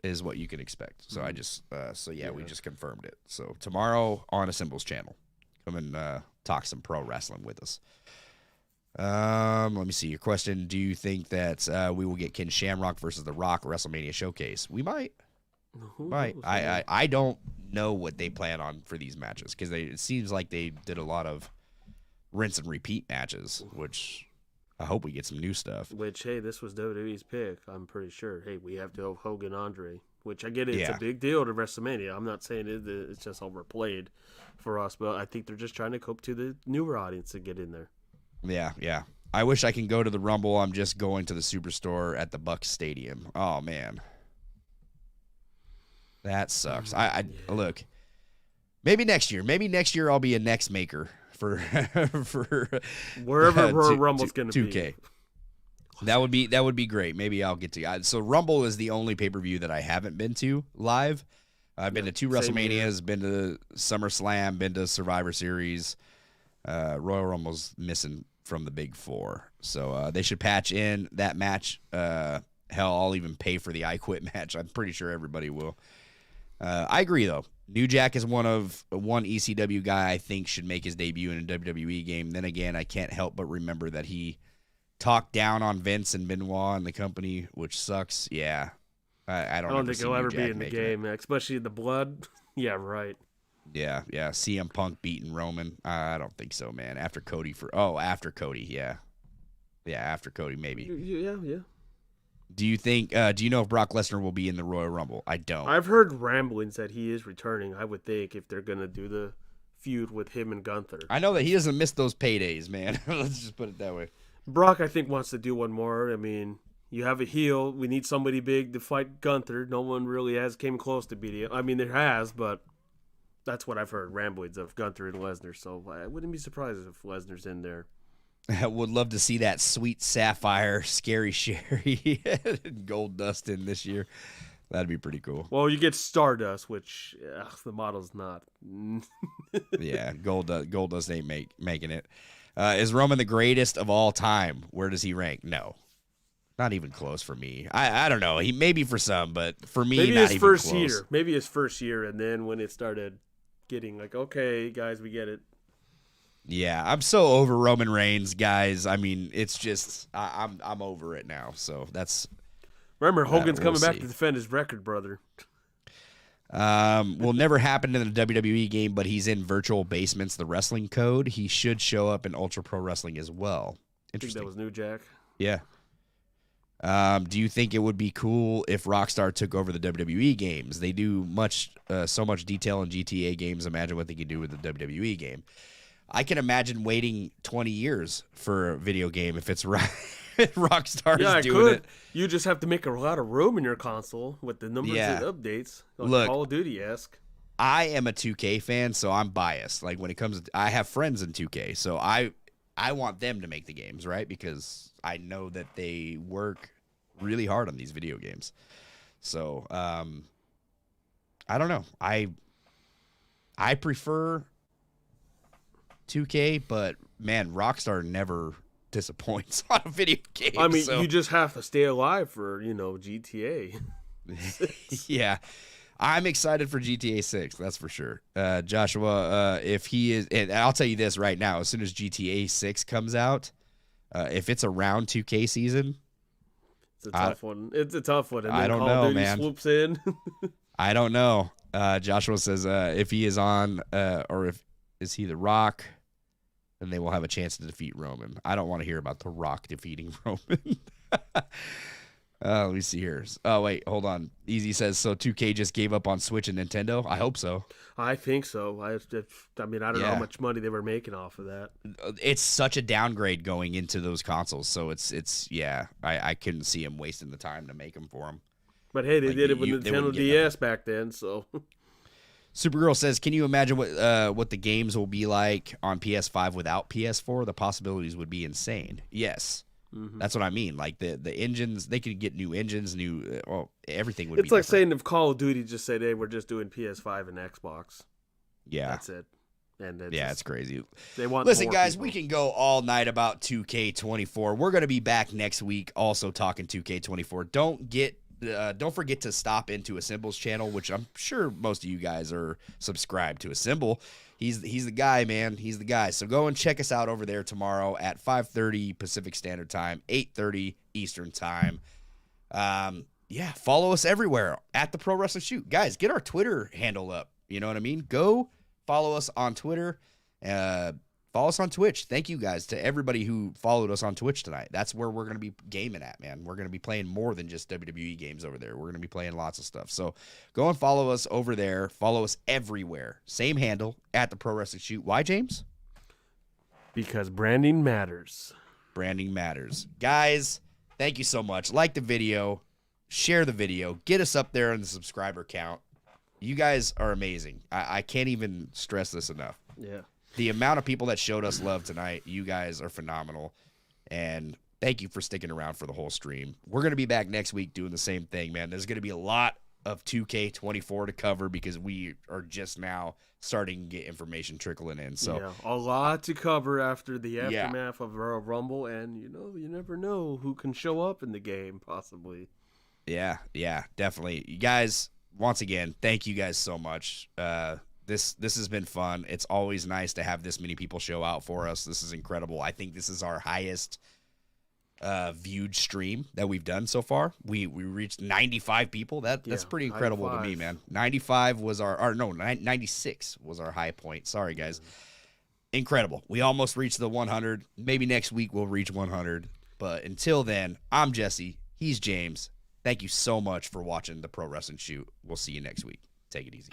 is what you can expect. So I just we just confirmed it. So tomorrow on a Symbols channel, come and talk some pro wrestling with us. Let me see your question. Do you think that we will get Ken Shamrock versus The Rock WrestleMania Showcase? We might. I don't know what they plan on for these matches because it seems like they did a lot of rinse and repeat matches, which I hope we get some new stuff. Which, hey, this was WWE's pick. I'm pretty sure. Hey, we have to have Hogan Andre, which I get it. It's a big deal to WrestleMania. I'm not saying it's just overplayed for us, but I think they're just trying to cope to the newer audience to get in there. Yeah. I wish I can go to the Rumble. I'm just going to the Superstore at the Bucks Stadium. Oh, man. That sucks. Look, maybe next year. Maybe next year I'll be a next maker for wherever Rumble's going to 2K. That would be great. Maybe I'll get to. So Rumble is the only pay-per-view that I haven't been to live. I've been to 2 WrestleManias, been to SummerSlam, been to Survivor Series. Royal Rumble's missing from the big 4. So they should patch in that match. Hell, I'll even pay for the I Quit match. I'm pretty sure everybody will. I agree, though. New Jack is one ECW guy I think should make his debut in a WWE game. Then again, I can't help but remember that he talked down on Vince and Benoit and the company, which sucks. Yeah. I don't think he'll ever be in the game, especially the blood. Yeah, right. Yeah. CM Punk beating Roman. I don't think so, man. After Cody, yeah. Yeah, after Cody, maybe. Yeah. Do you think? Do you know if Brock Lesnar will be in the Royal Rumble? I don't. I've heard ramblings that he is returning. I would think if they're gonna do the feud with him and Gunther. I know that he doesn't miss those paydays, man. Let's just put it that way. Brock, I think, wants to do one more. I mean, you have a heel. We need somebody big to fight Gunther. No one really came close to beating him. I mean, there has, but that's what I've heard, ramblings of Gunther and Lesnar. So I wouldn't be surprised if Lesnar's in there. I would love to see that sweet Sapphire, Scary Sherry, and Gold Dust in this year. That'd be pretty cool. Well, you get Stardust, which the model's not. Yeah, Gold Dust ain't making it. Is Roman the greatest of all time? Where does he rank? No. Not even close for me. I don't know. He maybe for some, but for me, maybe not his even first close. year. Maybe his first year, and then when it started getting like, okay, guys, we get it. Yeah, I'm so over Roman Reigns, guys. I mean, it's just I'm over it now. So that's. Remember, Hogan's coming back to defend his record, brother. Will never happen in the WWE game, but he's in Virtual Basements, the wrestling code. He should show up in Ultra Pro Wrestling as well. Interesting. I think that was New Jack. Yeah. Do you think it would be cool if Rockstar took over the WWE games? They do so much detail in GTA games. Imagine what they could do with the WWE game. I can imagine waiting 20 years for a video game if it's Rockstar's doing it. You just have to make a lot of room in your console with the numbers and updates. Like Look, Call of Duty-esque. I am a 2K fan, so I'm biased. Like when it comes to, I have friends in 2K, so I want them to make the games, right? Because I know that they work really hard on these video games. So, I don't know. I prefer 2K, but man, Rockstar never disappoints on a video game. I mean, you just have to stay alive for, GTA. Yeah. I'm excited for GTA 6, that's for sure. Joshua, if he is, and I'll tell you this right now, as soon as GTA 6 comes out, if it's around 2K season, it's a tough one. It's a tough one. And then I don't Call know, of Duty man. swoops in. I don't know. Joshua says if he is on, or if is he The Rock, then they will have a chance to defeat Roman. I don't want to hear about The Rock defeating Roman. Let me see here. Oh, wait, hold on. Easy says, so 2K just gave up on Switch and Nintendo? I hope so. I think so. I mean, I don't know how much money they were making off of that. It's such a downgrade going into those consoles, so it's I couldn't see him wasting the time to make them for them. But hey, they did it with Nintendo DS back then, so... Supergirl says, can you imagine what the games will be like on PS5 without PS4? The possibilities would be insane. Yes. Mm-hmm. That's what I mean. Like the engines, they could get new engines, everything would be It's like different. saying if Call of Duty just said, hey, we're just doing PS5 and Xbox. Yeah. That's it. And it's crazy. They want Listen, more guys, people. we can go all night about 2K24. We're going to be back next week also talking 2K24. Don't forget to stop into Assemble's channel, which I'm sure most of you guys are subscribed to Assemble. He's the guy, man. He's the guy. So go and check us out over there tomorrow at 5:30 Pacific Standard Time, 8:30 Eastern Time. Follow us everywhere at the Pro Wrestling Shoot. Guys, get our Twitter handle up. You know what I mean? Go follow us on Twitter. Follow us on Twitch. Thank you guys to everybody who followed us on Twitch tonight. That's where we're going to be gaming at, man. We're going to be playing more than just WWE games over there. We're going to be playing lots of stuff. So go and follow us over there. Follow us everywhere. Same handle at the Pro Wrestling Shoot. Why, James? Because branding matters. Branding matters. Guys, thank you so much. Like the video. Share the video. Get us up there on the subscriber count. You guys are amazing. I can't even stress this enough. Yeah. The amount of people that showed us love tonight, you guys are phenomenal. And thank you for sticking around for the whole stream. We're going to be back next week doing the same thing, man. There's going to be a lot of 2K24 to cover because we are just now starting to get information trickling in. So yeah, a lot to cover after the aftermath of Royal Rumble. And, you never know who can show up in the game, possibly. Yeah, definitely. You guys, once again, thank you guys so much. This has been fun. It's always nice to have this many people show out for us. This is incredible. I think this is our highest viewed stream that we've done so far. We reached 95 people. That's pretty incredible 95. to me, man. 95 was 96 was our high point. Sorry, guys. Incredible. We almost reached the 100. Maybe next week we'll reach 100. But until then, I'm Jesse. He's James. Thank you so much for watching the Pro Wrestling Shoot. We'll see you next week. Take it easy.